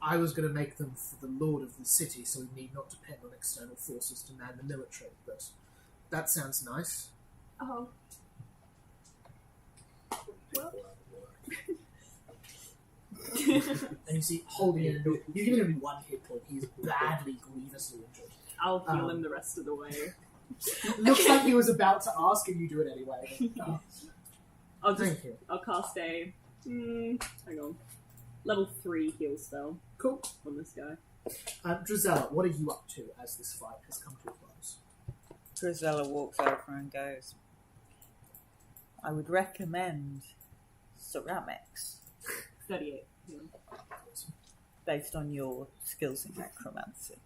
I was going to make them for the lord of the city, so we need not depend on external forces to man the military, but that sounds nice." Oh. Well. And you see, holding in, you've given him one hit point. He's badly, grievously injured. I'll heal him the rest of the way. Looks like he was about to ask, and you do it anyway. Thank you. I'll cast a hang on. Level 3 heal spell Cool. on this guy. Drizella, what are you up to as this fight has come to a close? Drizella walks over and goes, "I would recommend ceramics 38 heal. based on your skills in necromancy."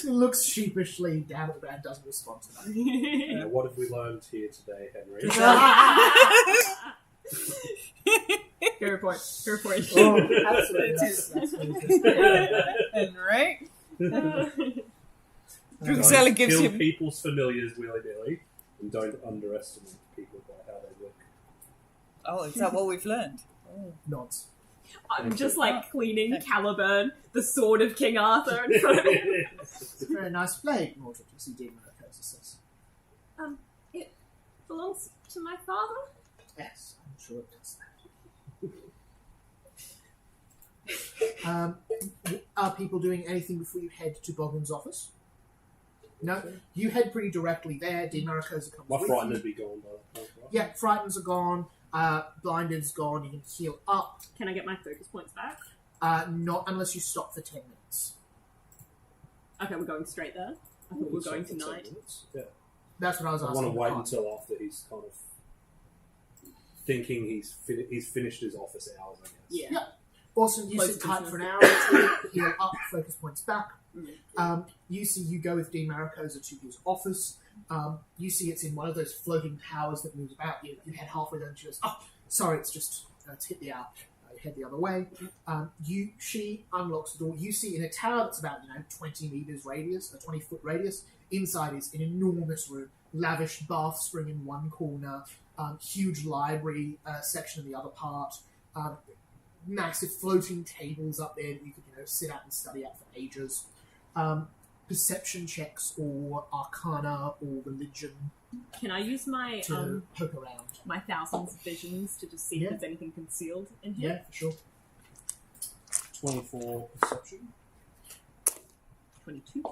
He looks sheepishly down at the ground, doesn't respond to that. What have we learned here today, Henry? Fair point. Fair point. Oh, absolutely. That's Henry? Don't Drizella gives kill him... people's familiars willy-nilly, and don't underestimate people by how they look. Oh, is that what we've learned? nods. I'm just like cleaning Caliburn, the sword of King Arthur, in front of me. It's a very nice blade, Mordred. You see Dean Mariposa says. It belongs to my father? Yes, I'm sure it does that. Are people doing anything before you head to Bogman's office? No? You head pretty directly there. Dean Mariposa comes My with frightened you. would be gone by that point, right? Yeah, Frighteneds are gone. Blinded's gone. You can heal up. Can I get my focus points back? Not unless you stop for 10 minutes. Okay, we're going straight there. I thought we were going So, tonight. 10 minutes, yeah. That's what I was I asking. want to wait until after he's kind of thinking he's finished his office hours, I guess. Yeah. Awesome. You Close sit tight business. for an hour or two, heal up, focus points back. Mm. You go with Dean Mariposa to his office. You see it's in one of those floating towers that moves about. You head halfway down and she goes, "Oh, sorry, it's just it's hit the hour." You head the other way. She unlocks the door. You see in a tower that's about 20 meters radius, a 20-foot radius. Inside is an enormous room, lavish bath spring in one corner, huge library section in the other part. Massive floating tables up there that you could sit at and study at for ages. Perception checks or arcana or religion Can I use my to poke around. my thousands of visions to just see Yeah. if there's anything concealed in here? Yeah, for sure. 24 perception. 22.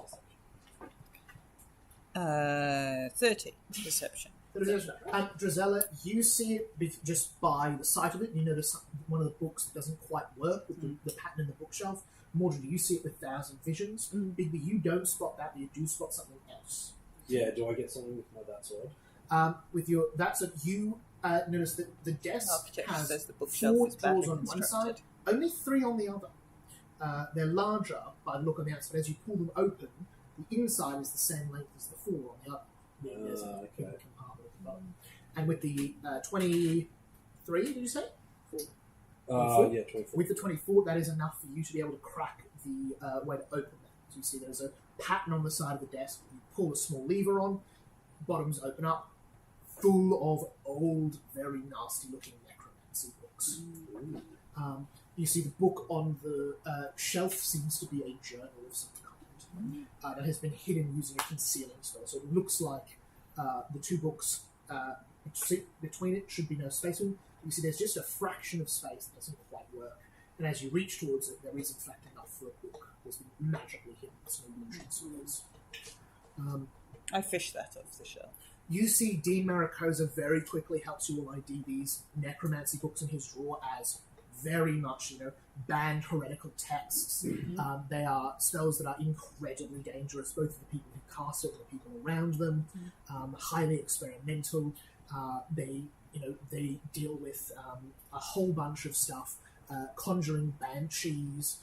30 perception. Drizella, you see it just by the sight of it. You notice one of the books that doesn't quite work with the pattern in the bookshelf. Mordred, you see it with Thousand Visions. Bigby, you don't spot that, but you do spot something else. Yeah, do I get something with my that sword? With your that's a you notice that the desk Architecture has says the bookshelf 4 is badly drawers on one constructed. side, only 3 on the other. They're larger by the look on the outside. As you pull them open, the inside is the same length as the 4 on the other. There's a hidden compartment at the bottom. And with the 23, did you say? 24? Yeah, 24. With the 24, that is enough for you to be able to crack the way to open that. So you see there's a pattern on the side of the desk. You pull a small lever on, bottoms open up, full of old, very nasty-looking necromancy books. You see the book on the shelf seems to be a journal of some kind that has been hidden using a concealing spell. So it looks like the 2 books between it should be no space. You see there's just a fraction of space that doesn't quite work. And as you reach towards it, there is in fact enough for a book that's been magically hidden. It's no illusion. I fish that off the shelf. You see Dean Maricosa very quickly helps you all ID these necromancy books in his drawer as very much, banned heretical texts. They are spells that are incredibly dangerous, both for the people who cast it and the people around them. Highly experimental. They deal with a whole bunch of stuff, conjuring banshees,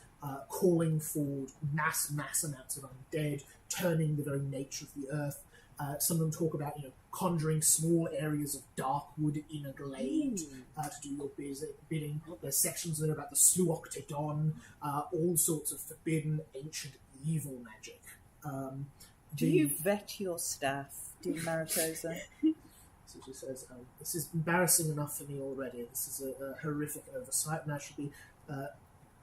calling for mass amounts of undead, turning the very nature of the earth. Some of them talk about, conjuring small areas of dark wood in a glade to do your bidding. There's sections that are about the Sluoctidon, all sorts of forbidden, ancient, evil magic. Do you vet your staff, Dean Maricosa? So she says, this is embarrassing enough for me already. This is a horrific oversight, and I should be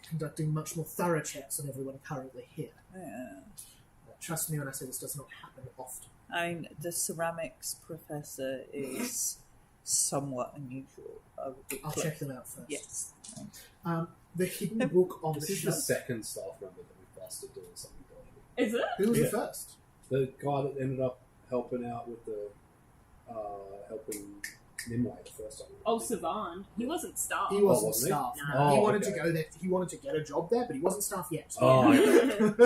conducting much more thorough checks on everyone currently here. Yeah. Trust me when I say this does not happen often. I mean, the ceramics professor is somewhat unusual. I'll check them out first. Yes. The hidden book on This the is the shelf. second staff member that we busted doing something dodgy. Is it? Who was the Yeah. first? The guy that ended up helping out with the helping Nimue the first time. Oh, Savan. He wasn't staff. He wasn't wasn't he? staff. No. He Oh, wanted okay. to go there. He wanted to get a job there, but he wasn't staff yet. Oh,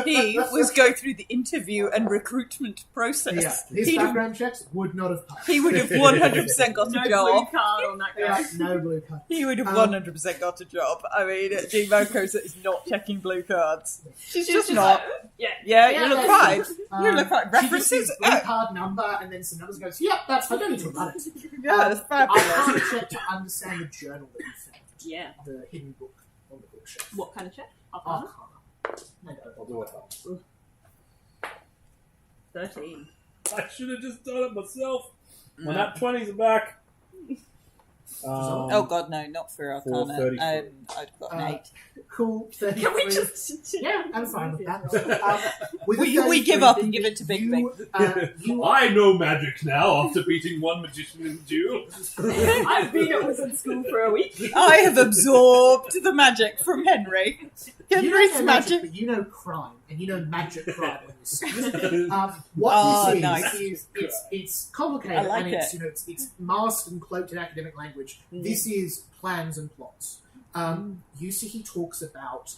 He was going through the interview and recruitment process. Yeah, his He'd- background checks would not have passed. He would have 100% got No a blue job. card on that guy. Yeah, no blue card. He would have Um, 100% got a job. I mean, Dean Maricosa is not checking blue cards. She's just just not. Yeah. Yeah, Yeah, you look that's- fine. You look like She just references. sees blue card number and then some numbers and goes, yep, that's fine. I don't need to run it. Yeah, that's I fabulous. can't check to understand the journal that you found. Yeah. The hidden book on the bookshelf. What kind of check? Arcana? Arcana. I'll do it. 13. I should have just done it myself. My nat 20s are back. Oh god, no, not for Arcana. 433. I'd got an 8. Cool. Can we 33. just... Yeah, I'm fine with that. With We the give 33, up and give it to Big you I know magic now after beating one magician in duel. I've been at wizard school for a week. I have absorbed the magic from Henry. You don't Henry's know magic. but you know crime, and you know magic crime when you see it. What Oh, this is, nice. it's complicated, I like and it's it. it's masked and cloaked in academic language. This is plans and plots. You see, he talks about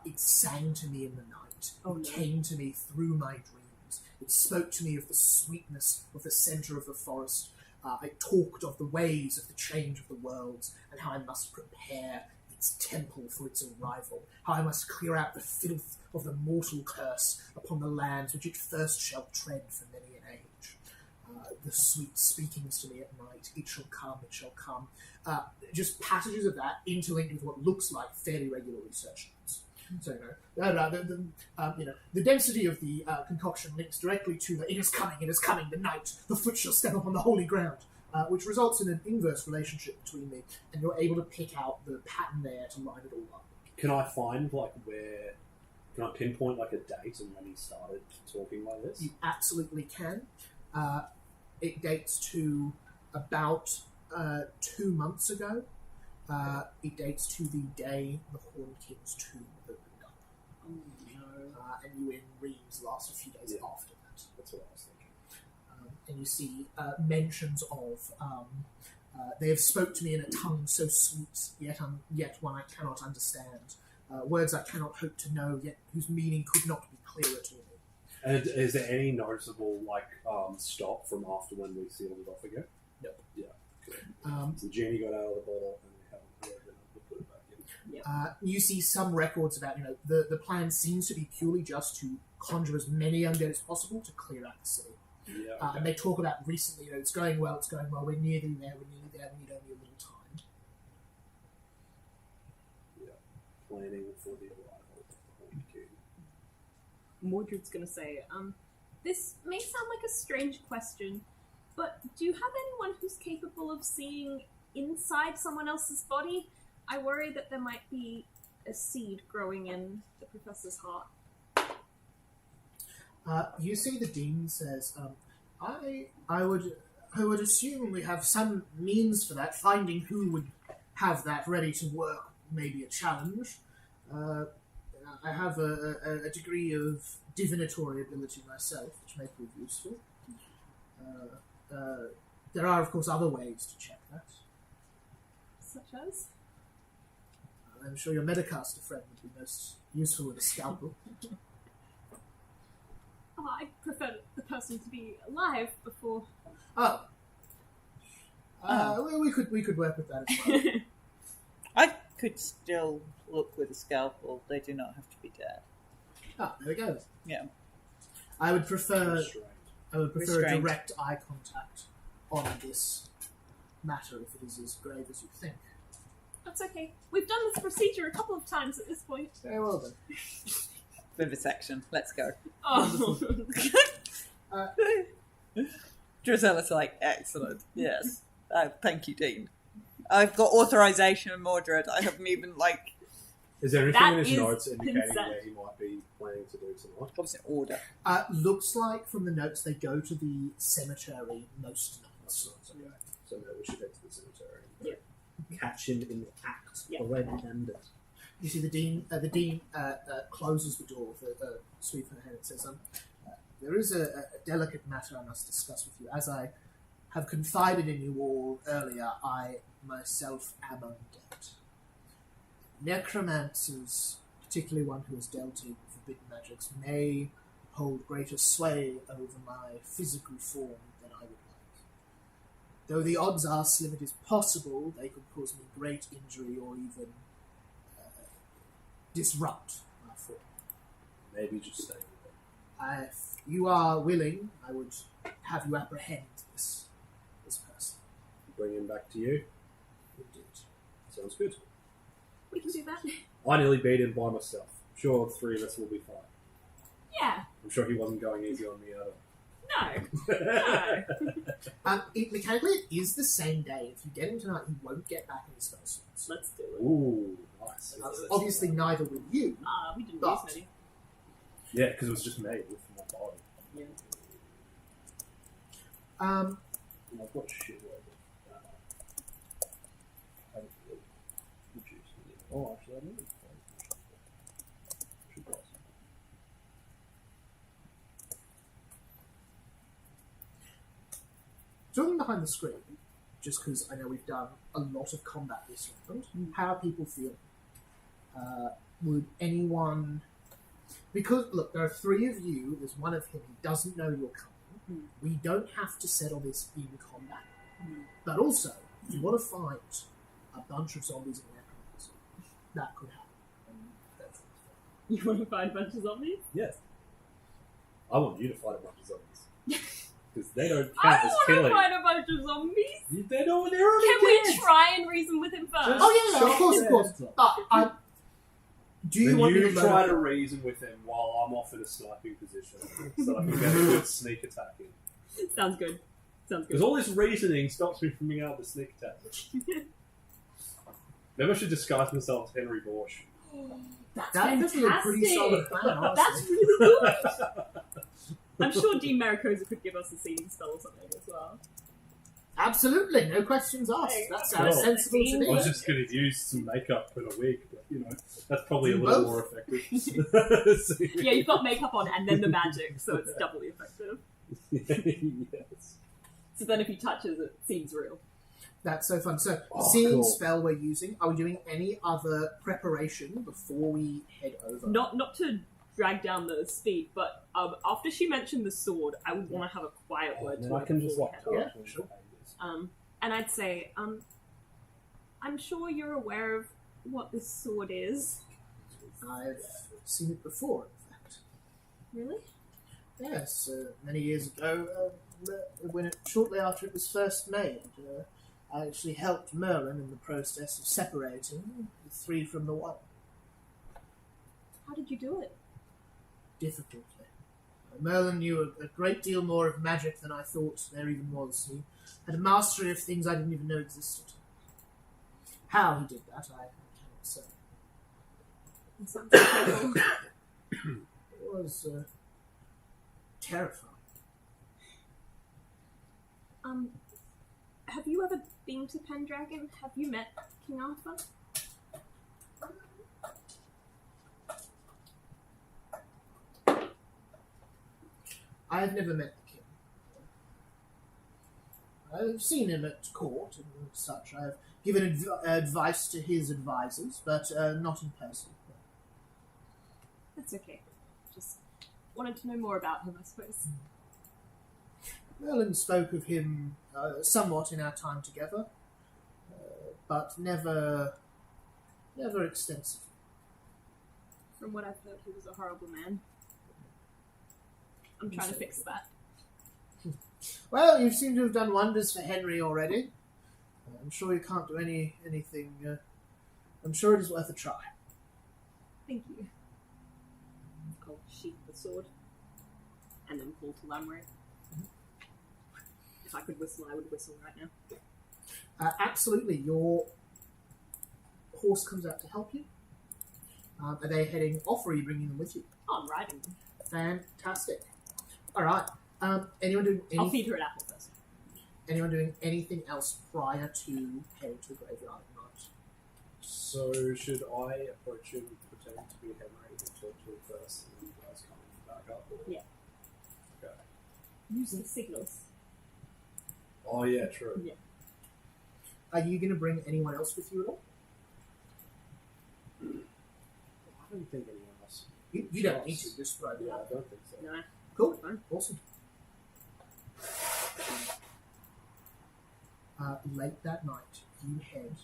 it sang to me in the night. Oh, It no. came to me through my dreams. It spoke to me of the sweetness of the centre of the forest. It talked of the ways of the change of the worlds and how I must prepare its temple for its arrival, how I must clear out the filth of the mortal curse upon the lands which it first shall tread for many an age. The sweet speakings to me at night, it shall come, it shall come. Just passages of that interlinked with what looks like fairly regular research notes. So, the density of the concoction links directly to the it is coming, the night, the foot shall step upon the holy ground. Which results in an inverse relationship between me, and you're able to pick out the pattern there to line it all up. Can I find where? Can I pinpoint a date and when he started talking like this? You absolutely can. It dates to about 2 months ago. It dates to the day the Horn King's tomb opened up. Oh, no. And you were in Reims last a few days Yeah. after that. That's what I was thinking. and you see mentions of they have spoke to me in a tongue so sweet, yet one I cannot understand. Words I cannot hope to know, yet whose meaning could not be clearer to me. And is there any noticeable stop from after when we sealed it off again? Nope. Yeah. So the genie got out of the bottle and we haven't been able to put it back in. You see some records about, the plan seems to be purely just to conjure as many undead as possible to clear out the city. Yeah. Okay. And they talk about recently, it's going well, we're nearly there, we need only a little time. Yeah. Planning for the arrival of the Horned King. Mordred's gonna say, this may sound like a strange question, but do you have anyone who's capable of seeing inside someone else's body? I worry that there might be a seed growing in the professor's heart. You see the dean says, I would assume we have some means for that. Finding who would have that ready to work may be a challenge. I have a degree of divinatory ability myself, which may prove useful. There are, of course, other ways to check that. Such as? I'm sure your Medicaster friend would be most useful with a scalpel. I prefer the person to be alive before. We could work with that as well. I could still look with a scalpel. They do not have to be dead. There we go. Yeah. I would prefer Restraint. a direct eye contact on this matter if it is as grave as you think. That's okay. We've done this procedure a couple of times at this point. Very well then. Vivisection. Let's go. Oh. Drusella's like, excellent. Yes. Thank you, Dean. I've got authorization of Mordred. I haven't even, Is there anything That in his is notes indicating consent. where he might be planning to do tonight? what's it, order? Looks like from the notes they go to the cemetery most nights. Okay. So maybe we should head to the cemetery. Yeah. Catch him in the act, Yeah. red-handed. You see the dean closes the door with a sweep of her head and says, there is a delicate matter I must discuss with you. As I have confided in you all earlier, I myself am undead. Necromancers, particularly one who has dealt in forbidden magics, may hold greater sway over my physical form than I would like. Though the odds are slim it is possible they could cause me great injury or even disrupt my form. Maybe just stay with him. If you are willing, I would have you apprehend this person. Bring him back to you. Indeed. Sounds good. We can do that. I nearly beat him by myself. I'm sure the three of us will be fine. Yeah. I'm sure he wasn't going easy on me either. No. Mechanically, it is the same day. If you get him tonight, he won't get back any spell slots. Let's do it. Ooh, nice. Obviously, neither will you. We didn't But- use many. Yeah, because it was just me with my body. Yeah. And I've got shit load of hopefully reduced it. Oh, actually, I need to should buy some. Talking behind the screen, just because I know we've done a lot of combat this round, how are people feeling? Would anyone... Because, look, there are three of you, there's one of him, he doesn't know you're coming. We don't have to settle this in combat. But also, if you want to fight a bunch of zombies in necromancy, that could happen. You want to find a bunch of zombies? Yes. I want you to fight a bunch of zombies. Because they don't I count as want to killing. find a bunch of zombies. They don't, they're already Can we dead. try and reason with him first? Oh, yeah, of course, of Yeah. course. But, do you Then want me you to try load to up? reason with him while I'm off in a sniping position, so I can get a good sneak attack in. Sounds good. Sounds Because good. all this reasoning stops me from being able to sneak attack. Maybe I should disguise myself as Henry Borsch. That's That would be a pretty solid plan, honestly. That's really good. I'm sure Dean Maricosa could give us a seeding spell or something as well. Absolutely, no questions asked. That sounds Sure. sensible to I me. was just going to use some makeup and a wig, but that's probably a Do little both. more effective. Yeah, you've got makeup on and then the magic, so it's doubly effective. Yes. So then if he touches it, it seems real. That's so fun. So, Oh, seeing cool. spell we're using, are we doing any other preparation before we head over? Not to drag down the speed, but after she mentioned the sword, I would want to have a quiet word And to I her can just before like we head Yeah, talk to sure. on. And I'd say, I'm sure you're aware of what this sword is. I've seen it before, in fact. Really? Yes, many years ago, shortly after it was first made, I actually helped Merlin in the process of separating the three from the one. How did you do it? Difficultly. Merlin knew a great deal more of magic than I thought there even was. He had a mastery of things I didn't even know existed. How he did that, I cannot say. It sounds incredible. It was terrifying. Have you ever been to Pendragon? Have you met King Arthur? I have never met the king. I've seen him at court and such. I've given advice to his advisors, but not in person. That's okay. Just wanted to know more about him, I suppose. Merlin spoke of him somewhat in our time together, but never extensively. From what I've heard, he was a horrible man. I'm trying to fix that. Well, you seem to have done wonders for Henry already. I'm sure you can't do anything. I'm sure it is worth a try. Thank you. I'll sheath the sword and then call to Lamray. If I could whistle, I would whistle right now. Absolutely. Your horse comes out to help you. Are they heading off, or are you bringing them with you? Oh, I'm riding them. Fantastic. All right. Anyone doing I'll feed her an apple first. anyone doing anything else prior to heading to the graveyard at night? So should I approach him pretending to be Henry and talk to him first, and then you guys come back up? Or? Yeah. Okay. Use the signals. Oh yeah, true. Yeah. Are you going to bring anyone else with you at all? I don't think anyone else. You don't need to. Just right Yeah, now. I don't think so. No. Cool. Fine. Awesome. Late that night, you head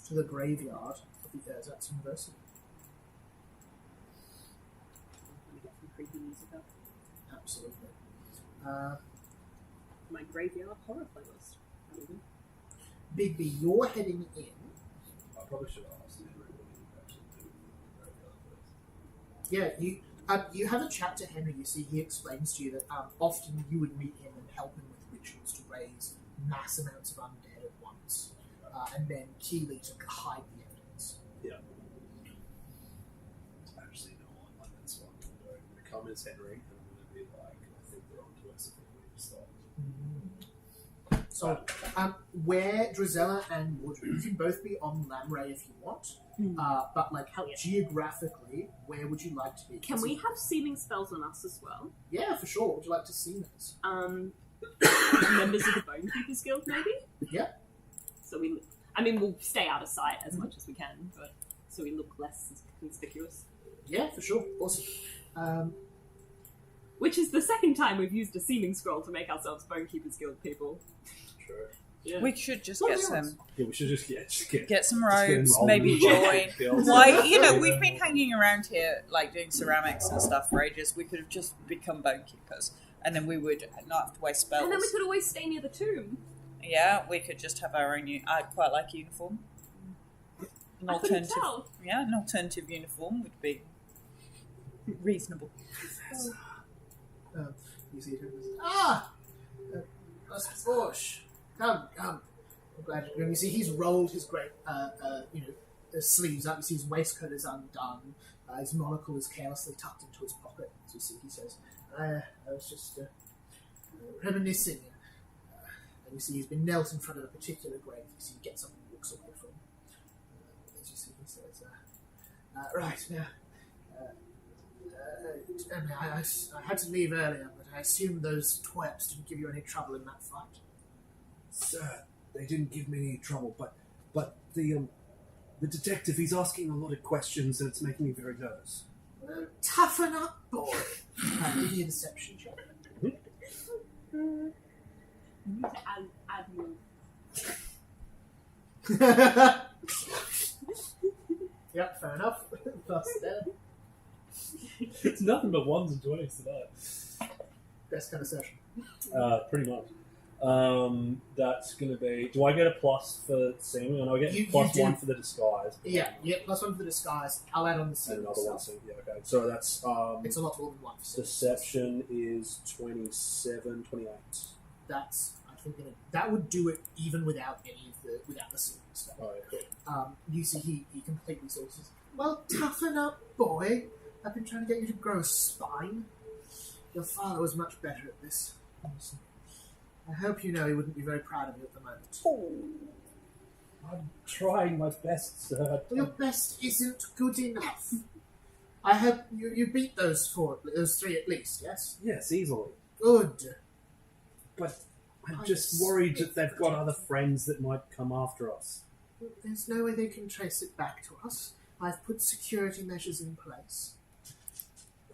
to the graveyard of the Erzatz University. Let me get some creepy music up. Absolutely. My graveyard horror playlist. Bigby, you're heading in. I probably should have asked Henry what he would actually do. Yeah, you have a chat to Henry. You see, he explains to you that often you would meet him and help him with rituals to raise mass amounts of undead at once, and then Keeley to hide the evidence. Yeah. Actually, no, that's what I'm going to do. I'm going to come as Henry, and I'm going to be like, I think they're onto us if we need to stop. So, where Drizella and Mordred, you can both be on Lamray if you want, but like Hell yeah. geographically, where would you like to be? Can we have seeming spells on us as well? Yeah, for sure. Would you like to see those? Members of the Bone Keepers Guild, maybe? Yeah. So we'll stay out of sight as much as we can, but so we look less conspicuous. Yeah, for sure. Awesome. Which is the second time we've used a seeming scroll to make ourselves Bone Keepers Guild people. True. Yeah. We should just What get do you want? some Yeah, we should just get some just get robes, enrolled maybe in the join. guild. Why, we've been hanging around here, like doing ceramics and stuff for ages. We could have just become bone keepers, and then we would not have to waste spells. And then we could always stay near the tomb. Yeah, we could just have our own. I'd quite like a uniform. An I couldn't alternative, tell. yeah, an alternative uniform would be reasonable. You see him. That's Bush. Come. I'm glad you're going. You see, he's rolled his great, sleeves up. You see his waistcoat is undone. His monocle is carelessly tucked into his pocket. As you see, he says, "I was just reminiscing." And you see, he's been knelt in front of a particular grave. You see, he gets up and walks away from. As you see, he says, "Right now." I had to leave earlier, but I assume those twerps didn't give you any trouble in that fight. Sir, they didn't give me any trouble, but the detective, he's asking a lot of questions and it's making me very nervous. Well, toughen up, boy. Give me a deception check. You need to add more. Yep, fair enough. Plus, It's nothing but 1s and 20s tonight. best kind of session. Pretty much. That's going to be... Do I get a plus for seeming? And I get You plus do. 1 for the disguise. Yeah, plus 1 for the disguise. I'll add on the And season another one. itself. So, yeah, okay. So that's... It's a lot more than 1 for season. Deception is 27, 28. That's, I think, that would do it even without the season stuff. Oh, yeah, cool. You see, he completely sort of says, "Well, toughen up, boy. I've been trying to get you to grow a spine. Your father was much better at this. I hope you know he wouldn't be very proud of you at the moment." I'm trying my best, sir. Well, your best isn't good enough. I hope you beat those 3 at least, yes? Yes, easily. Good. But I'm just worried that they've got other friends that might come after us. There's no way they can trace it back to us. I've put security measures in place.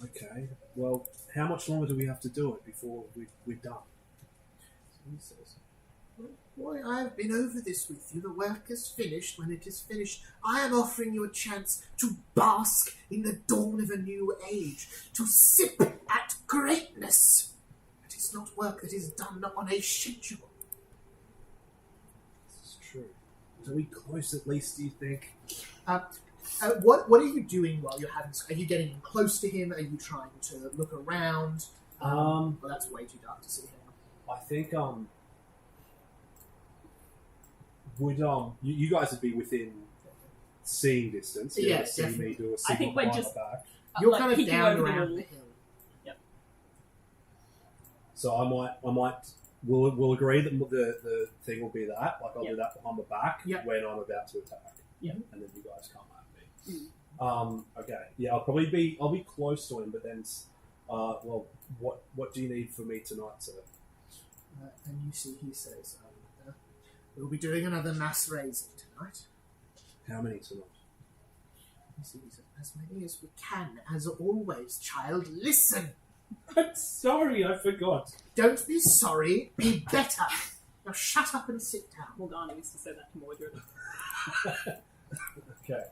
Okay. Well, how much longer do we have to do it before we're done? He says, "Boy, I have been over this with you. The work is finished. When it is finished, I am offering you a chance to bask in the dawn of a new age, to sip at greatness. It is not work that is done on a schedule." This is true. Are we close at least, do you think? What are you doing while you're having? Are you getting close to him? Are you trying to look around? Well, that's way too dark to see him. I think, would, you guys would be within seeing distance. Yeah, See definitely. me do a I signal think we're behind just- my back. You're like kind of peeking down over the around wall. the hill. So I might, we'll agree that the thing will be that, like I'll do that behind my back when I'm about to attack. Yeah. And then you guys come at me. Okay. Yeah, I'll be close to him, but then, well, what do you need for me tonight, sir? And you see he says, "We'll be doing another mass raising tonight." How many tonight? You see he says, "As many as we can, as always, child. Listen! I'm sorry, I forgot. Don't be sorry, be better. Now shut up and sit down." Morgana used to say that to Mordred. Okay.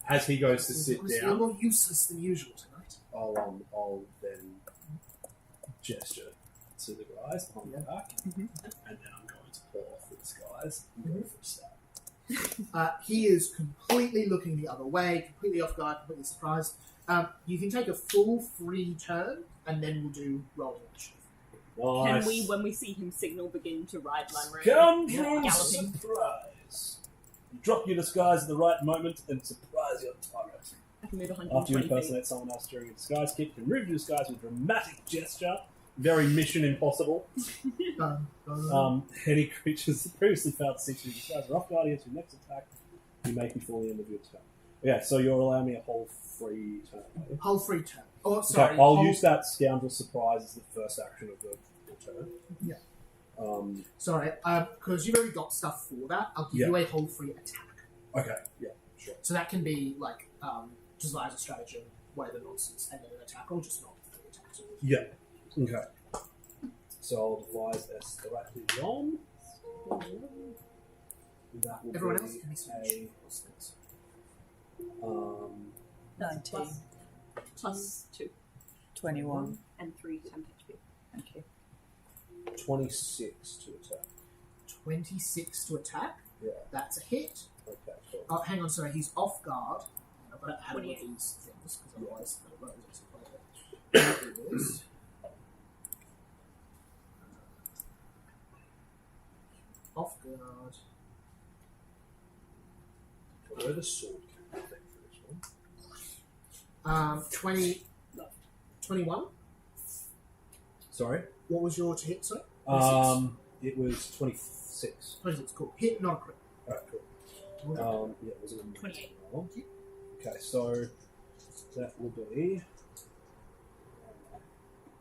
As he goes to You're sit honestly down, more useless than usual tonight. I'll then gesture to the guys behind my back, and then I'm going to pull off the disguise and go for a stab. He is completely looking the other way, completely off guard, completely surprised. You can take a full free turn, and then we'll do rolling initiative. Nice. Can we, when we see him signal, begin to ride Lanray? Come Yeah, through galloping. surprise. You drop your disguise at the right moment and surprise your target. I can move After you 120 feet. impersonate someone else during a disguise kick, you can remove your disguise with a dramatic gesture. Very Mission Impossible. Any creatures that previously failed to see through disguise are off guard against your next attack you make before the end of your turn. Yeah, so you're allowing me a whole free turn. Right? Whole free turn. Oh, sorry. Okay, I'll whole- use that scoundrel surprise as the first action of the turn. Yeah. Um, Sorry, because you've already got stuff for that, I'll give you a whole free attack. okay, yeah, sure. So that can be like just as a stratagem, whatever nonsense, and then an attack, or just not free attack. Yeah, okay. So I'll devise a stratagem. That will Everyone be else can be a, switched. 19, Plus 2 21. and 3 temp HP. Thank you. 26 to attack. 26 to attack. Yeah. That's a hit. Okay, cool. Oh, hang on, sorry, he's off guard. I've got to add all of 28. these things, because otherwise the rolls are too it is. Off guard. Where the sword can thing for this one? 21. Sorry? What was your hit, sorry? It was 26. 26, cool. Hit, not a crit. Alright, cool. Yeah, it was an 28. roll. Okay, so that will be.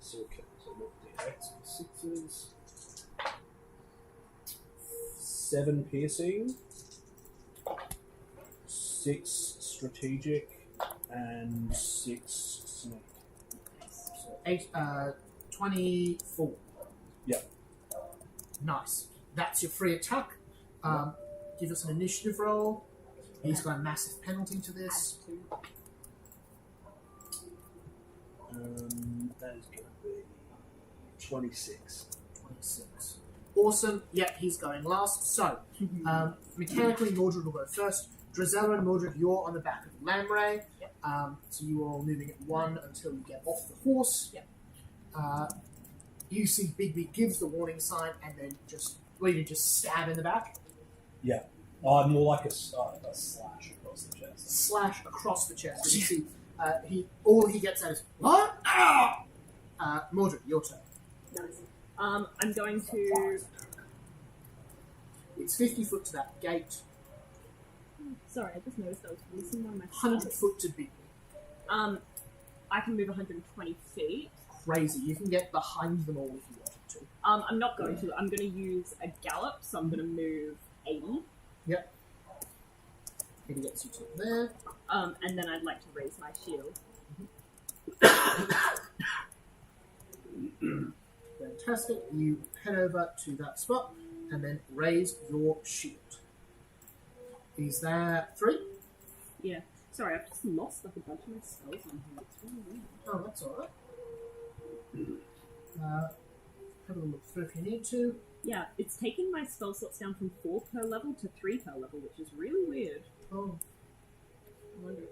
So, okay, so not Okay, so 6s. 7 piercing. 6 strategic. And 6 sneak. So 24. Yep. Nice. That's your free attack. Give us an initiative roll. He's got a massive penalty to this. That is going to be 26. 26. Awesome. Yep, he's going last. So, mechanically, Mordred will go first. Drizella and Mordred, you're on the back of Lamray. So you are all moving at 1 until you get off the horse. You see Bigby gives the warning sign and then just stab in the back. Yeah. More like a slash across the chest. Slash across the chest. And you see, all he gets out is, what? Ah! Mordred, your turn. Nice. I'm going to. It's 50 foot to that gate, Sorry, I just noticed I was missing one of my 100 foot to Bigby. I can move 120 feet. Crazy. You can get behind them all if you wanted to. I'm not going to. I'm going to use a gallop, so I'm going to move 80. Yep. It gets you to there. And then I'd like to raise my shield. Fantastic. You head over to that spot and then raise your shield. Is that 3? Yeah. Sorry, I've just lost like a bunch of my spells on here. It's really weird. Oh, that's alright. Have a look through if you need to. Yeah, it's taking my spell slots down from 4 per level to 3 per level, which is really weird. Oh, I wonder if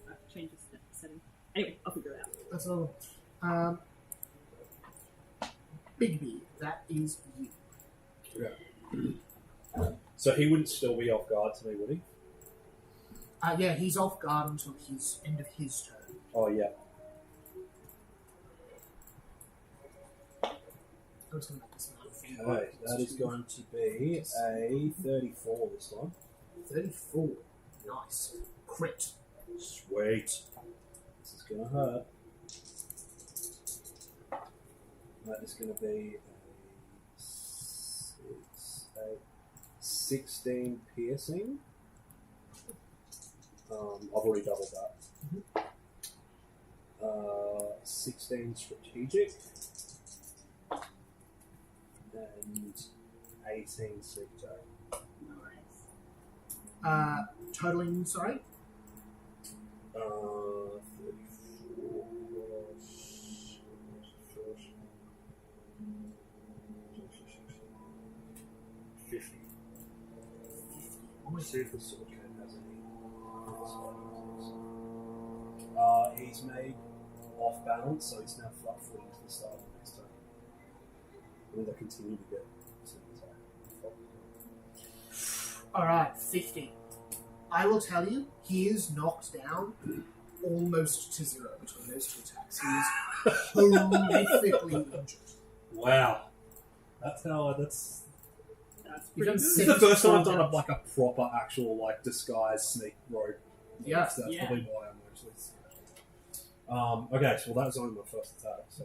I have to change the setting. Anyway, I'll figure it out. that's another one. Bigby, that is you. Yeah. So he wouldn't still be off guard to me, would he? Yeah, he's off guard until his end of his turn. Oh, yeah. I'm just going to make this another thing. Okay, that is going to be a 34 this time. 34. Nice. Crit. Sweet. This is going to hurt. That is going to be a 16 piercing. I've already doubled that. 16 strategic. And 18 sneak attack. Nice. Totaling, sorry? 34. 50. Let's see if the sword cane has any. He's made off balance, so he's now flat footing to the start of the next turn. And then they continue to get sneak attack. Alright, 50. I will tell you, he is knocked down almost to 0 between those 2 attacks. He is horrifically injured. Wow. That's You've done this is the first time I've done damage. a proper actual disguise sneak rogue. Yeah. So that's Yeah. probably why I'm actually scared. Okay, so that was only my first attack, so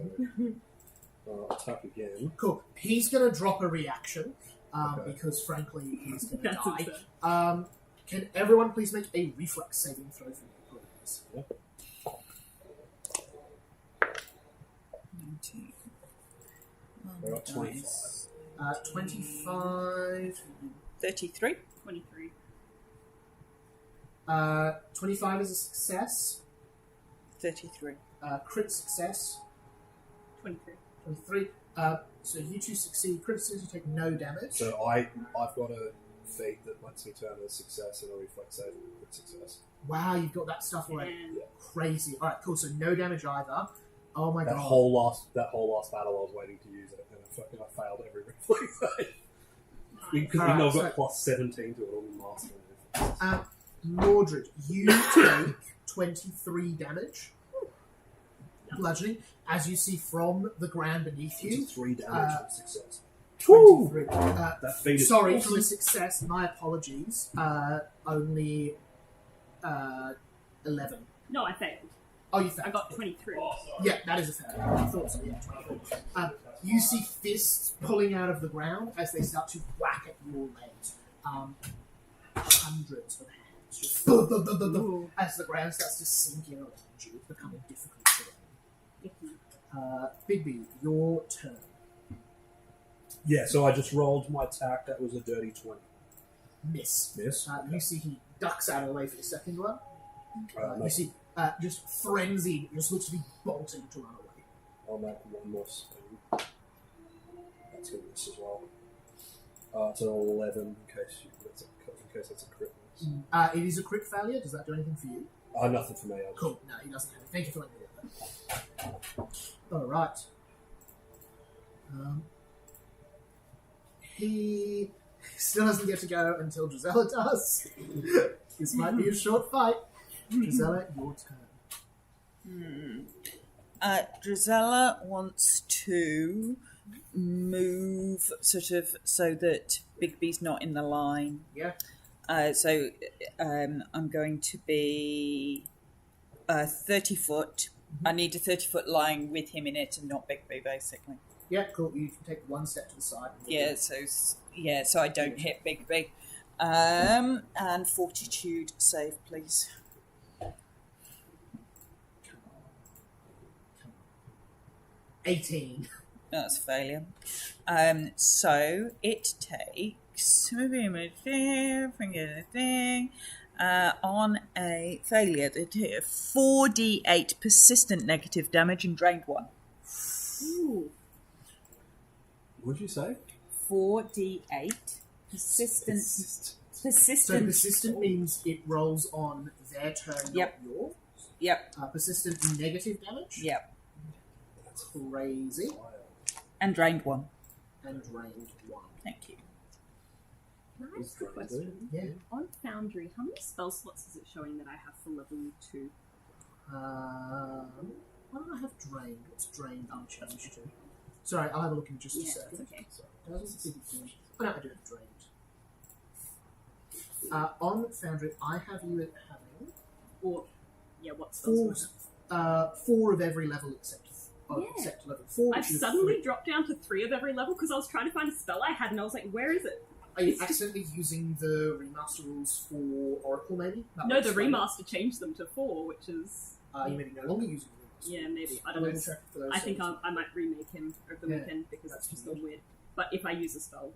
attack again. Cool. He's going to drop a reaction Okay. because, frankly, he's going to That's die. insane. Can everyone please make a reflex saving throw for me, please? Yep. 19. I got 25. 25. 33. 23. 25 is a success. 33. Crit success. 23. 23. So you 2 succeed. Crit success, you take no damage. So I've got a feat that lets me turn a success and a reflex save and a crit success. Wow, you've got that stuff already. And Crazy. Alright, cool. So no damage either. Oh my That god. whole last battle I was waiting to use it, and I failed every reflex save. Because Alright, I've got so- plus 17 to it on master. Mordred, you take 23 damage. Bludgeoning. As you see from the ground beneath you. 3 damage from success. 23. That feat is Sorry, awesome. from a success. My apologies. Only 11. no, I failed. Oh, you I failed. got 23. Yeah, that is a fail. I thought so, yeah, 23. You see fists pulling out of the ground as they start to whack at your legs. Hundreds of hands just as the ground starts to sink in around you, becoming difficult terrain. Bigby, your turn. Yeah, so I just rolled my attack. That was a dirty 20. Miss. Miss? You see he ducks out of the way for the second one. No, You see, just frenzied, just looks to be bolting to run away. I'll make one more spin. That's going to miss as well. It's an 11 in case that's a crit miss. It is a crit failure. Does that do anything for you? Nothing for me. Cool. No, he doesn't have it. Thank you for letting me know that. All right. He still doesn't get to go until Drizella does. This might be a short fight. Drizella, your turn. Drizella wants to move sort of so that Bigby's not in the line. Yeah. So I'm going to be 30 foot. I need a 30-foot line with him in it and not Bigby, basically. Yeah, cool. You can take one step to the side. Yeah, so I don't hit Bigby. And fortitude save, please. 18. That's a failure. So it takes on a failure, 4d8 persistent negative damage and drained 1. Ooh. What did you say? 4d8 persistent. So persistent means it rolls on their turn, Yep. not yours. Yep. Persistent negative damage. Yep. That's crazy. And drained 1. And drained 1. Thank you. Can I ask a question? Yeah. On Foundry, how many spell slots is it showing that I have for level 2? Why don't I have drained? What's drained unchanged to? Sorry, I'll have a look in just a Yeah, second. it's okay. Doesn't seem to be. Oh no, I do have drained. On Foundry, I have you at having Or, yeah, what spells? four of every level except level 4. I've which is suddenly 3. dropped down to 3 of every level because I was trying to find a spell I had and I was like, where is it? Are you accidentally using the remaster rules for Oracle, maybe? That No, would the explain it. remaster changed them to 4, which is... You may be no longer using the remaster. Yeah, maybe. I I'll don't know. double check for those I think things. I might remake him over the Yeah, weekend because that's it's just so weird. weird. But if I use a spell,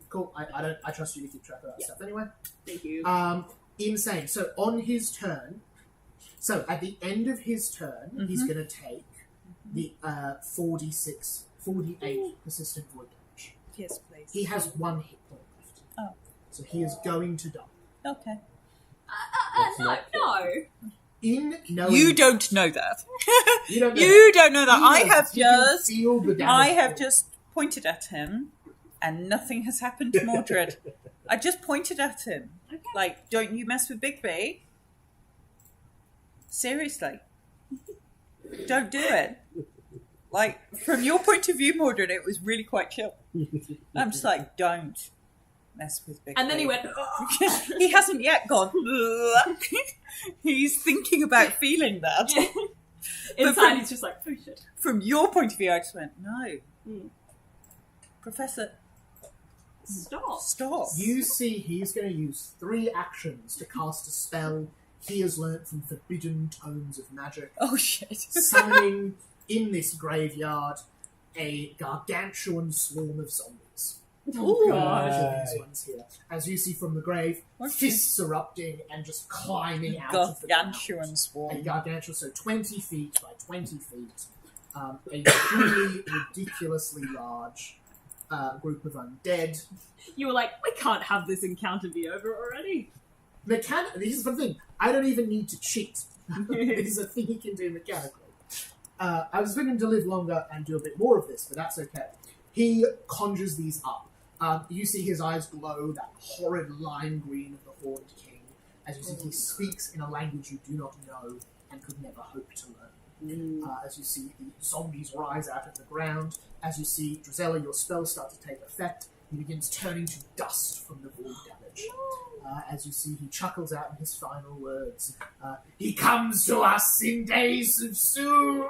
Cool. I trust you to keep track of that Yeah. stuff anyway. thank you. Insane. So on his turn, so at the end of his turn, he's going to take the 48 persistent void damage. Yes, please. He has 1 hit point left. Oh. So he is going to die. Okay. No. In knowing You don't know that. You don't know You don't know that. He I knows. have You can just feel the damage. just pointed at him, and nothing has happened to Mordred. I just pointed at him. Okay. Like, don't you mess with Bigby? Seriously. Don't do it. Like, from your point of view, Mordred, it was really quite chill. I'm just like, don't mess with Bigby. And then he went, He hasn't yet gone. He's thinking about feeling that. inside he's just like, oh shit. From your point of view, I just went, no. Mm. Professor, Stop. You see he's going to use 3 actions to cast a spell he has learnt from Forbidden Tomes of Magic, Oh shit. summoning in this graveyard a gargantuan swarm of zombies. Oh, Large God. of these ones here. As you see from the grave, Okay. fists erupting and just climbing out of the Gargantuan ground. A swarm. gargantuan, so 20 feet by 20 feet. A truly ridiculously large group of undead. You were like, we can't have this encounter be over already. This is the thing. I don't even need to cheat. This is a thing you can do mechanically. I was expecting to live longer and do a bit more of this, but that's okay. He conjures these up. You see his eyes glow, that horrid lime green of the Horned King. As you see, he speaks in a language you do not know and could never hope to learn. As you see the zombies rise out of the ground. As you see Drizella, your spells start to take effect. He begins turning to dust from the void damage. as you see he chuckles out in his final words. He comes to us in days of soon.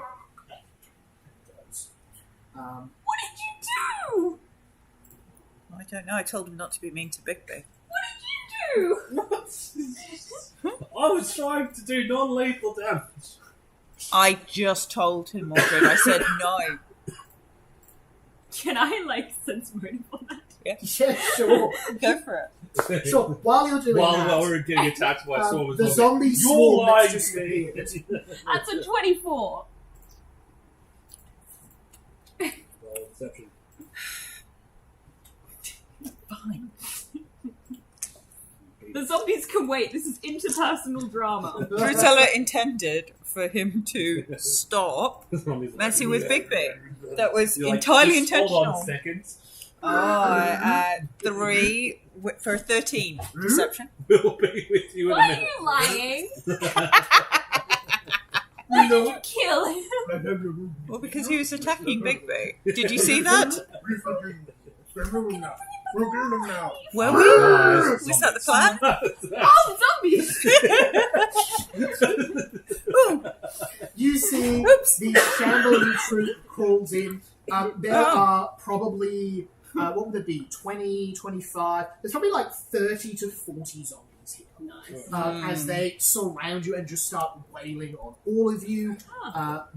What did you do? I don't know. I told him not to be mean to Bigby. What did you do? I was trying to do non-lethal damage. I just told him, Mordred. I said no. Can I sense motive on that? Yeah, sure. Go for it. Sure. While you're doing While that, we're getting attacked by swarms, the zombie You're swarm lying that's just to me. appeared. That's a 24. Well, exception. Fine. The zombies can wait. This is interpersonal drama. Drusilla intended for him to stop messing with Bigby. That was You're like, entirely just hold intentional. on seconds. 3 for 13. Deception. We'll be with you in a Why are minute. you lying? Why did you kill him? Well, because he was attacking Bigby. Did you see that? We're moving now. We're moving now. Were we? Was that the plan? Oh, zombies! You see Oops. the shambling troop crawls in. There are probably, what would there be, 20, 25? There's probably 30 to 40 zombies here. Nice. As they surround you and just start wailing on all of you.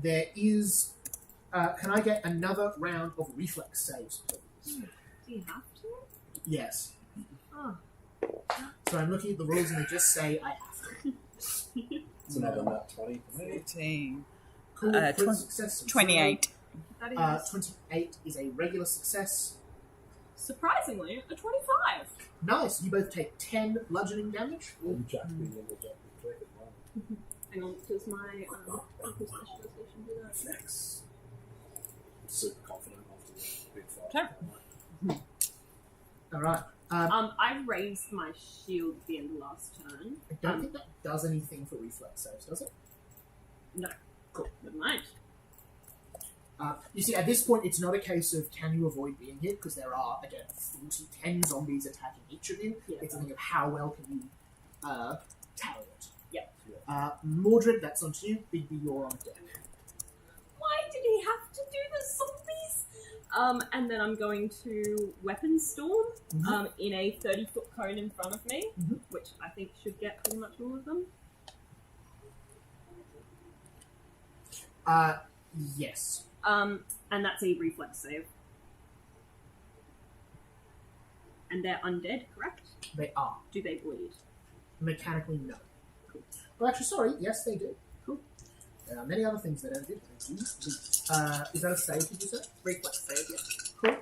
There is... can I get another round of reflex saves, please? Do you have to? Yes. Oh. So I'm looking at the rules and they just say I have to. It's another nat 20 for me. 15. Cool. Crit success. 28. That is 28 is a regular success. surprisingly a 25. Nice. You both take 10 bludgeoning damage. You jacked me and we'll jack me quick as well. Hang on, does my specialization do that? Next. Super confident after the big fight. Sure. All right. I raised my shield at the end of last turn. I don't think that does anything for reflex saves, does it? No. Cool. Never mind. You see, at this point, it's not a case of can you avoid being hit, because there are, again, 10 zombies attacking each of you. Yeah. It's a thing of how well can you tower it. Yep. Mordred, that's on to you. Bigby, you're on deck. Why did he have to do the zombies? And then I'm going to Weapon Storm in a 30-foot cone in front of me, which I think should get pretty much all of them. Yes. And that's a reflex save. And they're undead, correct? They are. Do they bleed? Mechanically, no. Cool. Well, actually, sorry. Yes, they do. Cool. There are many other things that don't do. Is that a save, did you say? Reflex save, yeah. Cool.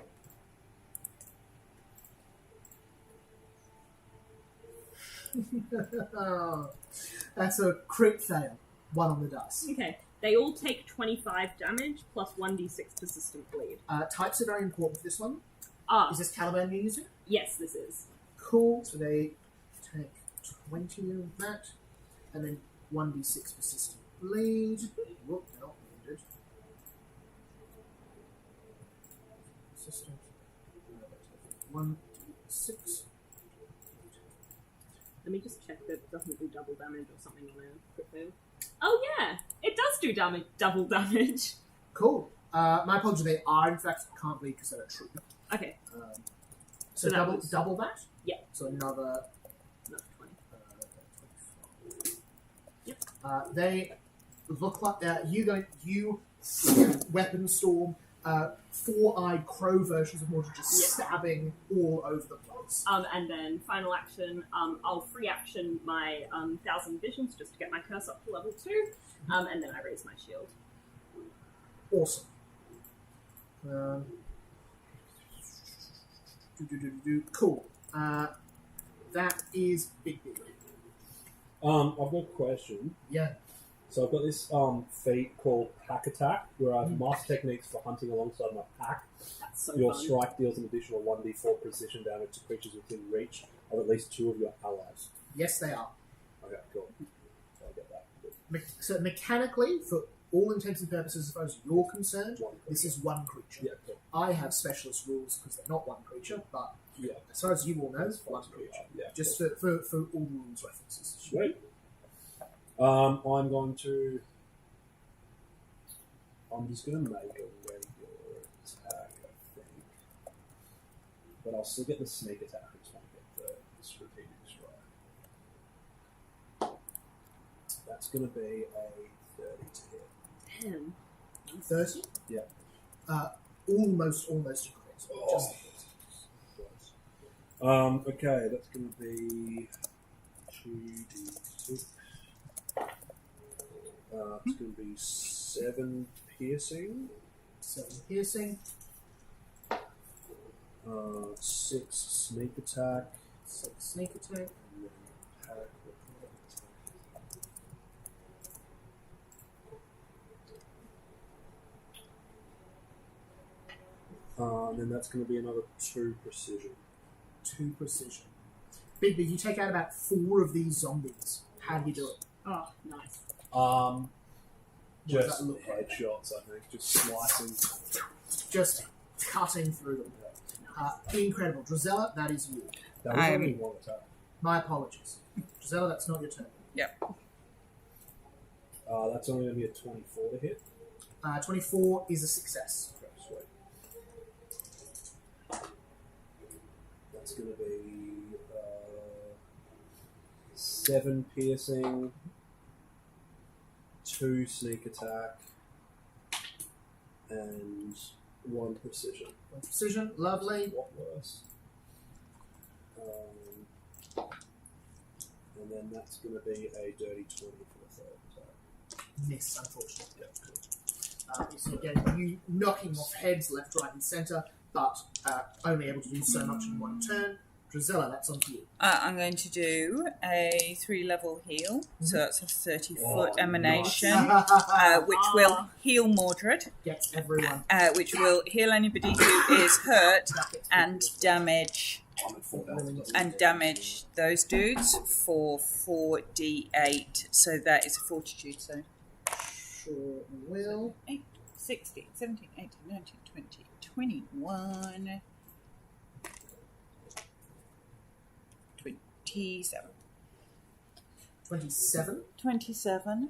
That's a crit fail. 1 on the dice. Okay. They all take 25 damage plus 1d6 persistent bleed. Types are very important for this one. Ah, Is this Caliban you're using? yes, this is. Cool. So they take 20 of that, and then 1d6 persistent bleed. Whoop, they're not wounded. Persistent. 1d6. Let me just check that it doesn't do double damage or something on a crit fail. Oh yeah, it does do double damage. Cool. My apologies, they are in fact can't bleed because they're a troop. Okay, So So that double was- double that? Yeah. So another no, 20. 25. Yep. They look like you weapon storm, 4-eyed crow versions of Mordred just stabbing all over the place. And then final action, I'll free action my 1,000 visions just to get my curse up to level 2, and then I raise my shield. Awesome. Cool. That is big. I've got a question. Yeah. So I've got this feat called Pack Attack, where I have master techniques for hunting alongside my pack. That's so Your fun. strike deals an additional 1d4 precision damage to creatures within reach of at least 2 of your allies. Yes, they are. Okay, cool. So I get that. So mechanically, for all intents and purposes, as far as you're concerned, One this is one creature. Yeah, cool. I have specialist rules because they're not one creature, but Yeah. As far as you all know, That's fine. one creature. Yeah. Just for all rules references. Sweet. I'm going to. I'm just going to make a regular attack, I think. But I'll still get the sneak attack. I just want to get the strategic strike. That's going to be a 30 to hit. Damn. 30? Yeah. Almost a crit. Just a hit. Okay, that's going to be 2d2. It's going to be 7 piercing. 7 piercing. 6 sneak attack. 6 sneak attack. And then attack. Then that's going to be another 2 precision. 2 precision. Big, you take out about 4 of these zombies. How do you do it? Oh, nice. What does Just that look like? headshots, I think. Just slicing. Just cutting through them. Incredible. Drizella, that is you. That was only one attack. My apologies. Drizella, that's not your turn. That's only going to be a 24 to hit. 24 is a success. Okay, sweet. That's going to be 7 piercing, 2 sneak attack, and 1 precision. 1 precision, lovely. What worse? And then that's going to be a dirty 20 for the third attack. Miss, unfortunately. Yeah, cool. So again, you knocking off heads left, right, and centre, but only able to do so much in one turn. Drizella, that's on to you. I'm going to do a 3-level heal, so that's a 30-foot emanation, which will heal Mordred, Get everyone. which will heal anybody who is hurt and damage I'm at 4 health. and damage those dudes for 4d8. So that is a fortitude. So Sure will. 8, 16, 17, 18, 19, 20, 21, 27. 27. 27.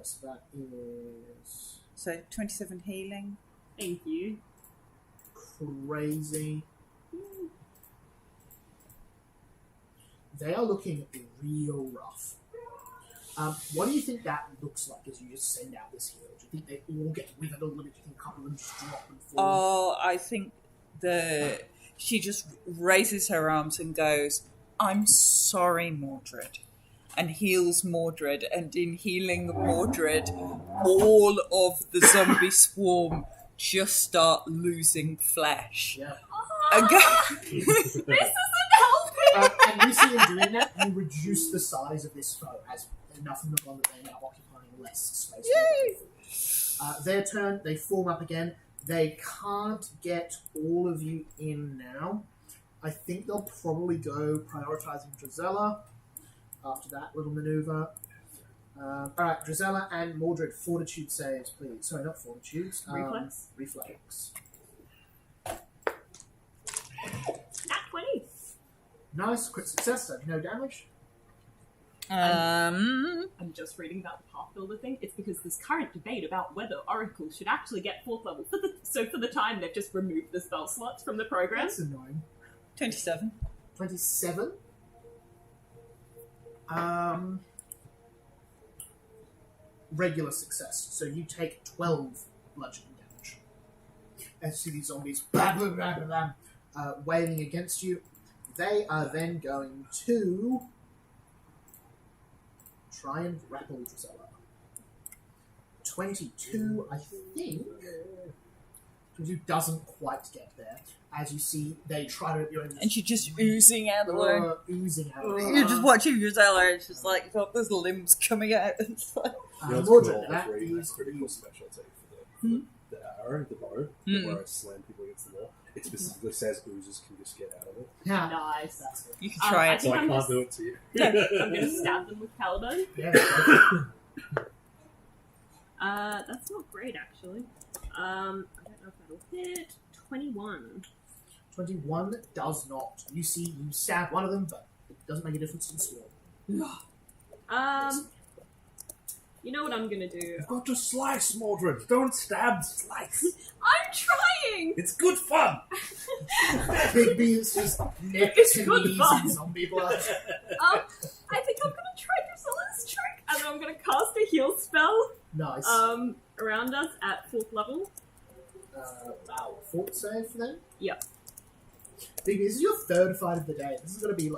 So that is So 27 healing. Thank you. crazy. They are looking real rough. What do you think that looks like as you just send out this heal? Do you think they all get withered a little bit? Do you think a couple of them just drop and fall? Oh, I think she just raises her arms and goes, "I'm sorry, Mordred," and heals Mordred. And in healing Mordred, all of the zombie swarm just start losing flesh. Yeah. Again. This isn't helping! And you see in doing that, you reduce the size of this foe as enough of them gone that they're now occupying less space. Yay! Their turn, they form up again. They can't get all of you in now. I think they'll probably go prioritizing Drizella after that little maneuver. Alright, Drizella and Mordred, fortitude saves, please. Sorry, not fortitudes. Reflex? Reflex. Nat 20. Nice, quick success, so no damage. I'm just reading about the Pathbuilder thing. It's because there's current debate about whether oracles should actually get 4th level. So for the time, they've just removed the spell slots from the program. That's annoying. 27. 27. Regular success. So you take 12 bludgeoning damage. As you see these zombies blah, blah, blah, blah, blah, wailing against you. They are then going to try and grapple Drizella. 22, I think. 22 doesn't quite get there. As you see, they try to... And she's just oozing out of the way. Oozing out. You're just watching Drizella, it's just like, got those limbs coming out. It's like, That's Mordred, cool. that That's really is critical you. specialty for the arrow, the bow, where I slam people against the wall. It specifically says oozes can just get out of it. Yeah. Nice. That's it. you can try I it. So think I I'm can't just- do it to you. I'm going to stab them with Caliban. Yeah. That's not great, actually. I don't know if that'll hit. 21. 21 does not. You stab one of them, but it doesn't make a difference to the swarm. You know what I'm gonna do? You've got to slice, Mordred. Don't stab, slice. I'm trying! It's good fun. Bigby is just neck It's to good knees fun. in zombie blood. I think I'm gonna try Drusilla's trick, and then I'm gonna cast a heal spell Nice. around us at 4th level. Wow, fort save for them? Yep. Bigby, this is your third fight of the day. This is going to be,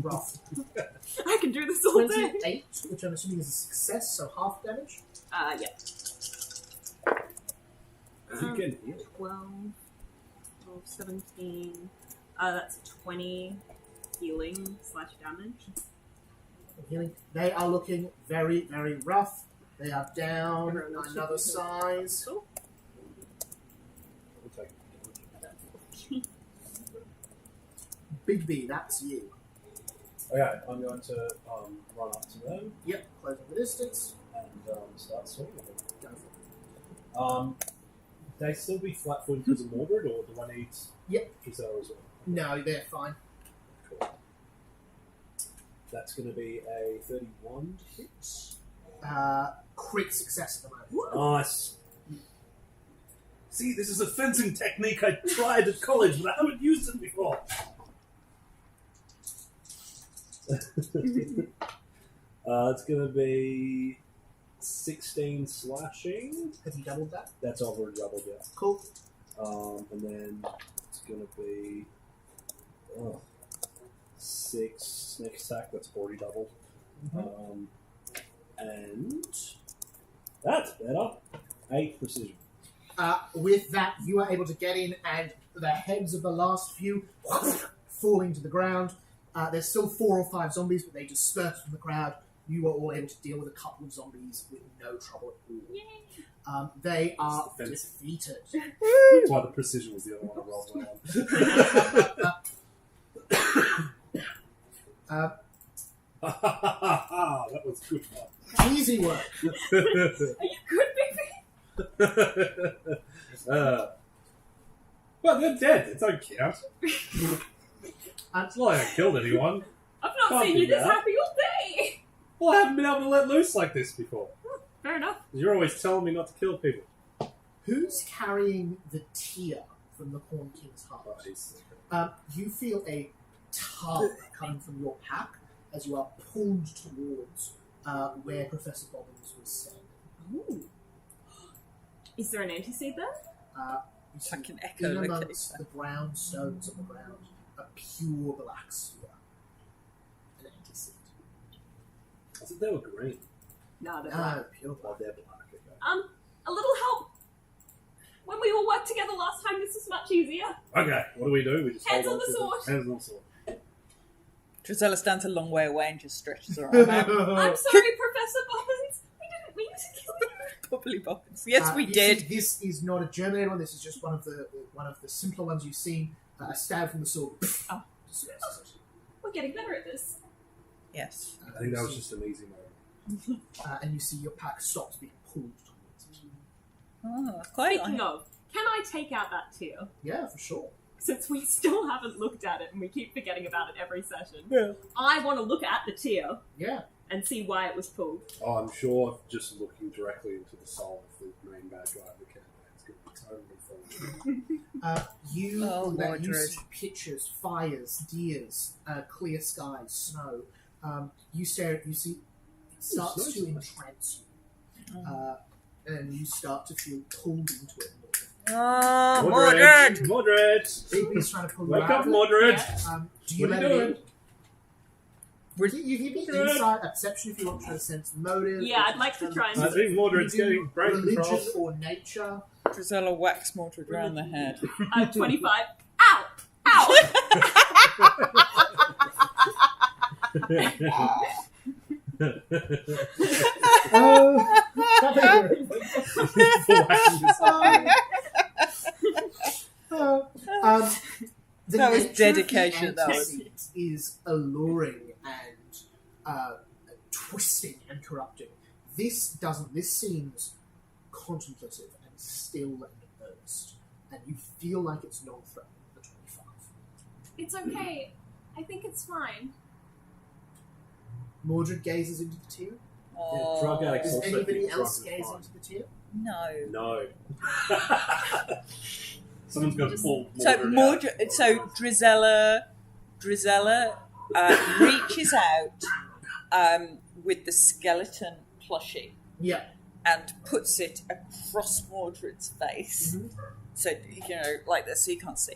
rough. I can do this all day. 28, which I'm assuming is a success, so half damage. Yeah. Is he getting healed? 12, 17. That's 20 healing / damage. Healing. They are looking very, very rough. They are down Everyone else another should be size. Cool. We'll take Bigby, that's you. Okay, I'm going to run up to them Yep, closing the distance. and start swinging at them. Go for it. They still be flat-footed because of Mordred, or do I need Yep. Giselle as well? No, they're fine. Cool. That's going to be a 31 hit. Crit success at the moment. Nice. See, this is a fencing technique I tried at college, but I haven't used it before. It's going to be 16 slashing. Have you doubled that? That's over doubled, yeah. Cool. And then it's going to be 6 snake attack. That's already doubled. And that's better. 8 precision. With that, you are able to get in, and the heads of the last few falling to the ground. There's still 4 or 5 zombies, but they dispersed from the crowd. You are all able to deal with a couple of zombies with no trouble at all. Yay! They are Defense. defeated. That's why the precision was the other one I rolled well on. That was good fun. Easy work. Are you good, baby? Well, they're dead. It don't count. It's not like I killed anyone. I've not Can't seen be you this that. happy all day! Well, I haven't been able to let loose like this before. Fair enough. You're always telling me not to kill people. Who's carrying the tear from the Corn King's heart? You feel a tug coming from your pack as you are pulled towards where Professor Bobbins was standing. Ooh. Is there an anti-seed there? You see Fucking echo in locator. amongst the brown stones on the ground, a pure black sphere. An anti-seed. I said they were green. No, they're No, black. pure Oh, black. they're black. Okay. A little help. When we all worked together last time, this was much easier. Okay, what do? We just Hands hold on the to sword. Hands on the sword. Drizella stands a long way away and just stretches her arm out. I'm sorry, Professor Bobbins. We didn't mean to kill you. Probably Bobbins. Yes, we You did. see, this is not a Germinator one. This is just one of the simpler ones you've seen. A stab from the sword. Oh. Disperses it. We're getting better at this. Yes. I think that was just an easy moment. And you see your pack stops being pulled towards it. Oh, quite Speaking like. of, can I take out that tear? Yeah, for sure. Since we still haven't looked at it and we keep forgetting about it every session. Yeah. I want to look at the tear Yeah. and see why it was pulled. Oh, I'm sure just looking directly into the soul of the main bad guy of the campaign is going to be totally fun. You Oh, you Mordred. see pictures, fires, deers, clear skies, snow. You stare at, you see, it starts snow's to nice. entrance you. And you start to feel pulled into it more. Oh, Mordred! Mordred! Bigby's trying to pull you Wake out up, of it. Mordred! Do you What are let you it doing? in? You give me Mordred. insight, perception if you want to try to sense motive. Yeah, I'd like to try and- I think Mordred's You do getting brain religion control. or nature. Drizella whacks Mordred round the head. 25. Ow! Ow! The That was nature of the dedication, that was. anti-seed is alluring and twisting and corrupting. This doesn't. This seems contemplative and still and earnest, and you feel like it's non-threatening for 25. It's okay. I think it's fine. Mordred gazes into the tear. Yeah, drug addicts Does also anybody think else drugs are gaze fine. into the tear? No. No. Someone's got to pull So Mordred out. Drizella reaches out with the skeleton plushie Yeah. and puts it across Mordred's face. Mhm. So, like this, so you can't see.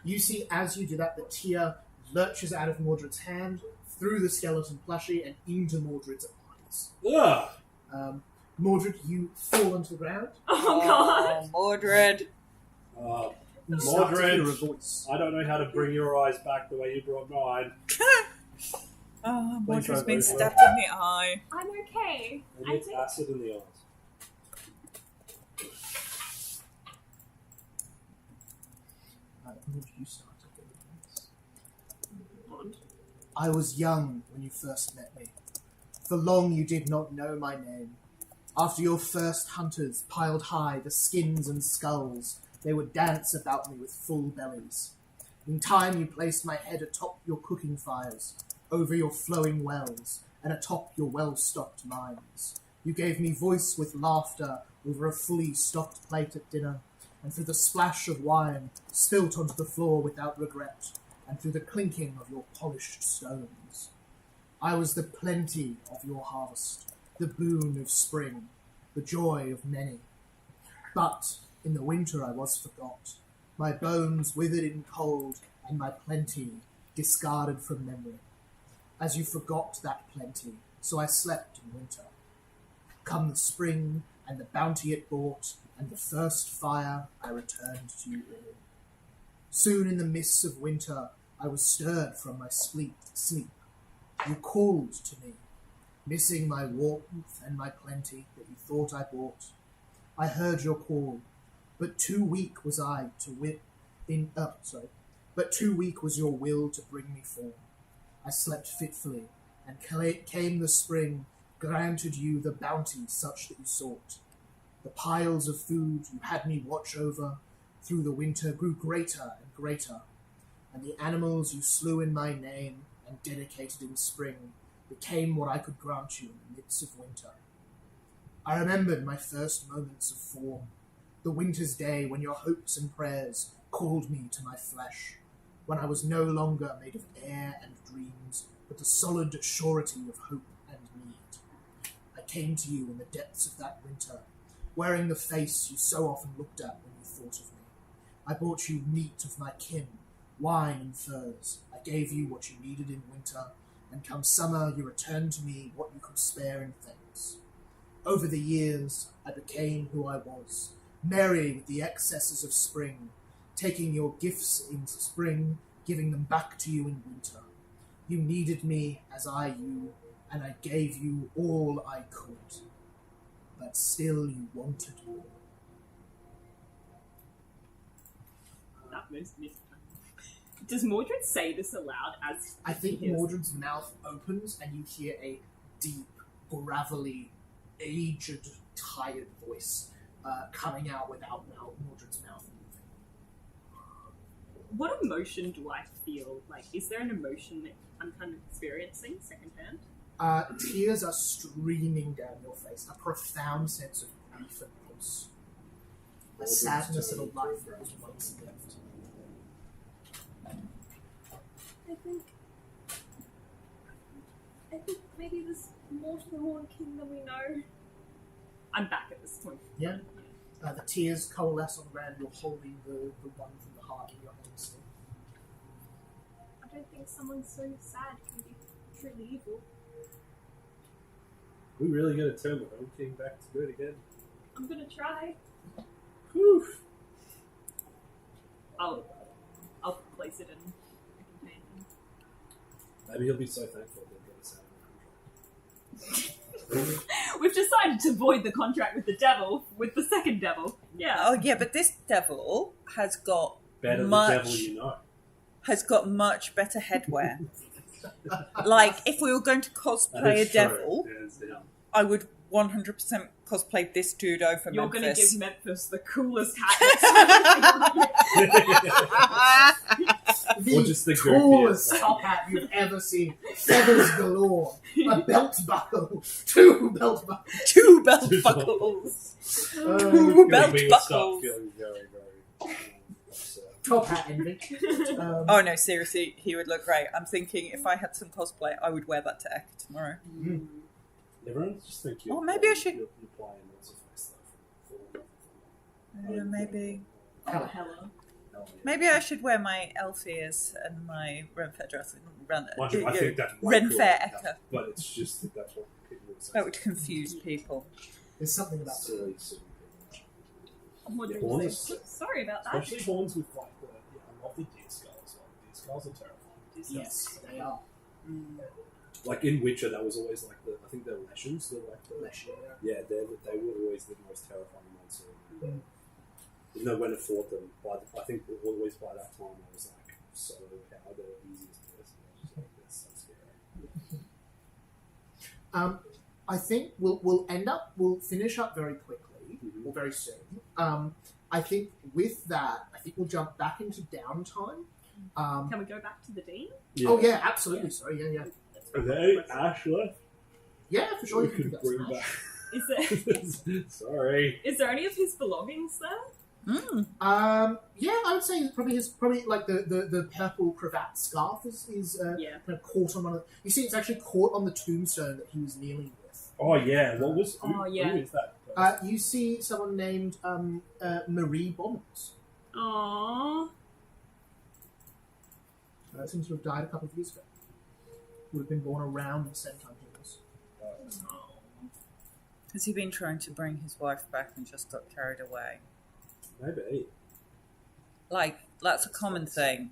You see, as you do that, the tear lurches out of Mordred's hand, through the skeleton plushie, and into Mordred's eyes. Ugh. Mordred, you fall onto the ground. Oh god. Mordred. You start to Mordred, hear a voice. I don't know how to bring your eyes back the way you brought mine. Oh, Please Mordred's try been both. stabbed in the eye. I'm okay. Maybe I it's think acid in the eyes. Mordred, you start to hear a voice. I was young when you first met me. For long you did not know my name. After your first hunters piled high the skins and skulls, they would dance about me with full bellies. In time you placed my head atop your cooking fires, over your flowing wells, and atop your well-stocked mines. You gave me voice with laughter over a fully stocked plate at dinner, and through the splash of wine spilt onto the floor without regret, and through the clinking of your polished stones. I was the plenty of your harvest, the boon of spring, the joy of many. But in the winter I was forgot, my bones withered in cold, and my plenty discarded from memory. As you forgot that plenty, so I slept in winter. Come the spring, and the bounty it brought, and the first fire, I returned to you all. Soon in the mists of winter, I was stirred from my sleep. You called to me, missing my warmth and my plenty that you thought I bought. I heard your call, but too weak was I to but too weak was your will to bring me forth. I slept fitfully, and came the spring, granted you the bounty such that you sought. The piles of food you had me watch over through the winter grew greater and greater, and the animals you slew in my name and dedicated in spring became what I could grant you in the midst of winter. I remembered my first moments of form, the winter's day when your hopes and prayers called me to my flesh, when I was no longer made of air and dreams, but the solid surety of hope and need. I came to you in the depths of that winter, wearing the face you so often looked at when you thought of me. I brought you meat of my kin, wine and furs. I gave you what you needed in winter, and come summer you returned to me what you could spare in thanks. Over the years, I became who I was, merry with the excesses of spring, taking your gifts in spring, giving them back to you in winter. You needed me as I you, and I gave you all I could. But still you wanted more. that most missed. Does Mordred say this aloud as I think he hears- Mordred's mouth opens and you hear a deep, gravelly, aged, tired voice coming out without Mordred's mouth moving. What emotion do I feel? Like, is there an emotion that I'm kind of experiencing secondhand? Tears are streaming down your face, a profound sense of grief and loss. A sadness of a life that was once left. I think maybe there's more to the Horn King than we know. I'm back at this point. Yeah. The tears coalesce on the ground. You're holding the one from the heart in your hand still. I don't think someone so sad can be truly evil. We really gonna turn the Home King back to good again? I'm gonna try. Whew. I'll place it in a companion. Maybe he'll be so thankful he'll get us out of the contract. We've decided to void the contract with the devil, with the second devil. Yeah. Oh yeah, but this devil has got Better much, the devil you know. has got much better headwear. Like if we were going to That cosplay a is true. devil, Yes, yeah. I would 100% cosplay this dude over You're going to Memphis. give Memphis the coolest hat. the just the tallest goofiest. top hat you've ever seen. Feathers galore. A belt buckle. 2 belt buckles. 2 belt buckles. 2 belt We would start buckles. feeling very, very upset. Top hat envy. Oh no, seriously, he would look great. I'm thinking if I had some cosplay, I would wear that to Eka tomorrow. Everyone just think you're Oh, maybe I should- You're playing what's her face though. Yeah, maybe. Oh, hello. Maybe I should wear my elf ears and my Renfair dress and run Mind you, I think that's way Renfair cooler, Eka. but it's just that that's what people would say. That would confuse people. There's something about silly people. Modern Horns. things. Sorry about that. Especially horns with like the I love the deer skulls. Like, deer skulls are terrifying. Yes, they are. Like in Witcher, that was always like the I think they're Leshens. They're like the yeah, they were always the most terrifying ones. Even though when I fought them, I think always by that time I was like so how they're the easiest person. I was just like this so scary. I think we'll finish up very quickly or very soon. I think with that, I think we'll jump back into downtime. Can we go back to the dean? Yeah. Oh yeah, absolutely. Sorry, yeah. Are they Ash left? Yeah, for sure. We You can could do that. bring Smash. back. Sorry. Is there any of his belongings there? Yeah, I would say probably like the purple cravat scarf is Yeah. kind of caught on one of. You see, it's actually caught on the tombstone that he was kneeling with. Oh yeah, what was? Oh, yeah. Who is that? You see someone named Marie Bommons. Aww. Seems to have died a couple of years ago. Would have been born around the same time he was. Has he been trying to bring his wife back and just got carried away? Maybe. Like, that's a common thing.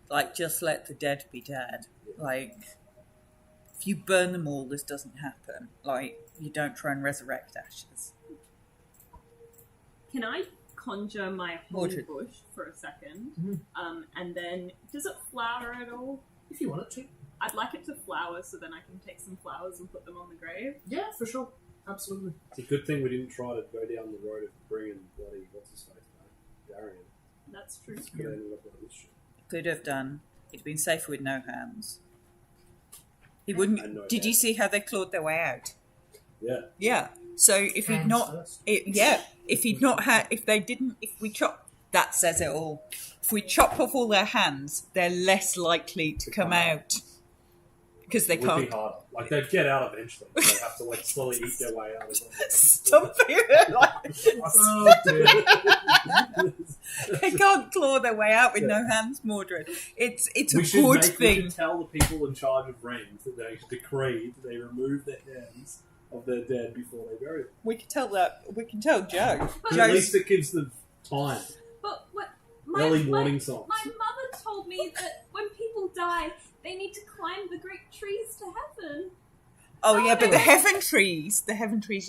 Like, just let the dead be dead. Like, if you burn them all, this doesn't happen. Like, you don't try and resurrect ashes. Can I conjure my whole Mordred. bush for a second? Mhm. And then, does it flower at all? If you want it to. I'd like it to flower so then I can take some flowers and put them on the grave. Yeah, for sure. Absolutely. It's a good thing we didn't try to go down the road of bringing bloody what's his face back, Darian. That's true. Could have ended up like this shit. Could have done. It'd been safer with no hands. He wouldn't. And no Did you head. see how they clawed their way out? Yeah. Yeah. So if he'd Hands not, first. if he'd not had, if we chop, that says it all. If we chop off all their hands, they're less likely to come out because they It would be can't. harder. Like they'd get out eventually. They have to like slowly eat their way out. Stop it! Like, Oh, dude. they can't claw their way out with no hands, Mordred. It's a We should good we thing. should tell the people in charge of rings that they decree that they remove the hands of their dead before they bury them. We can tell that. We can tell Joe. But- At Joe's, least it gives them time. But what? Early warning signs. My mother told me that when people die, they need to climb the great trees to heaven. oh yeah, but the heaven trees, you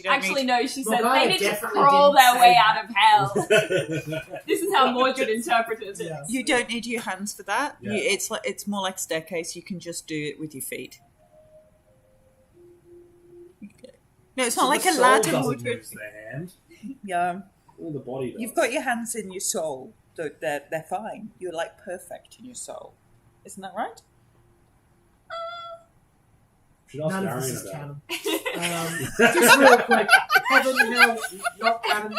don't Actually, need. no, she said Well, I they need to definitely crawl didn't their say way that. out of hell. This is how Mordred interpreted it. Yeah. You don't need your hands for that. Yeah. It's more like a staircase. You can just do it with your feet. No, it's not like The a soul ladder. doesn't Mordred. use their hand. Yeah, All the body does. you've got your hands in your soul. They're fine. You're like perfect in your soul. Isn't that right? Should ask None of this Darian is about canon. Just real quick. Heaven, hell, not canon.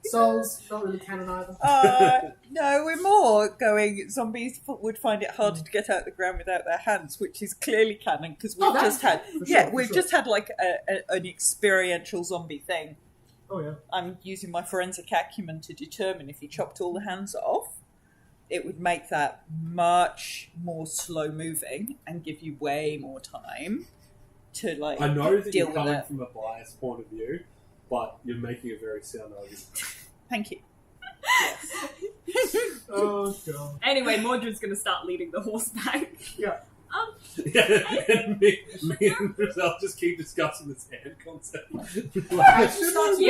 Souls, not really canon either. No, we're more going. Zombies would find it harder to get out of the ground without their hands, which is clearly canon because we've Oh, that's just had. for sure, Yeah, for we've sure. just had like an experiential zombie thing. Oh yeah. I'm using my forensic acumen to determine if you chopped all the hands off, it would make that much more slow moving and give you way more time to like I know that deal you're with coming it. from a biased point of view, but you're making a very sound argument. Thank you. Oh god. Anyway, Mordred's going to start leading the horse back. Yeah. And me and Giselle just keep discussing this hand concept. You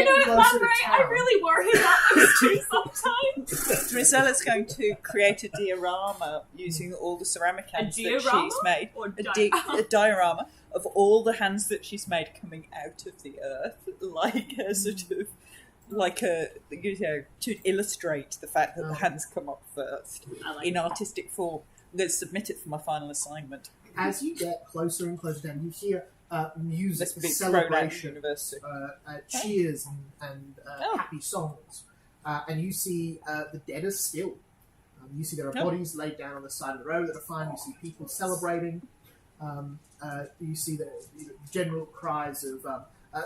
know, Lambre, I really worry about those two sometimes. Drizella's going to create a diorama using all the ceramic hands that diorama? she's made. Or A diorama of all the hands that she's made coming out of the earth, like a sort of like to illustrate the fact that the hands come up first I like in that. artistic form. I'm going to submit it for my final assignment. As you get closer and closer down, you hear music, Let's be thrown out of celebration, university. cheers, and Oh. happy songs. And you see the dead are still. You see there are Oh. bodies laid down on the side of the road that are fine. You see people celebrating. You see the general cries of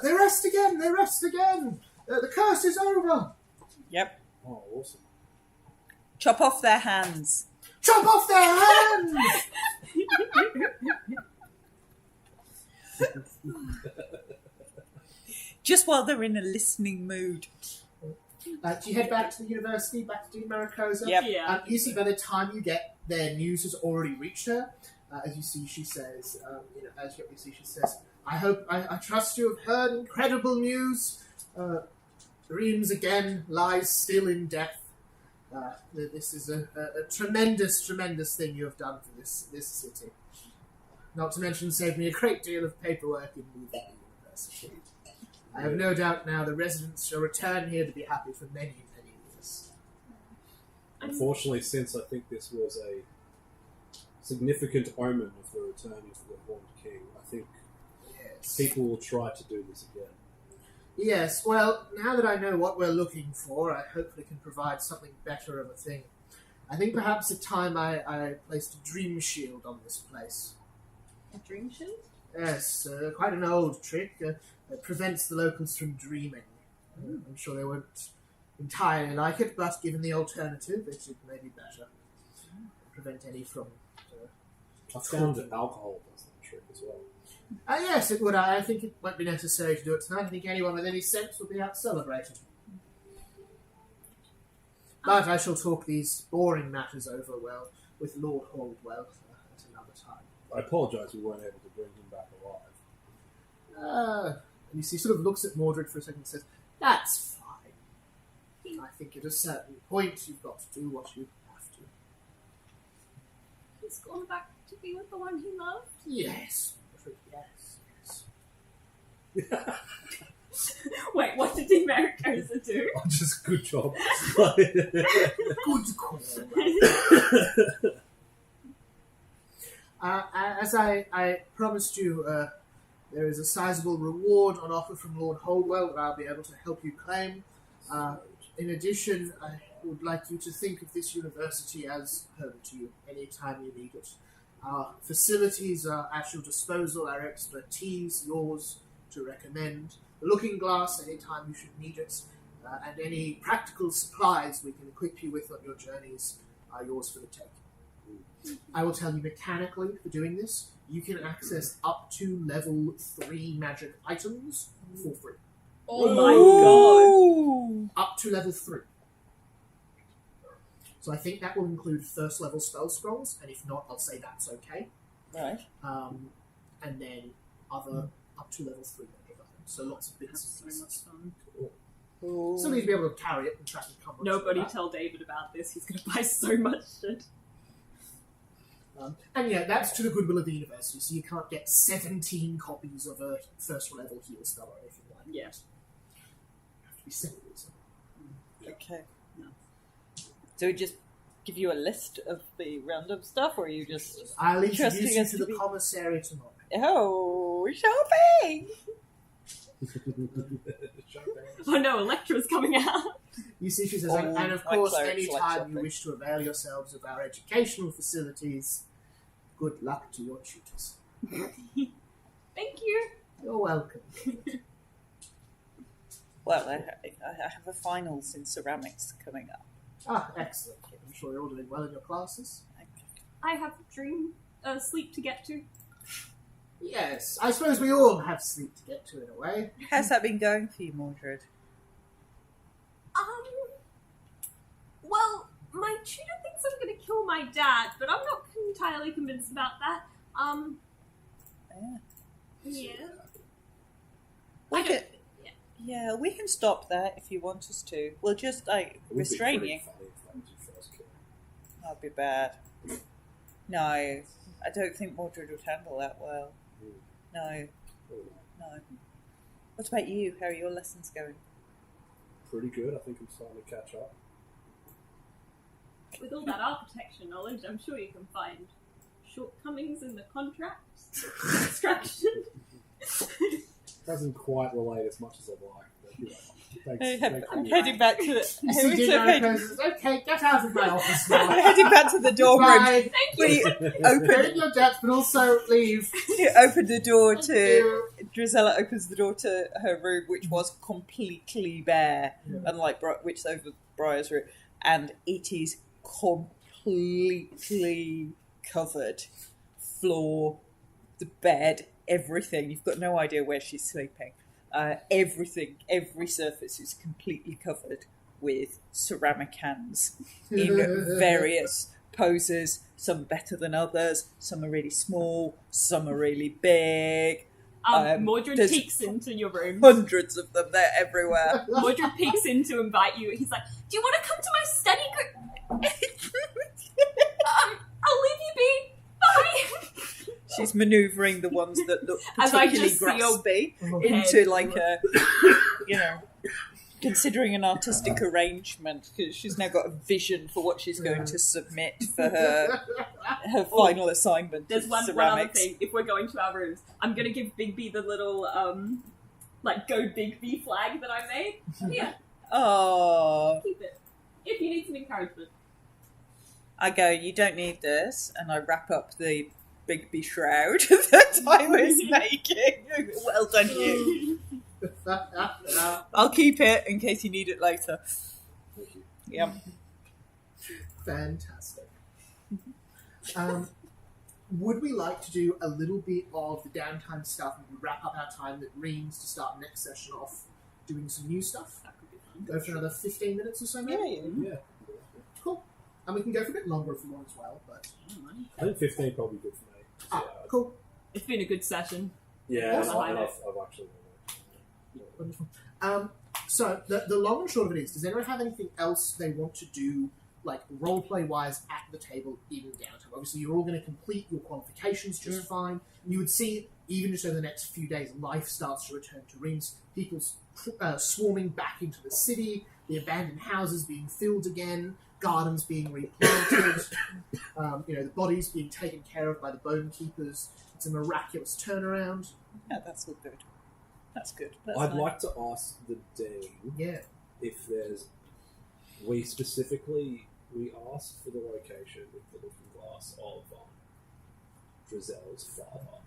"They rest again! They rest again! The curse is over! Yep. Oh, awesome. Chop off their hands. Chop off their hands!" Just while they're in a listening mood. Do you head back to the university, back to Maricosa? Yep. Yeah. You see, by the time you get there, news has already reached her. As you see, she says, I trust you have heard incredible news. Dreams again lies still in death. This is a tremendous, tremendous thing you have done for this city. Not to mention saved me a great deal of paperwork in moving the university. I have no doubt now the residents shall return here to be happy for many, many years. Unfortunately, since I think this was a significant omen of the return of the Horned King, I think Yes. people will try to do this again. Yes, well, now that I know what we're looking for, I hopefully can provide something better of a thing. I think perhaps at time I placed a dream shield on this place. A dream shield? Yes, quite an old trick. It prevents the locals from dreaming. I'm sure they won't entirely like it, but given the alternative, it may be better. Prevent any from... I found that alcohol does that trick as well. yes, it would. I think it won't be necessary to do it tonight. I think anyone with any sense will be out celebrating. But I shall talk these boring matters over, well, with Lord Holdwell at another time. I apologise we weren't able to bring him back alive. And you see, sort of looks at Mordred for a second and says, "That's fine. I think at a certain point you've got to do what you have to." He's gone back to be with the one he loved. Yes, Mordred, yes. Wait, what did the Maricosa do? Oh, just good job. Good call. As I promised you, there is a sizable reward on offer from Lord Holdwell that I'll be able to help you claim. In addition, I would like you to think of this university as home to you anytime you need it. Our facilities are at your disposal, our expertise yours to recommend. The looking glass anytime you should need it, and any practical supplies we can equip you with on your journeys are yours for the taking. I will tell you mechanically for doing this, you can access up to level 3 magic items for free. Oh my god. Up to level 3. So I think that will include first level spell scrolls, and if not, I'll say that's okay. Right. And then other up to level 3 magic items. So lots of That's bits so and much pieces. fun. Somebody to be able to carry it and track and cover. Nobody tell David about this. He's going to buy so much shit. And yeah, that's to the goodwill of the university, so you can't get 17 copies of a first level heal spell or anything like that. Yeah. You have to be simple. Okay. No. So we just give you a list of the random stuff, or you just... I'll Interesting introduce you as to to the be- commissary tomorrow. Oh, shopping! Oh no, Electra's coming out. You see, she says, Oh, and of my course, clerics any like time shopping. you wish to avail yourselves of our educational facilities, good luck to your tutors. Thank you. You're welcome. Well, I have a finals in ceramics coming up. Ah, excellent. I'm sure you're all doing well in your classes. I have sleep to get to. Yes, I suppose we all have sleep to get to in a way. How's that been going for you, Mordred? Well, my tutor thinks I'm going to kill my dad, but I'm not entirely convinced about that. Yeah. Yeah. We I can, don't- yeah. yeah, we can stop that if you want us to. We'll just, restrain you. That'd be bad. No, I don't think Mordred would handle that well. No. What about you? How are your lessons going? pretty good. I think I'm starting to catch up. With all that architecture knowledge, I'm sure you can find shortcomings in the contracts, construction. Doesn't quite relate as much as I'd like. But, I'm heading back to the. You see Dino goes, okay, get out of my office now. Heading back to the dorm room. Bye. We Get open. in your debts, but also leave. You open the door Thank to. you. Drizella opens the door to her room, which was completely bare, Yeah. unlike which over Briar's room, and it is completely covered. Floor, the bed, everything. You've got no idea where she's sleeping. Everything, every surface is completely covered with ceramic cans in various poses. Some better than others. Some are really small. Some are really big. Mordred there's peeks into your room. Hundreds of them. They're everywhere. Mordred peeks in to invite you. He's like, "Do you want to come to my study group? I'll leave you be. Bye." She's manoeuvring the ones that look As I particularly just see your graspy head. into like a, considering an artistic arrangement, because she's now got a vision for what she's going to submit for her final assignment. There's of one other ceramics. thing. If we're going to our rooms, I'm gonna give Bigby the little go Bigby flag that I made. Yeah, Oh, keep it if you need some encouragement. I go. You don't need this, and I wrap up the Bigby shroud that I was making. Well done, you. I'll keep it in case you need it later. Thank you. Yeah. Fantastic. Would we like to do a little bit of the downtime stuff and we wrap up our time at Reams to start next session off doing some new stuff? That could be fun. Go for another 15 minutes or so, maybe? Yeah. Cool. And we can go for a bit longer if we want as well, but... I think 15 probably good for me. Cool. It's been a good session. Yeah, Awesome. I've actually. Wonderful. So, the long and short of it is, does anyone have anything else they want to do, like, roleplay-wise, at the table in downtime? Obviously, you're all going to complete your qualifications just fine. You would see, even just over the next few days, life starts to return to Reams. People swarming back into the city, the abandoned houses being filled again, gardens being replanted, the bodies being taken care of by the bone keepers. It's a miraculous turnaround. Yeah, that's all good. That's good. That's I'd nice. like to ask the Dean Yeah. if there's. We asked for the location with the looking glass of Drizel's father,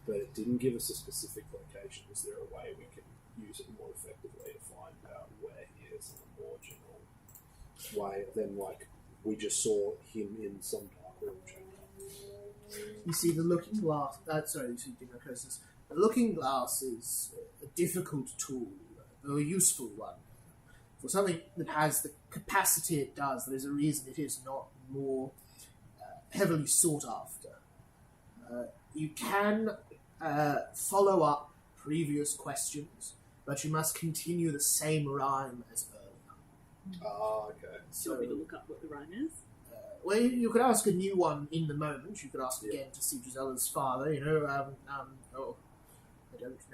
but it didn't give us a specific location. Is there a way we can use it more effectively to find out where he is in a more general way than like we just saw him in some dark room chamber? You see the looking glass... you see Dimocursus. The looking glass is a difficult tool, though a useful one. For something that has the capacity it does, there is a reason it is not more heavily sought after. You can follow up previous questions, but you must continue the same rhyme as earlier. Ah, okay. Do you want me to look up what the rhyme is? Well, you could ask a new one in the moment. You could ask again to see Drizella's father, I don't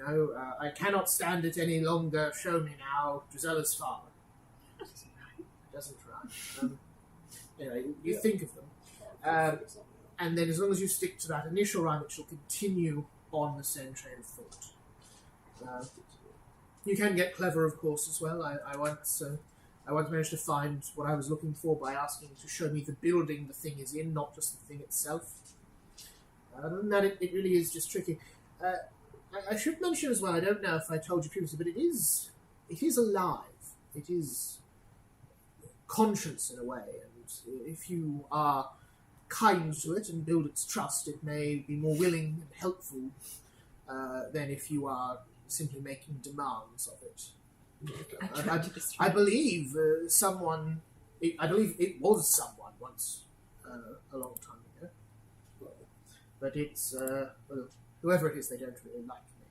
know. I cannot stand it any longer. Show me now, Drizella's father. It doesn't rhyme. Anyway, you think of them. And then as long as you stick to that initial rhyme, it shall continue on the same train of thought. You can get clever, of course, as well. I once managed to find what I was looking for by asking to show me the building the thing is in, not just the thing itself. Other than that, it really is just tricky. I should mention as well, I don't know if I told you previously, but it is alive. It is conscious in a way, and if you are kind to it and build its trust, it may be more willing and helpful than if you are simply making demands of it. I believe someone. I believe it was someone once, a long time ago. But it's whoever it is, they don't really like me.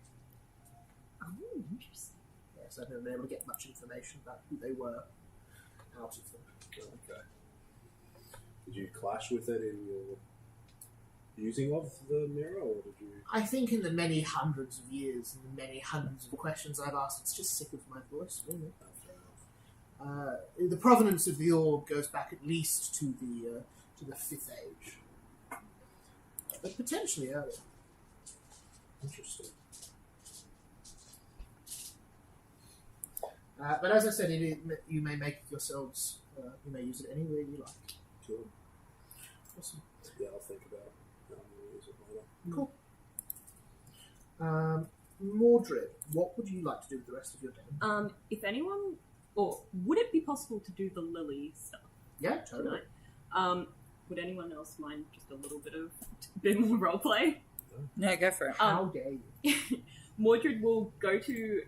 Oh, interesting. Yes, I've never been able to get much information about who they were out of them. Okay. Did you clash with it in your using of the mirror, or did you? I think in the many hundreds of years and the many hundreds of questions I've asked, it's just sick of my voice, really. The provenance of the orb goes back at least to the 5th Age, but potentially earlier. Interesting. But as I said, you may make it yourselves. You may use it anywhere you like. Cool. Awesome. Yeah, I'll think about how I'm going to use it later. Cool. Mordred, what would you like to do with the rest of your day? If anyone, or would it be possible to do the lily stuff Yeah, totally. tonight? Would anyone else mind just a bit more roleplay? No, go for it. How dare you? Mordred will go to.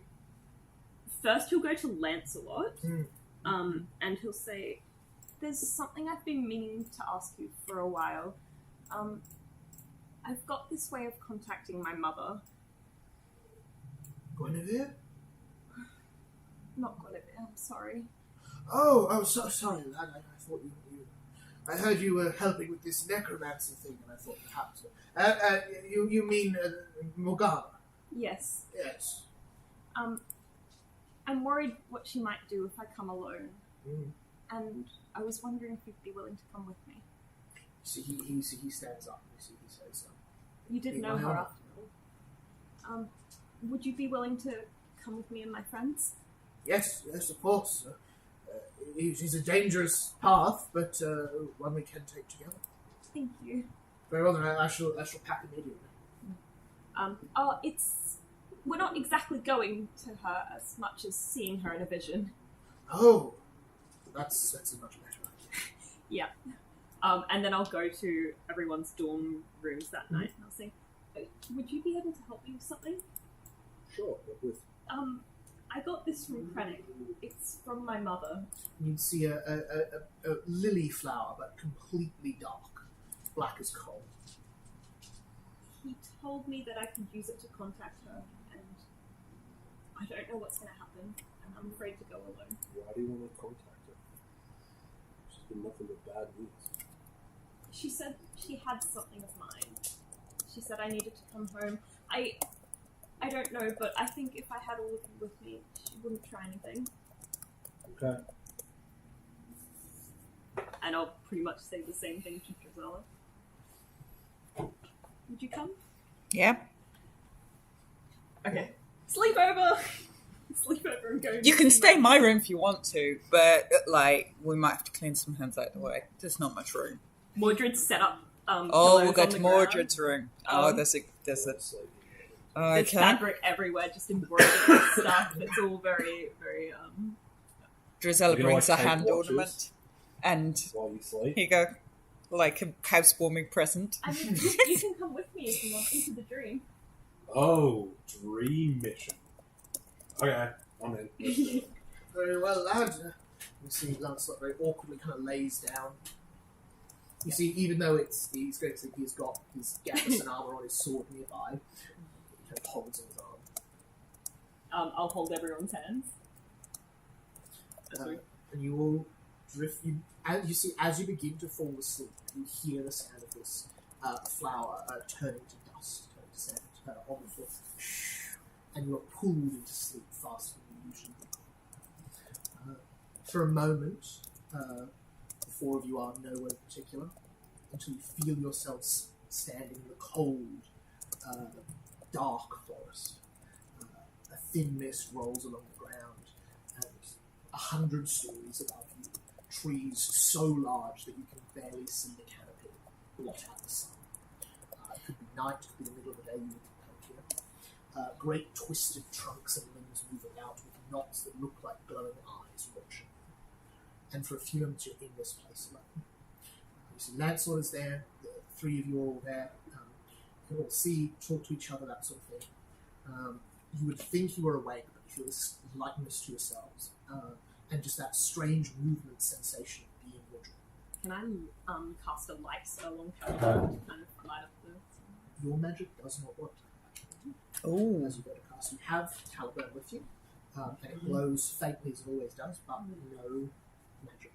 First, he'll go to Lancelot, and he'll say, "There's something I've been meaning to ask you for a while. I've got this way of contacting my mother." Guinevere? Not Guinevere, I'm sorry. Oh, so sorry, lad. I thought you. I heard you were helping with this necromancy thing, and I thought perhaps. You mean Morgana? Yes. Yes. I'm worried what she might do if I come alone, Mm. and I was wondering if you'd be willing to come with me. See, he stands up. You see, he says, You did Be know my her honour. after all. Would you be willing to come with me and my friends? "Yes, of course. It's a dangerous path, but one we can take together." Thank you. Very well, then I shall pack immediately. We're not exactly going to her as much as seeing her in a vision. Oh, that's a much better idea. Yeah. And then I'll go to everyone's dorm rooms that night and I'll say, would you be able to help me with something? Sure, but with I got this from Krennic. It's from my mother. You'd see a lily flower, but completely dark, black as coal. He told me that I could use it to contact her, and I don't know what's going to happen, and I'm afraid to go alone. why do you want to contact her? She's been nothing but bad news. She said she had something of mine. She said I needed to come home. I don't know, but I think if I had all of you with me, she wouldn't try anything. Okay. And I'll pretty much say the same thing to Drizella. Would you come? Yeah. Okay. Sleepover! Sleepover and go. You can stay in my room if you want to, but, like, we might have to clean some hands out of the way. There's not much room. Mordred's set up. Oh, pillows we'll go on to the Mordred's room. Oh, Um, there's a... That's like, There's Okay. fabric everywhere, just embroidered and stuff. It's all very, very, Drizella You can brings a always take hand watches. ornament. And while you sleep. here you go. Like a housewarming present. I mean, you can come with me if you want into the dream. Oh, dream mission. Okay, I'm in. Very well, lad. You see Lancelot very awkwardly kind of lays down. You see, even though he's got his gambus and armor on his sword nearby, he kind of holds on his arm. I'll hold everyone's hands. And you all drift. As you begin to fall asleep, you hear the sound of this flower turning to dust, turning to sand on the floor, and you are pulled into sleep faster than you usually do. For a moment, the four of you are nowhere in particular until you feel yourselves standing in the cold, dark forest. A thin mist rolls along the ground, and 100 stories above you. Trees so large that you can barely see the canopy, blot out the sun. It could be night, it could be the middle of the day, you wouldn't know here. Great twisted trunks and limbs moving out with knots that look like glowing eyes watching. And for a few moments you're in this place alone. You see Lancelot is there, the three of you are all there. You can all see, talk to each other, that sort of thing. You would think you were awake, but you feel this lightness to yourselves. And just that strange movement sensation of being your dream. Can I cast a light spell on Caliban to kind of light up the... Your magic does not work. Ooh. As you go to cast, you have Caliban with you, and it glows faintly as it always does, but no magic.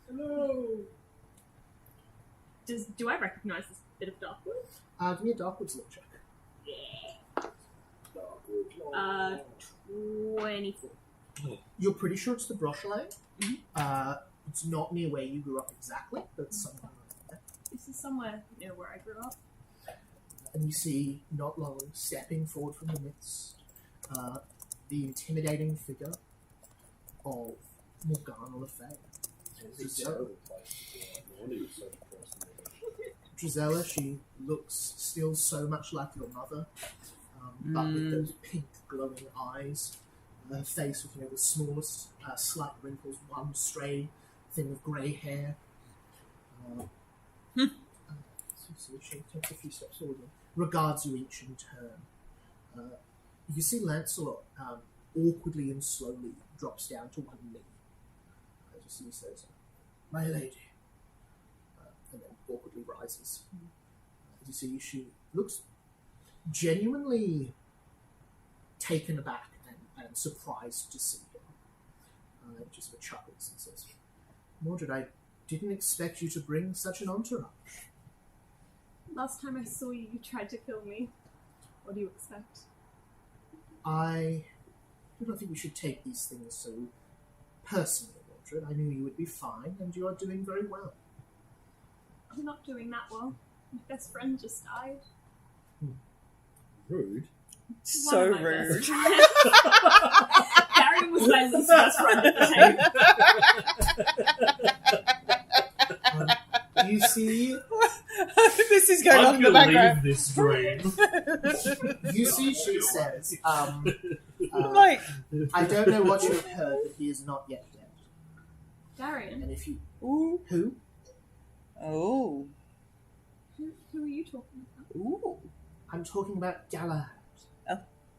Hello! Do I recognise this bit of Darkwood? Give me a Darkwoods look check. Yeah. 24. You're pretty sure it's the Brochelet. Mhm. It's not near where you grew up exactly, but somewhere around there. This is somewhere near where I grew up. And you see, not long, stepping forward from the midst, the intimidating figure of Morgana Le Fay. Drizella, she looks still so much like your mother, but with those pink glowing eyes. Her face with the smallest slight wrinkles, one stray thing of grey hair. So she takes a few steps forward and regards you each in turn. You see Lancelot awkwardly and slowly drops down to one knee. As he says, "My lady," and then awkwardly rises. As you see, she looks genuinely taken aback and surprised to see him. Just sort of chuckles and says, "Mordred, I didn't expect you to bring such an entourage." Last time I saw you, you tried to kill me. What do you expect? I do not think we should take these things so personally, Mordred. I knew you would be fine, and you are doing very well. I'm not doing that well. My best friend just died. Rude. So One of my rude. best friends. Darian was my least best friend at the time. You see, This is going on in the background. this dream. you see, she says, Like, I don't know what you have heard, but he is not yet dead. Darian, And if you... ooh, Who? oh, who are you talking about? ooh, I'm talking about Galahad.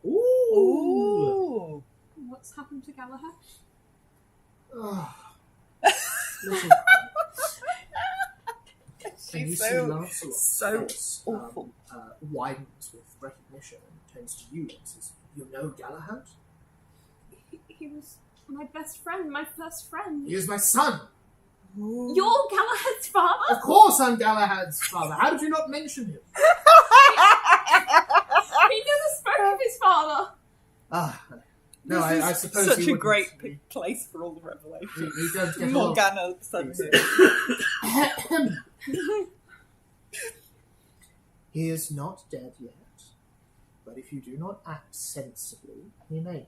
Ooh. ooh. What's happened to Galahad? Oh. Listen, and you She's see so Lancelot face, awful. widens with recognition and turns to you and says, "You know Galahad? He was my best friend, my first friend. He is my son. Ooh. You're Galahad's father? Of course I'm Galahad's father. How did you not mention him?" He never spoke of his father. Ah, no, This I is suppose such he a wouldn't. great place for all the We revelations. don't get Morgana suddenly. He is not dead yet, but if you do not act sensibly, he may.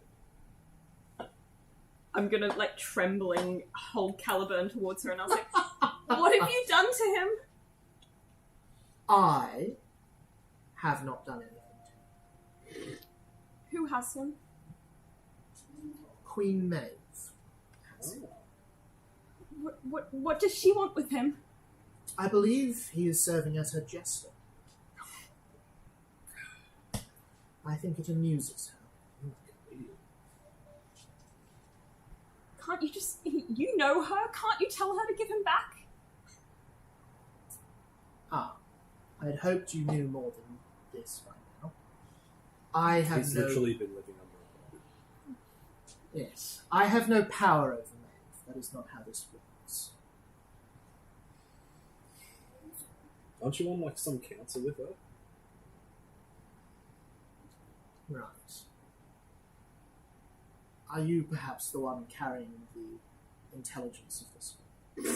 I'm gonna, trembling, hold Caliburn towards her, and I was like, what have you done to him? I have not done anything to him. Who has him? Queen Maeve has him. What does she want with him? I believe he is serving as her jester. I think it amuses her. Can't you just... You know her, can't you tell her to give him back? Ah, I had hoped you knew more than this by now. I have He's no... literally been living under a rock. Yes, I have no power over Maeve. That is not how this works. Aren't you on some council with her? Right. Are you perhaps the one carrying the intelligence of this one?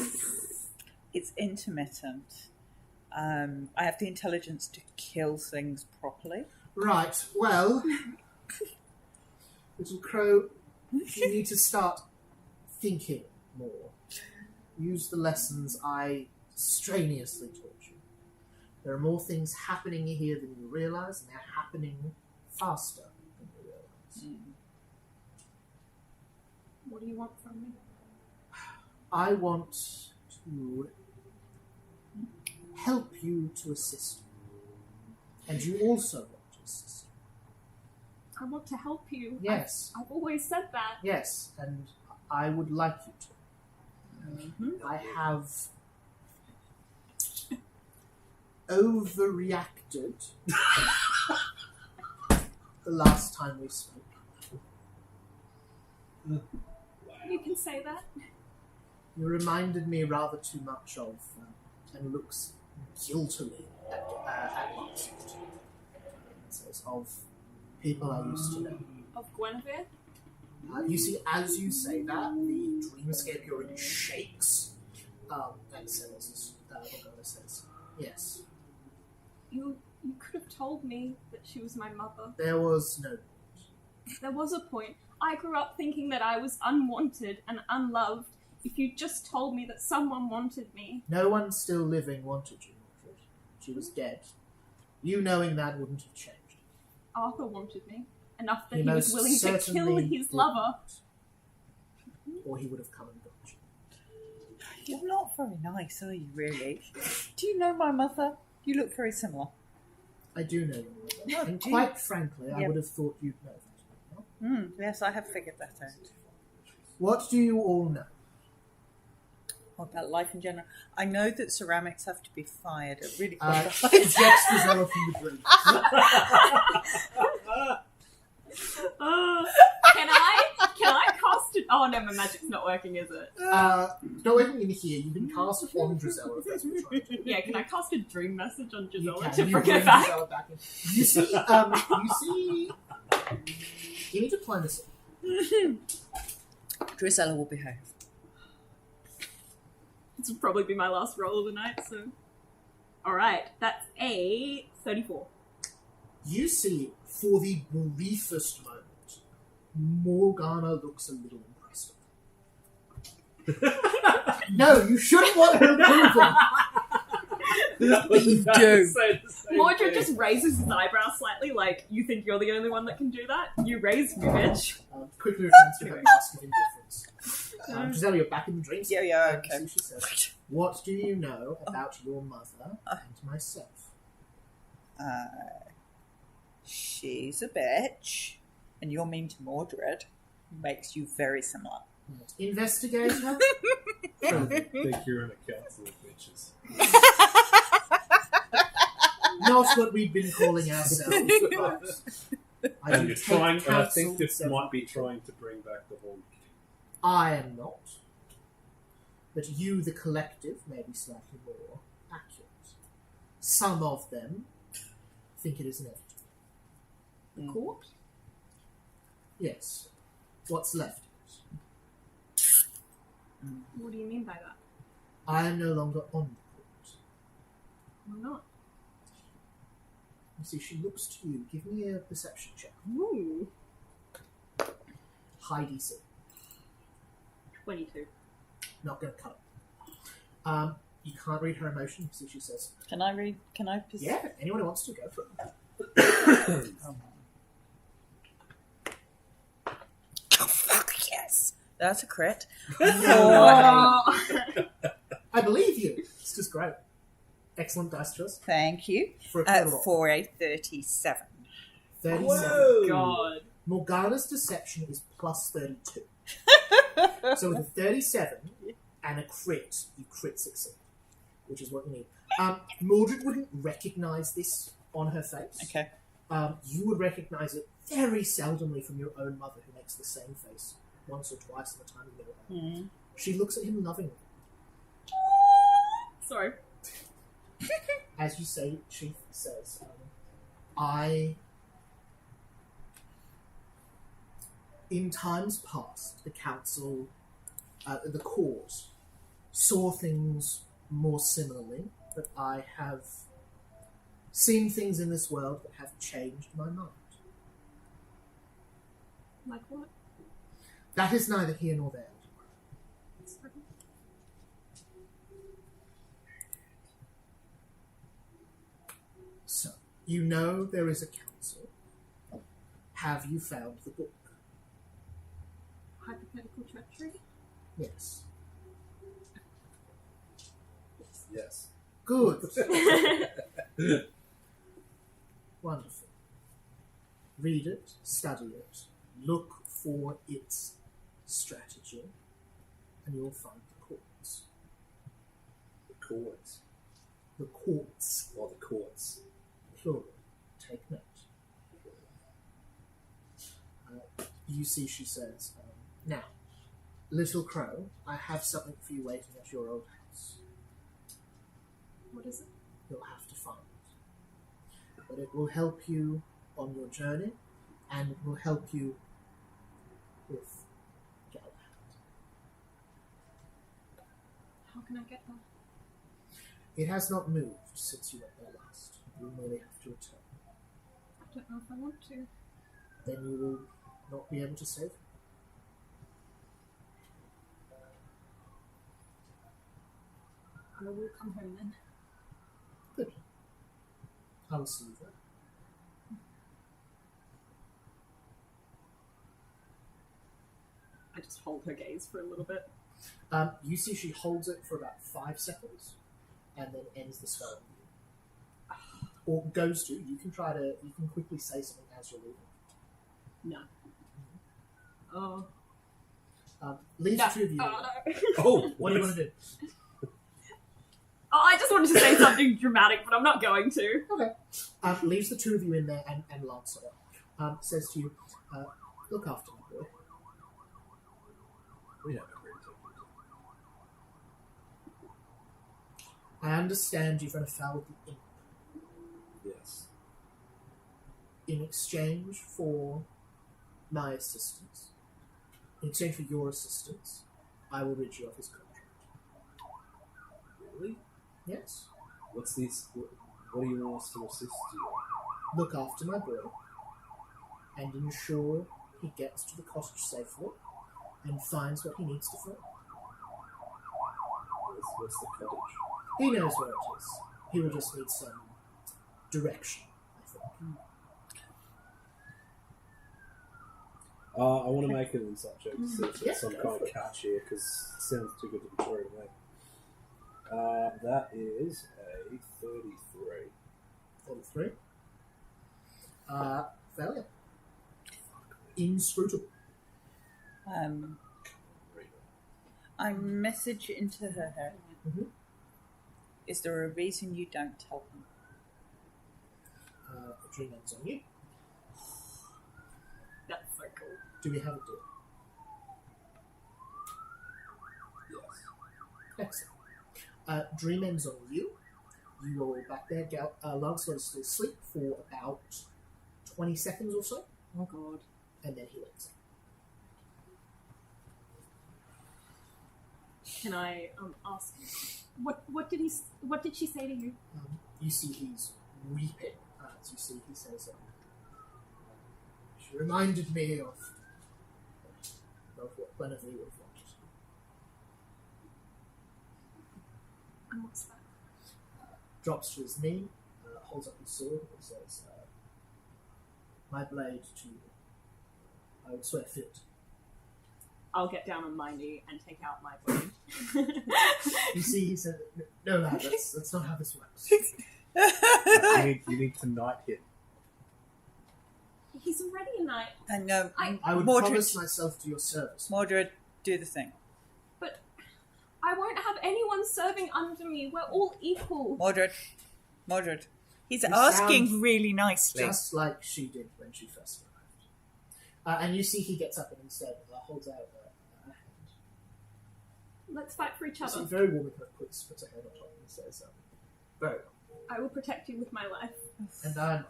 It's intermittent. I have the intelligence to kill things properly. Right, well, Little Crow, you need to start thinking more. Use the lessons I strenuously taught you. There are more things happening here than you realise, and they're happening faster than you realise. What do you want from me? I want to help you to assist you. And you also want to assist me. I want to help you. Yes. I've always said that. Yes, and I would like you to. I have overreacted the last time we spoke. You can say that. You reminded me rather too much of, and looks guiltily at last. It says, of people I used to know. Of Guinevere? You see, as you say that, the dreamscape you're in shakes, and says, Morgana says, yes. You could have told me that she was my mother. There was no. There was a point. I grew up thinking that I was unwanted and unloved. If you just told me that someone wanted me. No one still living wanted you, Mordred. She was dead. You knowing that wouldn't have changed. Arthur wanted me. Enough that He he was most willing to kill certainly his did lover. not. Or he would have come and got you. You're not very nice, are you, really? Do you know my mother? You look very similar. I do know your mother. Oh, And do quite frankly, I Yeah. would have thought you'd know that. Yes, I have figured that out. What do you all know? What about life in general? I know that ceramics have to be fired at really quite a high Ejects Gisela from the dream. Can I cast it? Oh no, my magic's not working, is it? Not working in here. You can cast on Gisela if that's what you're trying to do. Yeah, can I cast a dream message on You Gisela can. to You bring bring her back? Gisela back in. You see. You need to plan this. Drizella will behave. This will probably be my last roll of the night, so. Alright, that's a 34. You see, for the briefest moment, Morgana looks a little impressed. No, you shouldn't want her approval. But you do. Mordred just raises his eyebrow slightly, like, you think you're the only one that can do that? You raised me, bitch. Quickly returns to her mask of indifference. Giselle, you're back in the dream. Yeah, okay. So she says, what do you know about your mother and myself? She's a bitch, and you're mean to Mordred. Makes you very similar. Investigator? I think you're in a council of bitches. Not what we've been calling ourselves, but I And do you're take trying, and I counsel think this several might be people. trying to bring back the whole. I am not. But you, the collective, may be slightly more accurate. Some of them think it is inevitable. The corpse? Yes. What's left? What do you mean by that? I am no longer on the court. Why not? You see, she looks to you. Give me a perception check. Ooh. High DC. 22. Not going to cut it. You can't read her emotion. See, she says, Can I read? Can I? yeah, anyone who wants to, go for it. Oh, fuck yes! That's a crit. I believe you. It's just great. Excellent dice choice. Thank you. For a total of For a 37. 37. God. Morgana's deception is plus 32. So with a 37 and a crit, you crit succeed, which is what you need. Mordred wouldn't recognise this on her face. Okay. You would recognise it very seldomly from your own mother, who makes the same face once or twice in the time you know her. She looks at him lovingly. Sorry. As you say, she says, in times past, the council, the court, saw things more similarly, but I have seen things in this world that have changed my mind. Like what? That is neither here nor there. So, you know there is a council. Have you found the book? Hypothetical treachery? Yes. Yes. Good. Wonderful. Read it, study it, look for its strategy, and you'll find the courts. The courts. The courts, Or the courts. plural. Take note. You see, she says, now, Little Crow, I have something for you waiting at your old house. What is it? you'll have to find it. But it will help you on your journey, and it will help you with Galahad. How can I get there? It has not moved since you went there last. You merely have to return. I don't know if I want to. Then you will not be able to save him. I will come home then. Good. I will see you there. I just hold her gaze for a little bit. You see she holds it for about 5 seconds, and then ends the spell. Or goes to. You can quickly say something as you're leaving. No. Oh. Leaves No. the two of you. Oh, no. Oh, What do you want to do? Oh, I just wanted to say something dramatic, but I'm not going to. Okay. Leaves the two of you in there, and Lancelot says to you, look after my boy. We have a great technique. I understand you've run afoul of the imp. Yes. In exchange for my assistance, in exchange for your assistance, I will rid you of his contract. Really? Yes. What's this? What do you want us to assist you? Look after my boy, and ensure he gets to the cottage safely, and finds what he needs to find. What's the cottage? He knows where it is. He will just need some direction, I think. I want to make an insight check to see if there's some go kind for of it. catch here, because it sounds too good to be true to me. That is a 33. 43. Failure. Inscrutable. I message into her head. Mhm. Is there a reason you don't tell him? The dream ends on you. That's so cool. Do we have a deal? Yes. Excellent. Dream ends on you. You roll back there. Lancelot is still asleep for about 20 seconds or so, Oh god. and then he wakes up. Can I ask what did she say to you? You see he's weeping. As you see, he says, she reminded me of what Guinevere would have wanted. And what's that? Drops to his knee, holds up his sword, and says, my blade to you. I would swear fit. I'll get down on my knee and take out my blade. You see, he said, no, lad, that's not how this works. You need to knight him. He's already a knight. And I would Mordred, promise myself to your service. Mordred, do the thing. But I won't have anyone serving under me. We're all equal. Mordred. He's You asking sound really nicely. Just like she did when she first arrived. And you see he gets up and instead holds out a hand. Let's fight for each You see other. very warm and puts her hand on top and says, very well. I will protect you with my life. And I'm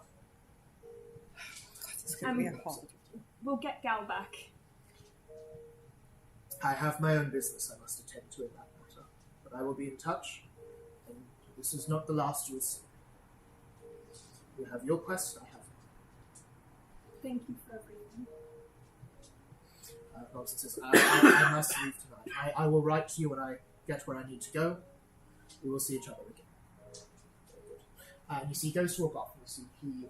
It's going to be a hot. We'll get Gal back. I have my own business I must attend to in that matter. But I will be in touch, and this is not the last you will see. You have your quest, I have mine. Thank you for everything. Robson says, I must leave tonight. I will write to you when I get where I need to go. We will see each other again. Very good. And you see he goes to walk off, and you see he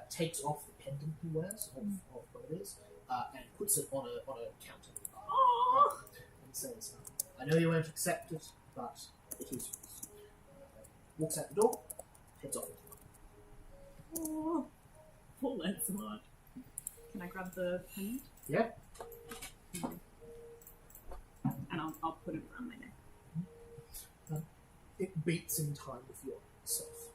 takes off the pendant he wears of what it is, and puts it on a counter. Oh! And says, I know you won't accept it, but it is yours. Walks out the door, heads off. Oh. Poor Lancelot. Can I grab the pendant? Yeah? And I'll put it around my neck. It beats in time with yourself.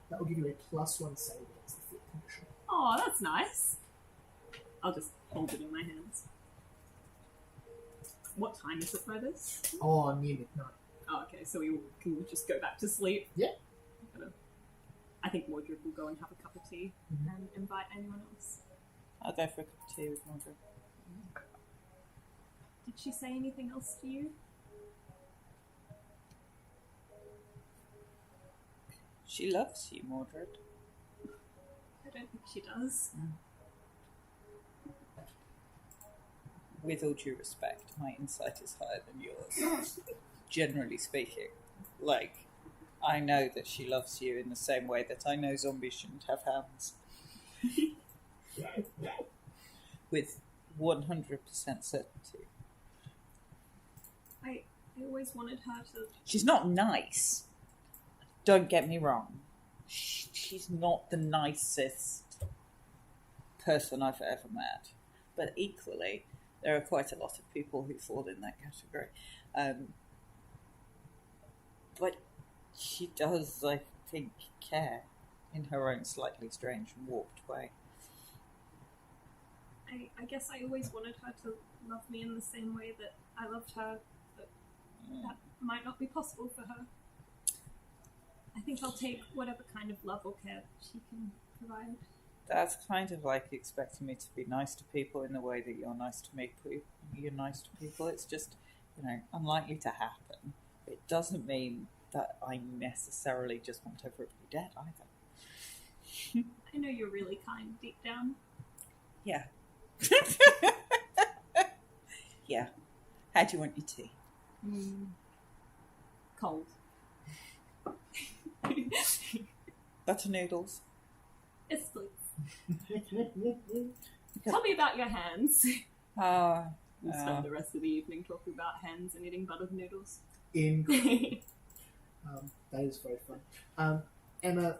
That will give you a +1 save against the field condition. Oh, that's nice. I'll just hold it in my hands. What time is it by this? Oh, near midnight. Oh, okay, so we can just go back to sleep. Yeah. I think Mordred will go and have a cup of tea and invite anyone else. I'll go for a cup of tea with Mordred. Did she say anything else to you? She loves you, Mordred. I don't think she does. With all due respect, my insight is higher than yours. Generally speaking. Like, I know that she loves you in the same way that I know zombies shouldn't have hands. With 100% certainty. I always wanted her to... She's not nice. Don't get me wrong. She's not the nicest person I've ever met. But equally, there are quite a lot of people who fall in that category. But she does, I think, care in her own slightly strange and warped way. I guess I always wanted her to love me in the same way that I loved her, but that might not be possible for her. I think I'll take whatever kind of love or care she can provide. That's kind of like expecting me to be nice to people in the way that you're nice to me. You're nice to people. It's just, unlikely to happen. It doesn't mean that I necessarily just want everybody dead either. I know you're really kind deep down. Yeah. Yeah. How do you want your tea? Cold. Butter noodles. Yes, please. Tell me about your hands. We'll spend the rest of the evening talking about hens and eating buttered noodles. That is very fun. Emma,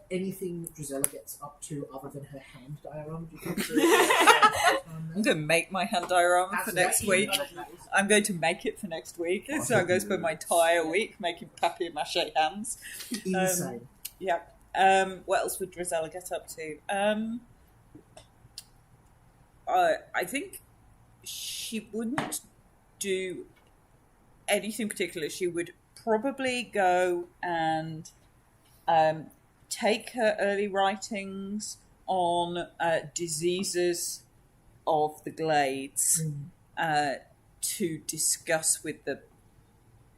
anything Drizella gets up to other than her hand diorama? Do you think I'm going to make my hand diorama for next week. I'm going to make it for next week. So I'm going to spend my entire week making papier-mâché hands. Insane. Yeah. What else would Drizella get up to? I think she wouldn't do anything particular. She would probably go and take her early writings on diseases of the Glades to discuss with the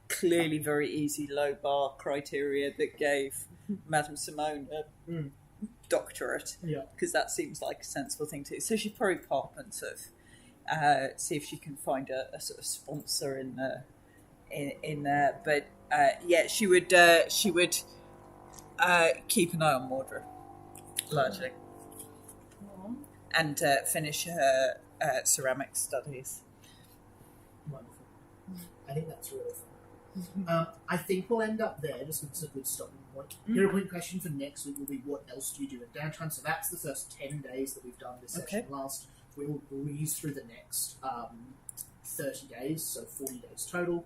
clearly very easy low bar criteria that gave Madame Simone a doctorate, because that seems like a sensible thing to do. So she'd probably pop and sort of see if she can find a sort of sponsor in there. But she would keep an eye on Mordred largely, and finish her ceramic studies. Wonderful. I think that's really fun. I think we'll end up there, just because it's a good stopping point. Hero point question for next week will be, what else do you do in downtime? So that's the first 10 days that we've done this session last. We'll breeze through the next 30 days, so 40 days total.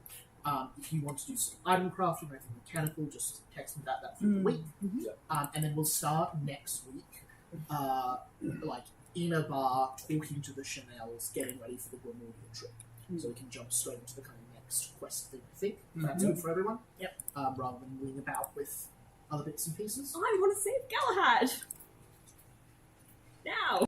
If you want to do some item crafting or anything mechanical, just text me that through the week. And then we'll start next week, like in a bar, talking to the Chanels, getting ready for the Grimordia trip. So we can jump straight into the kind of next quest thing, I think. If that's good for everyone. Rather than moving about with other bits and pieces. I want to save Galahad! Now!